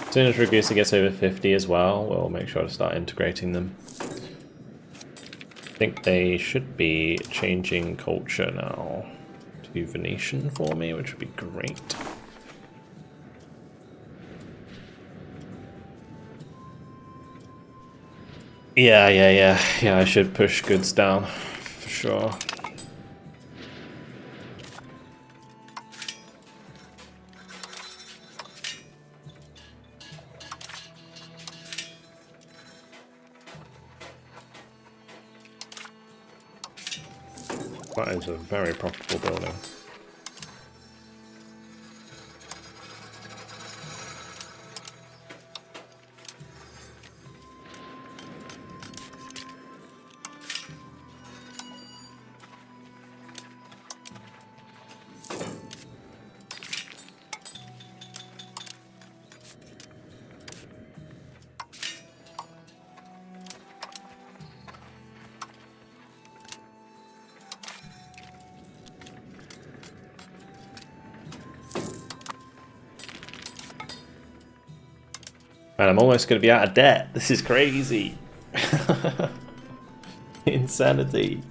As soon as Ragusa gets over 50 as well, we'll make sure to start integrating them. I think they should be changing culture now to Venetian for me, which would be great. Yeah, I should push goods down, for sure. That is a very profitable building. Man, I'm almost going to be out of debt. This is crazy. Insanity.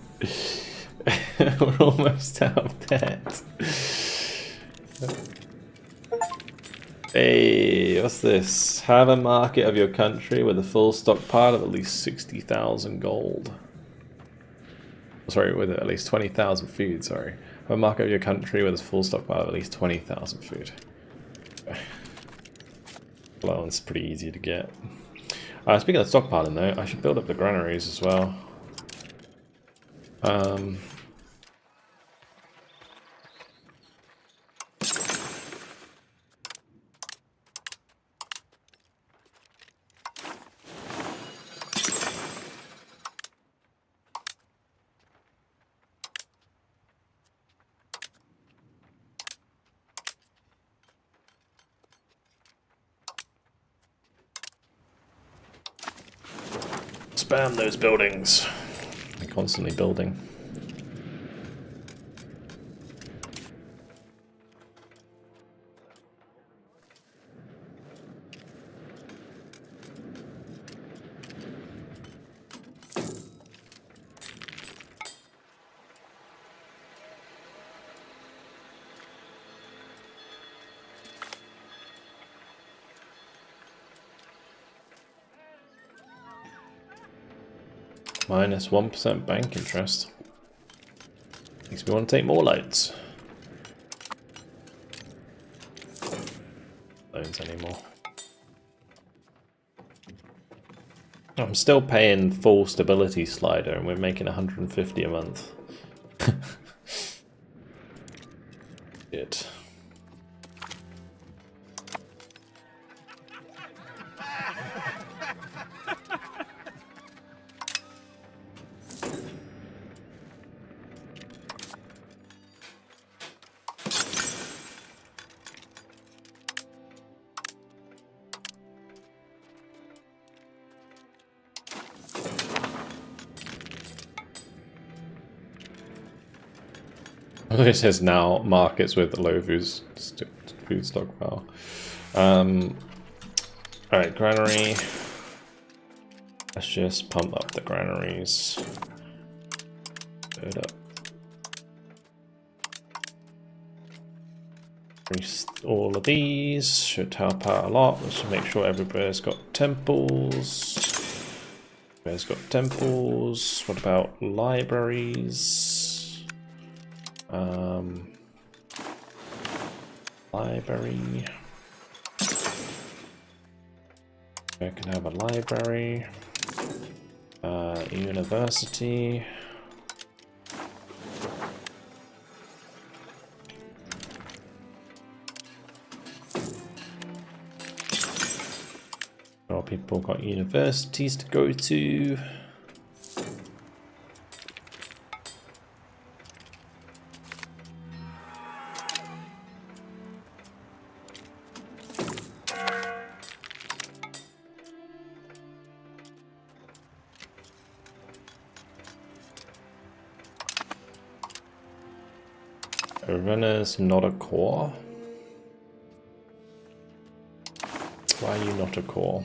We're almost out of debt. Hey, what's this? Have a market of your country with a full stockpile of at least 60,000 gold. Sorry, with at least 20,000 food, sorry. Have a market of your country with a full stockpile of at least 20,000 food. Well, it's pretty easy to get. Speaking of stockpiling though, I should build up the granaries as well. Spam those buildings. They're constantly building. Minus 1% bank interest. Makes me want to take more loans. Loans anymore. I'm still paying full stability slider and we're making 150 a month. Good. It says now markets with low food stockpile. Alright, granary. Let's just pump up the granaries. Load up. Increase all of these. Should help out a lot. Let's make sure everybody's got temples. Everybody's got temples. What about libraries? Library. I can have a library. University. Well, people got universities to go to. Ravenna's not a core. Why are you not a core?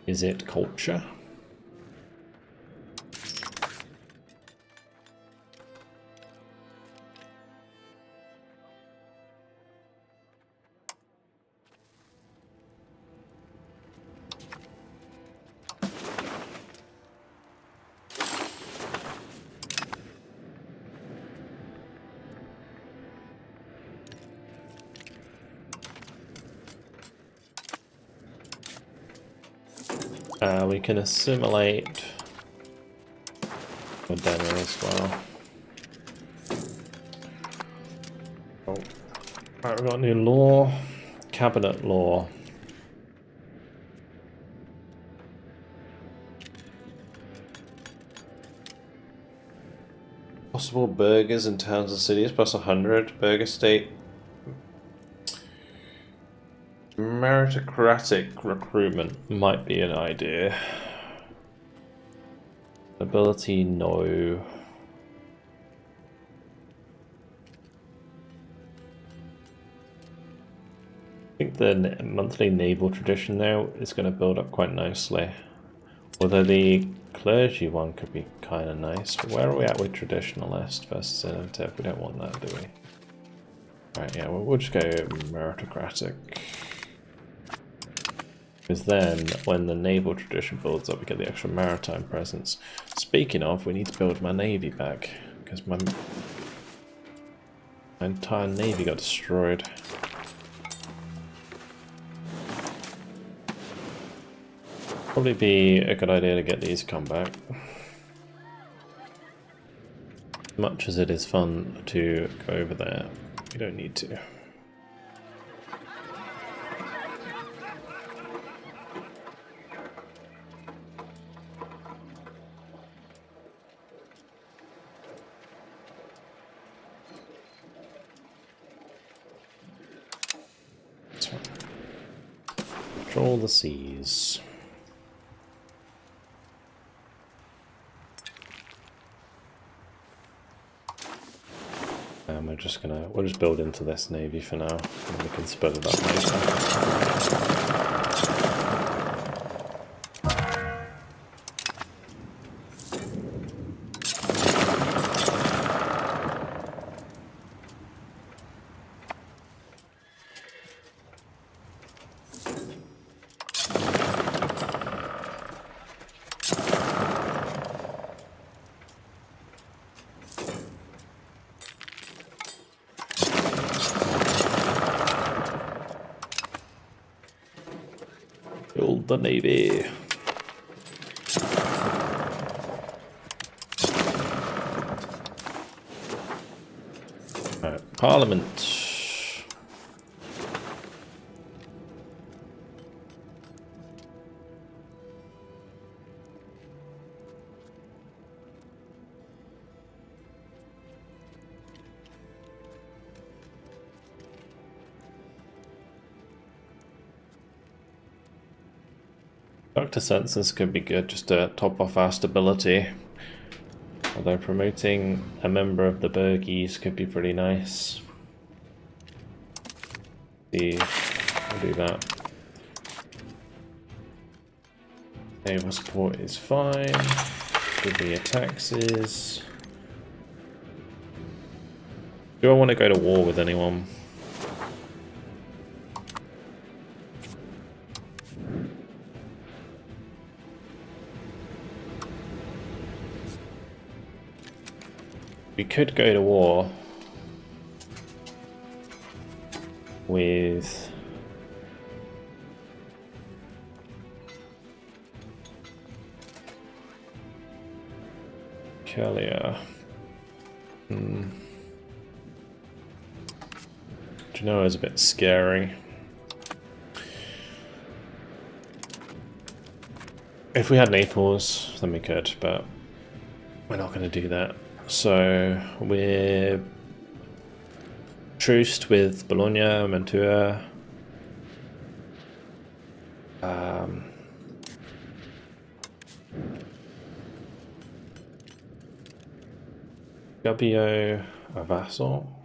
Is it culture? We can assimilate Modena as well. Oh. Right, we've got new law, cabinet law. Possible burgers in towns and cities plus 100. Burger state. Meritocratic recruitment might be an idea. Ability, no. I think the monthly naval tradition there is going to build up quite nicely. Although the clergy one could be kind of nice. But where are we at with traditionalist versus innovative? We don't want that, do we? Right, yeah, we'll just go meritocratic. Because then, when the naval tradition builds up, we get the extra maritime presence. Speaking of, we need to build my navy back. Because my entire navy got destroyed. Probably be a good idea to get these come back. Much as it is fun to go over there, we don't need to. Control the seas. We'll just build into this navy for now, and we can split it up later. Build the navy. Alright, Parliament. Doctor Census could be good just to top off our stability. Although promoting a member of the Burgies could be pretty nice. See, we'll do that. Naval support is fine. Give me your taxes. Do I want to go to war with anyone? We could go to war with Kalia. Do you know, it's a bit scary. If we had Naples, then we could, but we're not going to do that. So we're truced with Bologna, Mantua. WO a vassal.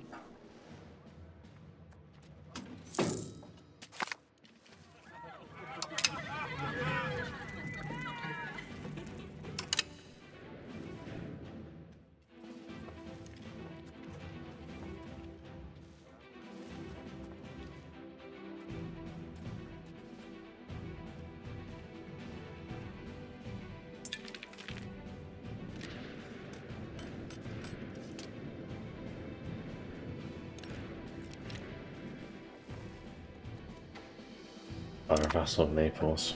Our vassal of Naples.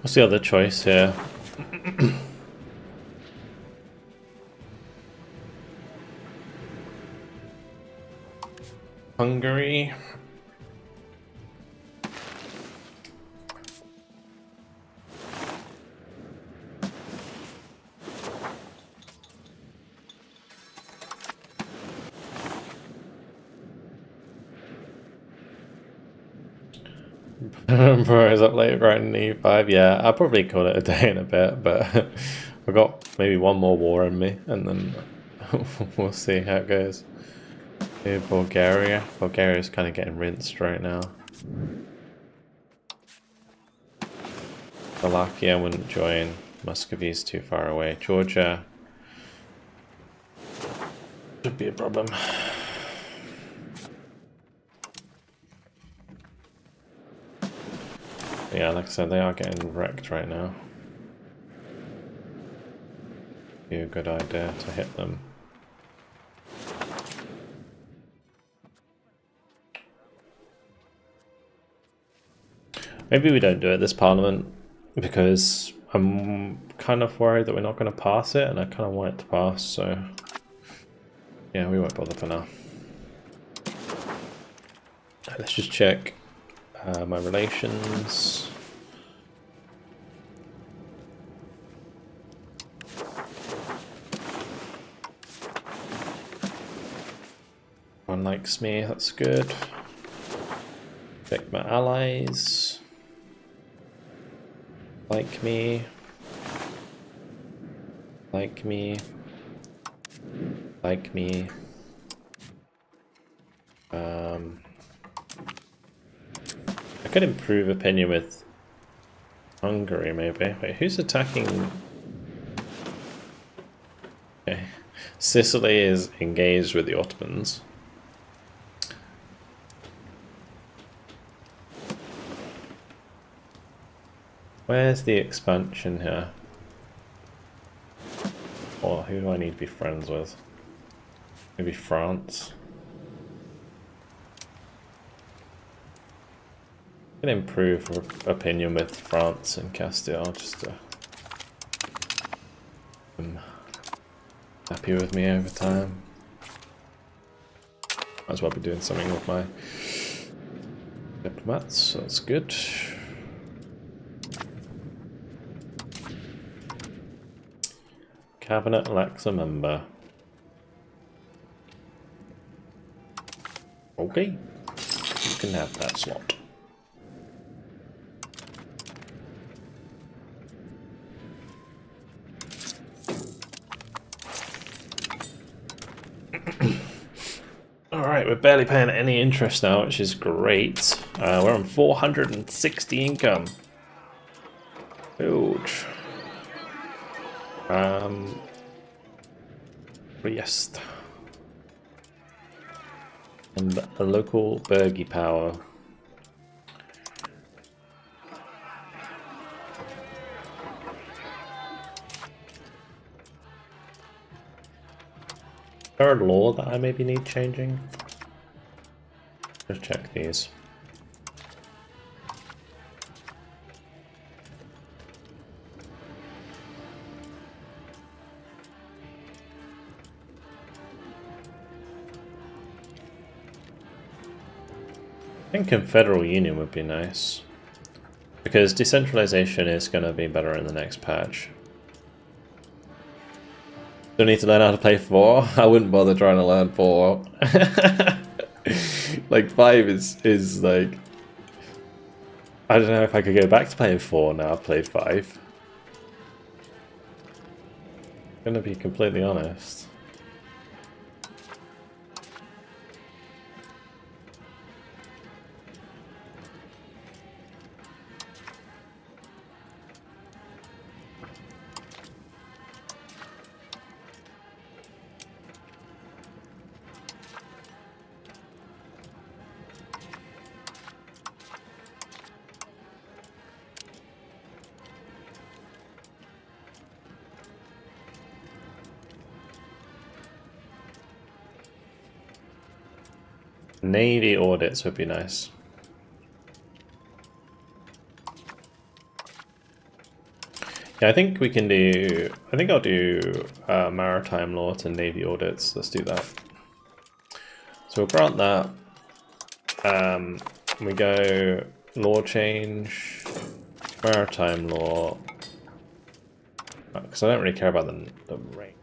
What's the other choice here? Hungary. Emperor is up late right in E5. Yeah, I'll probably call it a day in a bit, but I've got maybe one more war in me, and then we'll see how it goes. Here, Bulgaria. Bulgaria's kind of getting rinsed right now. Wallachia wouldn't join. Muscovy's too far away. Georgia should be a problem. Yeah, like I said, they are getting wrecked right now. Be a good idea to hit them. Maybe we don't do it this parliament because I'm kind of worried that we're not going to pass it, and I kind of want it to pass, so yeah, we won't bother for now. Let's just check my relations. One likes me, that's good. Check my allies. Like me. Like me. Like me. I could improve opinion with Hungary, maybe. Wait, who's attacking? Okay. Sicily is engaged with the Ottomans. Where's the expansion here? Or who do I need to be friends with? Maybe France? I can improve opinion with France and Castile, just to happy with me over time. Might as well be doing something with my diplomats, so that's good. Cabinet elects a member. Okay, you can have that slot. Alright, we're barely paying any interest now, which is great. We're on 460 income. Huge. Priest. And a local Bergy power. Is there a law that I maybe need changing? Let's check these. I think Confederal Union would be nice, because decentralization is going to be better in the next patch. Don't need to learn how to play 4. I wouldn't bother trying to learn 4. Like 5 is like, I don't know if I could go back to playing 4 now I've played 5. I'm gonna be completely honest. Navy audits would be nice. Yeah, I think we can do... I think I'll do maritime law to Navy audits. Let's do that. So we'll grant that. We go law change, maritime law. Because I don't really care about the range.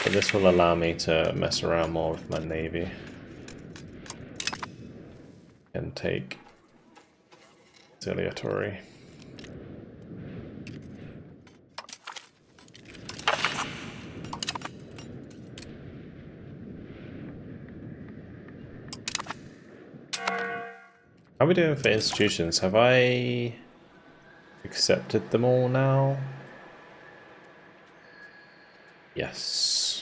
But this will allow me to mess around more with my navy and take conciliatory. How are we doing for institutions? Have I accepted them all now? Yes.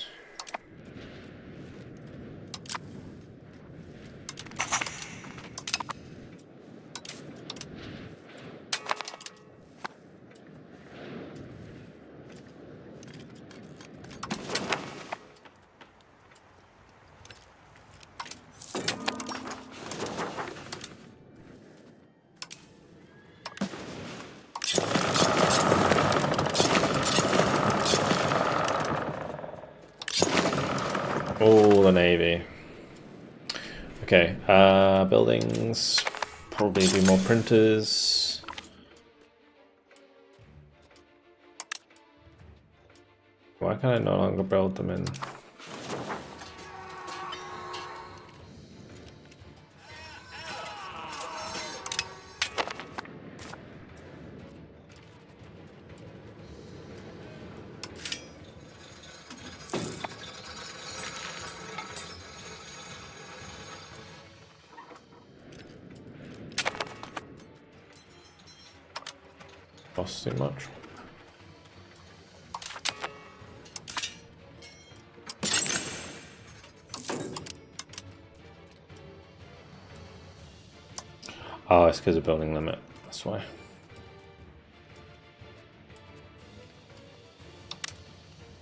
Oh, the navy. Okay, buildings. Probably do more printers. Why can I no longer build them in? Costs too much. Oh, it's because of building limit. That's why.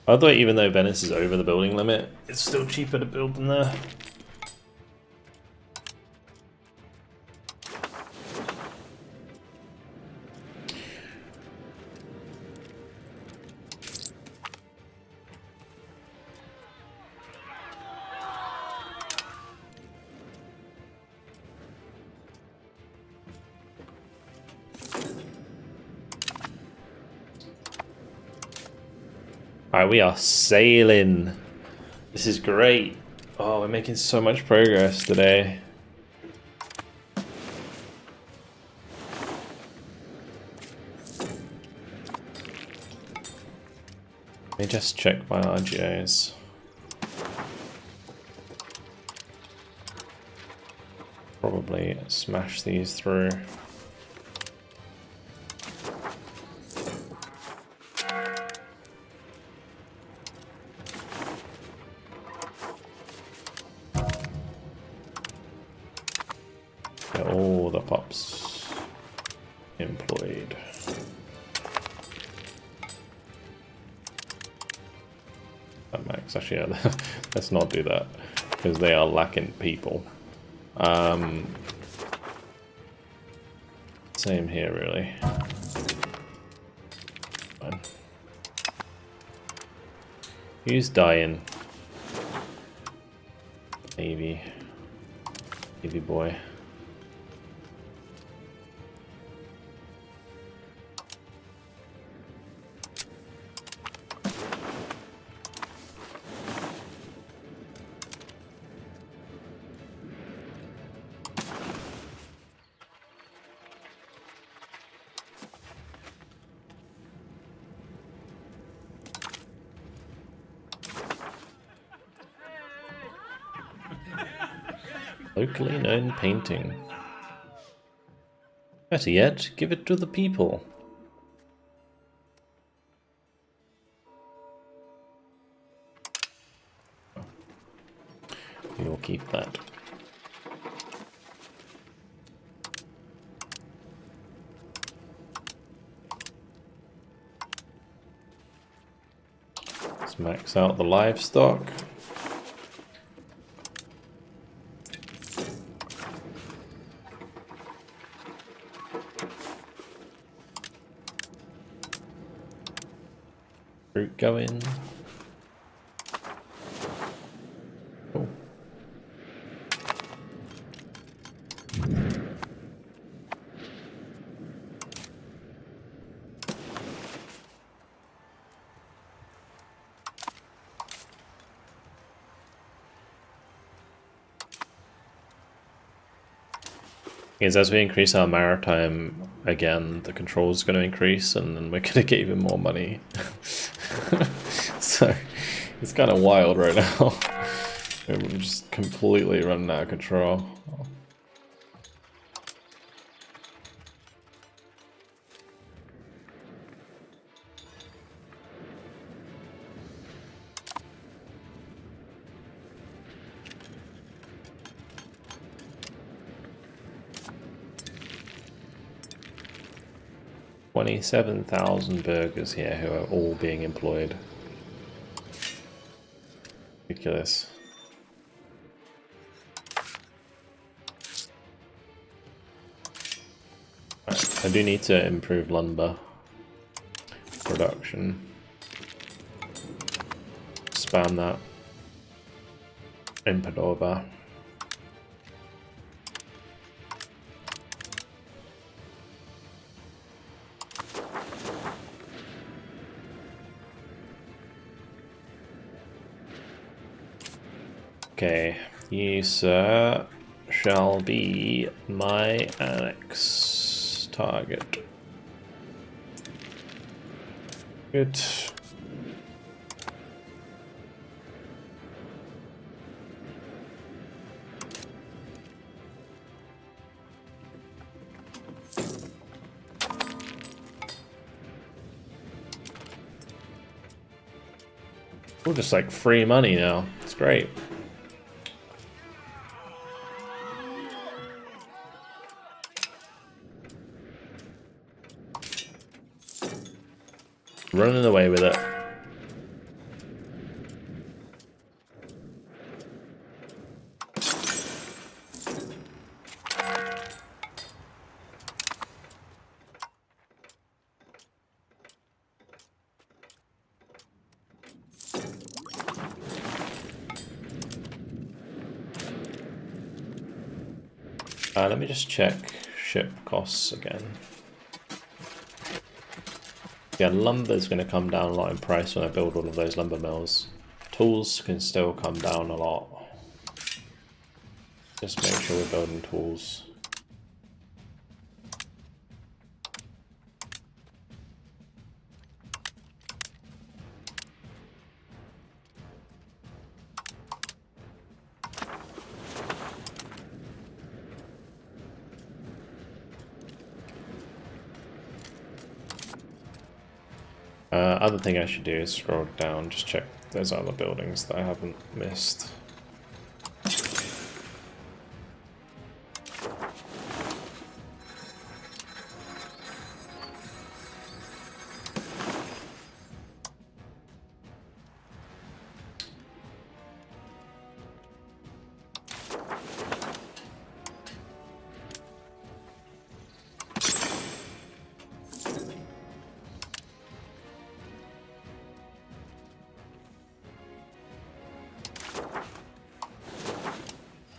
Although even though Venice is over the building limit, it's still cheaper to build than there. Alright, we are sailing. This is great. Oh, we're making so much progress today. Let me just check my RGOs. Probably smash these through. All the pups employed. That max, actually, yeah, let's not do that because they are lacking people. Same here, really. Fine. Who's dying? Navy boy. Locally known painting. Better yet, give it to the people. We will keep that. Let's max out the livestock. Fruit going. Oh. Because as we increase our maritime again, the control is going to increase, and then we're going to get even more money. So it's kind of wild right now. We're just completely running out of control. $27,000 burgers here who are all being employed. Ridiculous. Right, I do need to improve lumber production. Spam that. Input over. Okay, you, sir, shall be my annex target. Good. We're just like free money now. It's great. Running away with it. Let me just check ship costs again. Yeah, lumber is going to come down a lot in price when I build all of those lumber mills. Tools can still come down a lot. Just make sure we're building tools. Other thing I should do is scroll down, just check there's other buildings that I haven't missed.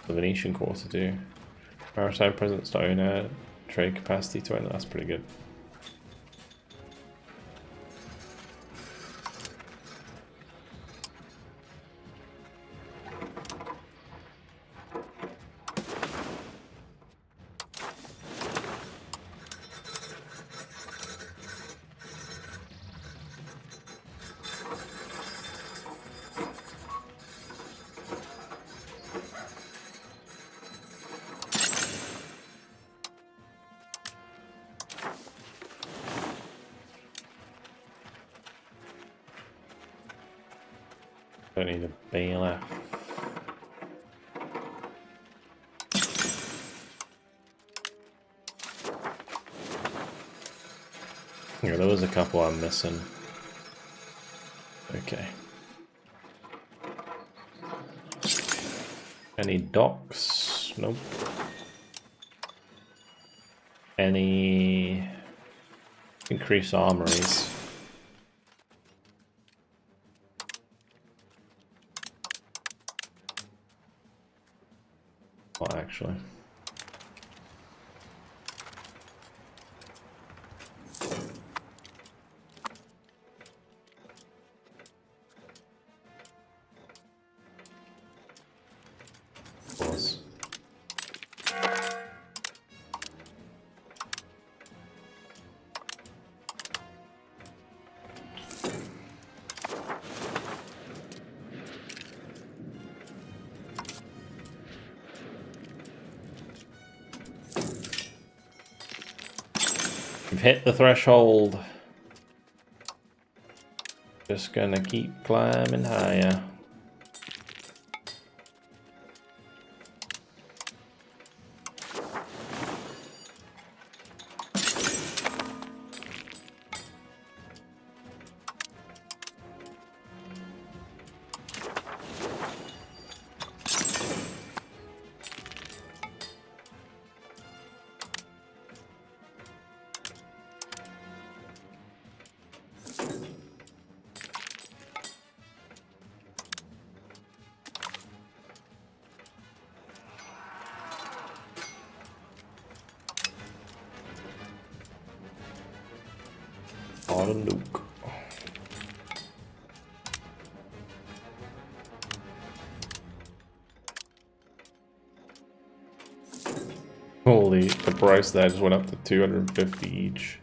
The Venetian quarter do. Maritime presence to owner, trade capacity to owner, that's pretty good. Don't need a bailiff. Yeah, there was a couple I'm missing. Okay. Any docks? Nope. Any increased armories? Well, actually. We've hit the threshold. Just gonna keep climbing higher. Autumn nuke. Holy, the price there just went up to 250 each.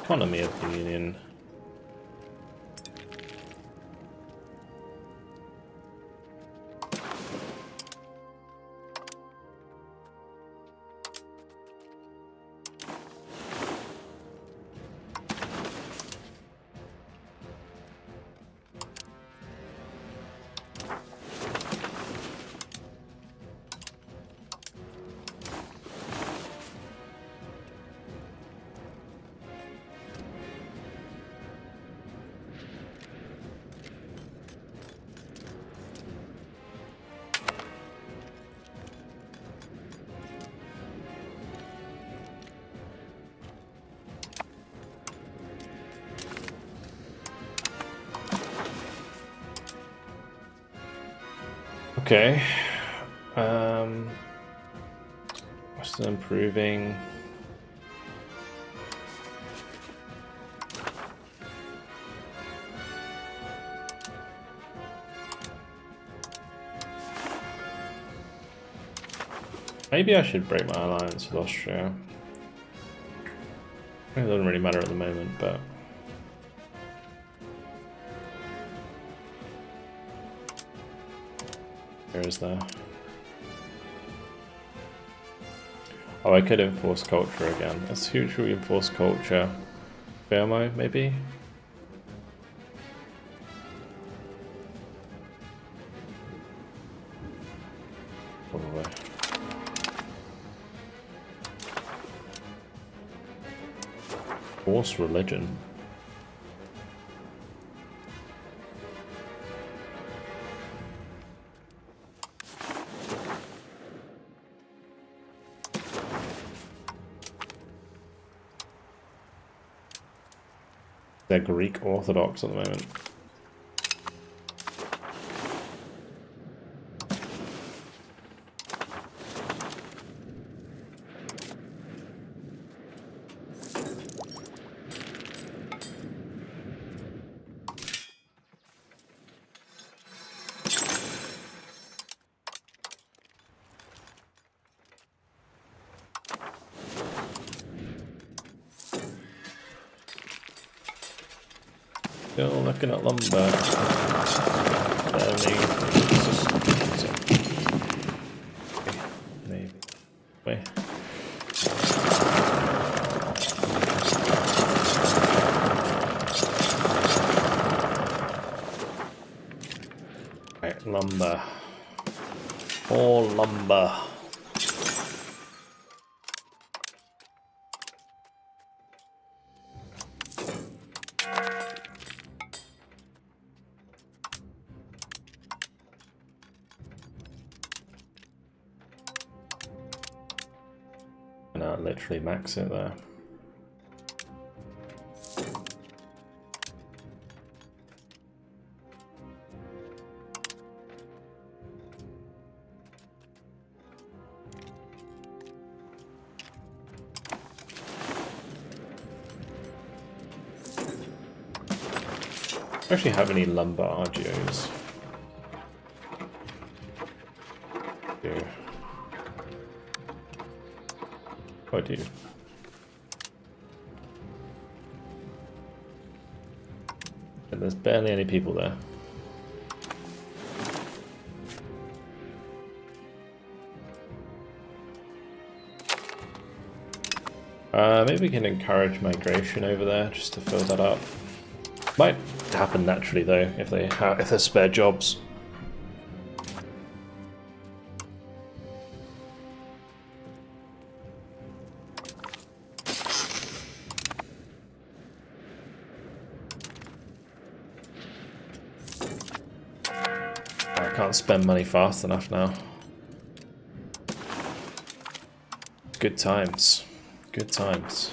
Economy of the Union. Okay. Still improving. Maybe I should break my alliance with Austria. It doesn't really matter at the moment, but... Where is there? Oh, I could enforce culture again. That's who should we enforce culture? Thermo, maybe? Probably. Force religion. They're Greek Orthodox at the moment. Still looking at lumber. Maybe. Wait. Right, lumber. More lumber. No, literally max it there. I don't actually have any lumber RGOs. I do. And there's barely any people there. Maybe we can encourage migration over there just to fill that up. Might happen naturally though if there's spare jobs. I can't spend money fast enough now. Good times. Good times.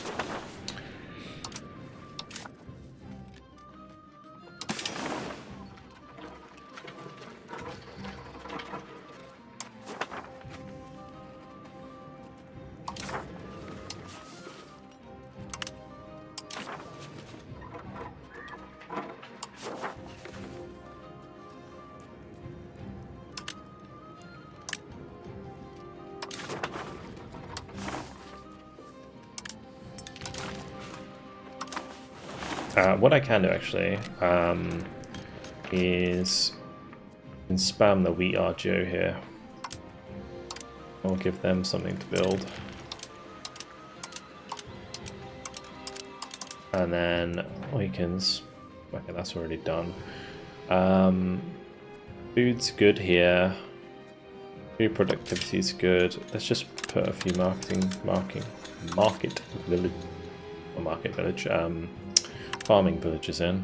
What I can do actually is spam the wheat RGO here. I'll give them something to build. And then weekends. Okay, that's already done. Food's good here. Food productivity is good. Let's just put a few farming villages in.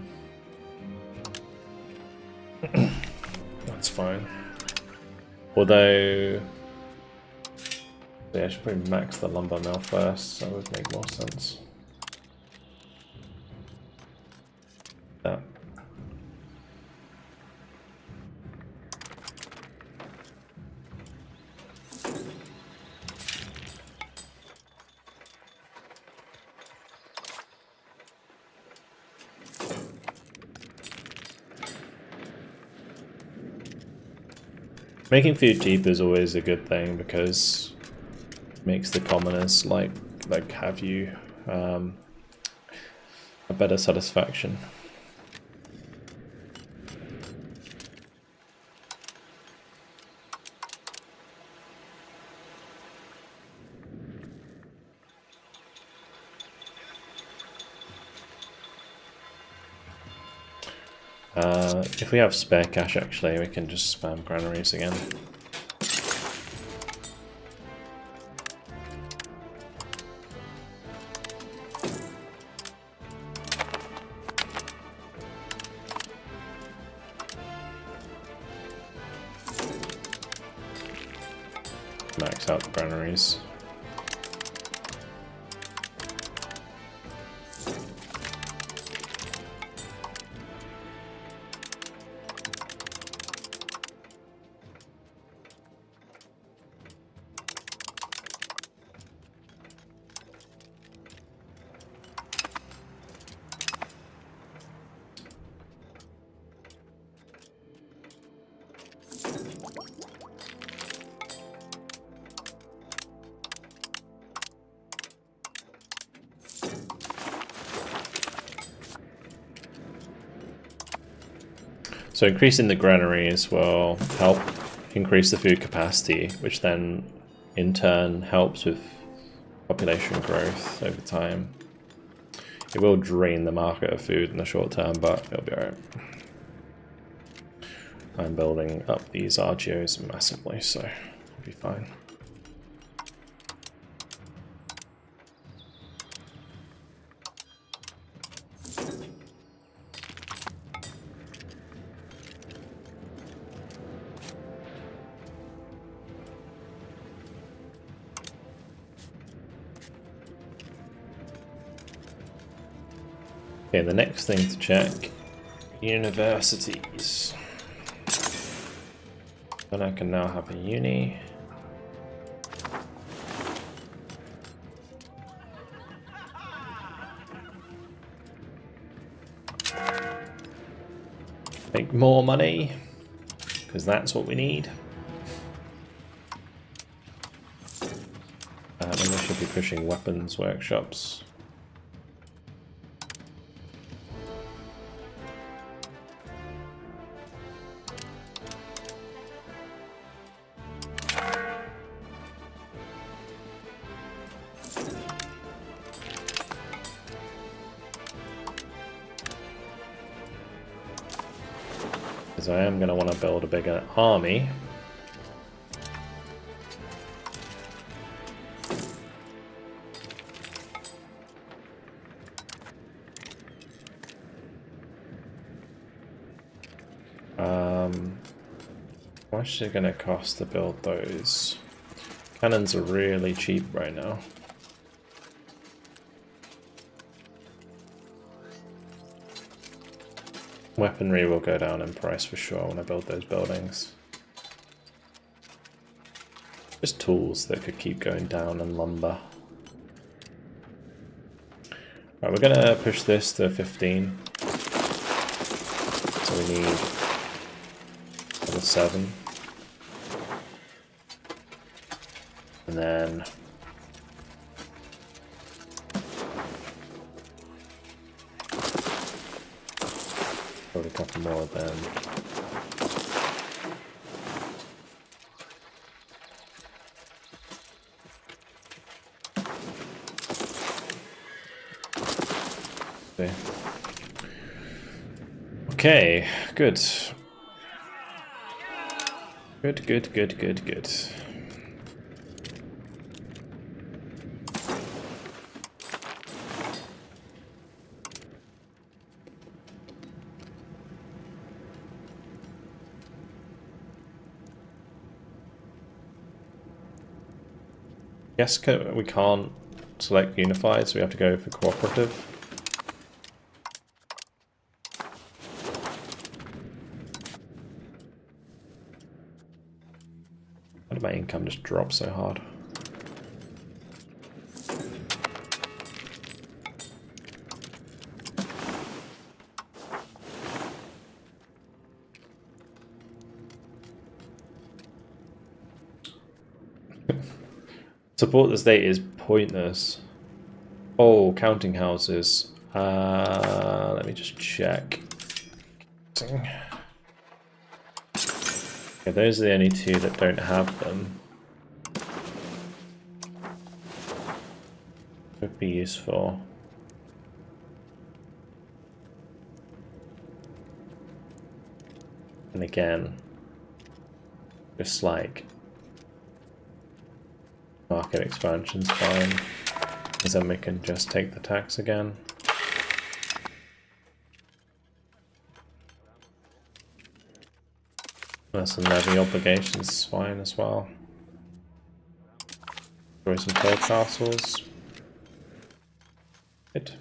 That's fine. Although, yeah, I should probably max the lumber mill first. That would make more sense. That. Making food cheap is always a good thing because it makes the commoners like have you a better satisfaction. If we have spare cash, actually, we can just spam granaries again. Max out the granaries. So increasing the granaries will help increase the food capacity, which then in turn helps with population growth over time. It will drain the market of food in the short term, but it'll be alright. I'm building up these RGOs massively, so it'll be fine. Okay, the next thing to check, universities. And I can now have a uni. Make more money, because that's what we need. And we should be pushing weapons workshops. Because I am going to want to build a bigger army. How much is it going to cost to build those? Cannons are really cheap right now. Weaponry will go down in price for sure when I build those buildings. Just tools that could keep going down, and lumber. Right, we're gonna push this to 15. So we need level 7. And then build a couple more of them. Okay, good. Good. Yes, we can't select unified, so we have to go for cooperative. Why did my income just drop so hard? Support the state is pointless. Oh, counting houses. Let me just check. Okay, those are the only two that don't have them. Could be useful. And again, just like market expansion's fine, because then we can just take the tax again. Some levy obligations is fine as well. Destroy some third castles. Good.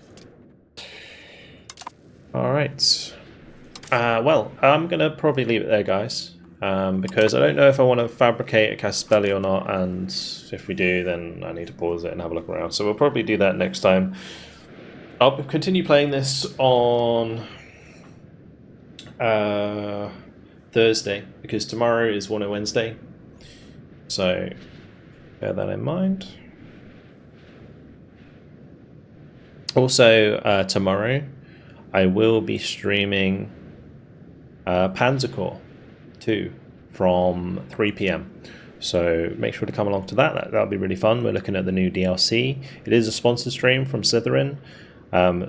Alright. Well, I'm gonna probably leave it there, guys. Because I don't know if I want to fabricate a Caspelli or not, and if we do, then I need to pause it and have a look around. So we'll probably do that next time. I'll continue playing this on Thursday, because tomorrow is Warner Wednesday. So bear that in mind. Also, tomorrow I will be streaming Panzer Corps 2 from 3 p.m. So make sure to come along to that. That'll be really fun. We're looking at the new DLC. It is a sponsored stream from Slytherin.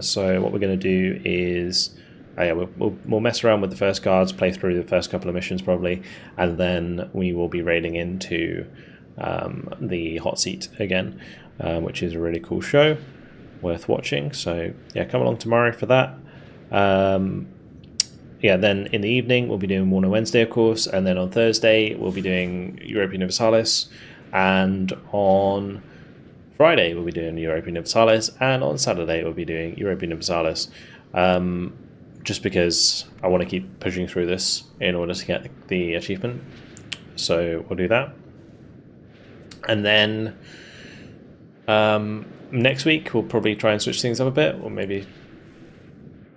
So what we're going to do is we'll mess around with the first guards, play through the first couple of missions probably, and then we will be raiding into the hot seat again, which is a really cool show, worth watching. So yeah, come along tomorrow for that. Yeah, then in the evening we'll be doing Warner Wednesday, of course, and then on Thursday we'll be doing Europa Universalis, and on Friday we'll be doing Europa Universalis, and on Saturday we'll be doing Europa Universalis, just because I want to keep pushing through this in order to get the achievement. So we'll do that. And then next week we'll probably try and switch things up a bit, or maybe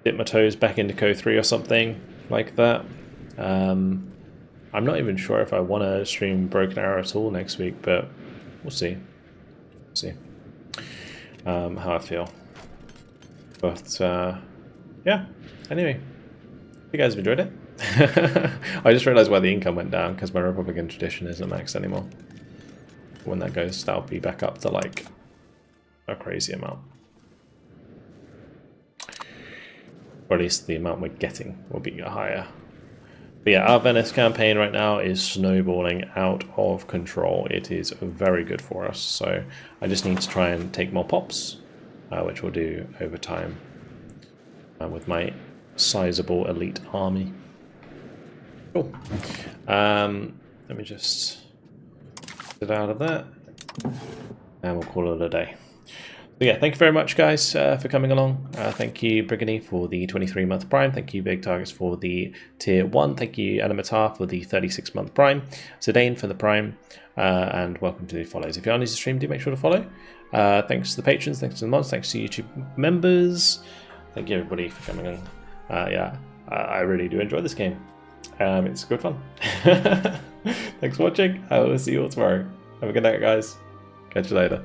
dip my toes back into Co 3 or something like that. I'm not even sure if I want to stream Broken Arrow at all next week, but we'll see. How I feel. But yeah, anyway, you guys have enjoyed it. I just realised why the income went down, because my Republican tradition isn't maxed anymore. When that goes, that'll be back up to like a crazy amount. Or at least the amount we're getting will be higher. But yeah, our Venice campaign right now is snowballing out of control. It is very good for us. So I just need to try and take more pops, which we'll do over time with my sizable elite army. Cool. Let me just get out of that, and we'll call it a day. But yeah, thank you very much, guys, for coming along. Thank you, Brigany, for the 23-month Prime. Thank you, Big Targets, for the Tier 1. Thank you, Animatar, for the 36-month Prime. Zidane for the Prime. And welcome to the follows. If you're on this stream, do make sure to follow. Thanks to the patrons, thanks to the mods, thanks to YouTube members. Thank you, everybody, for coming on. Yeah, I really do enjoy this game. It's good fun. Thanks for watching. I will see you all tomorrow. Have a good night, guys. Catch you later.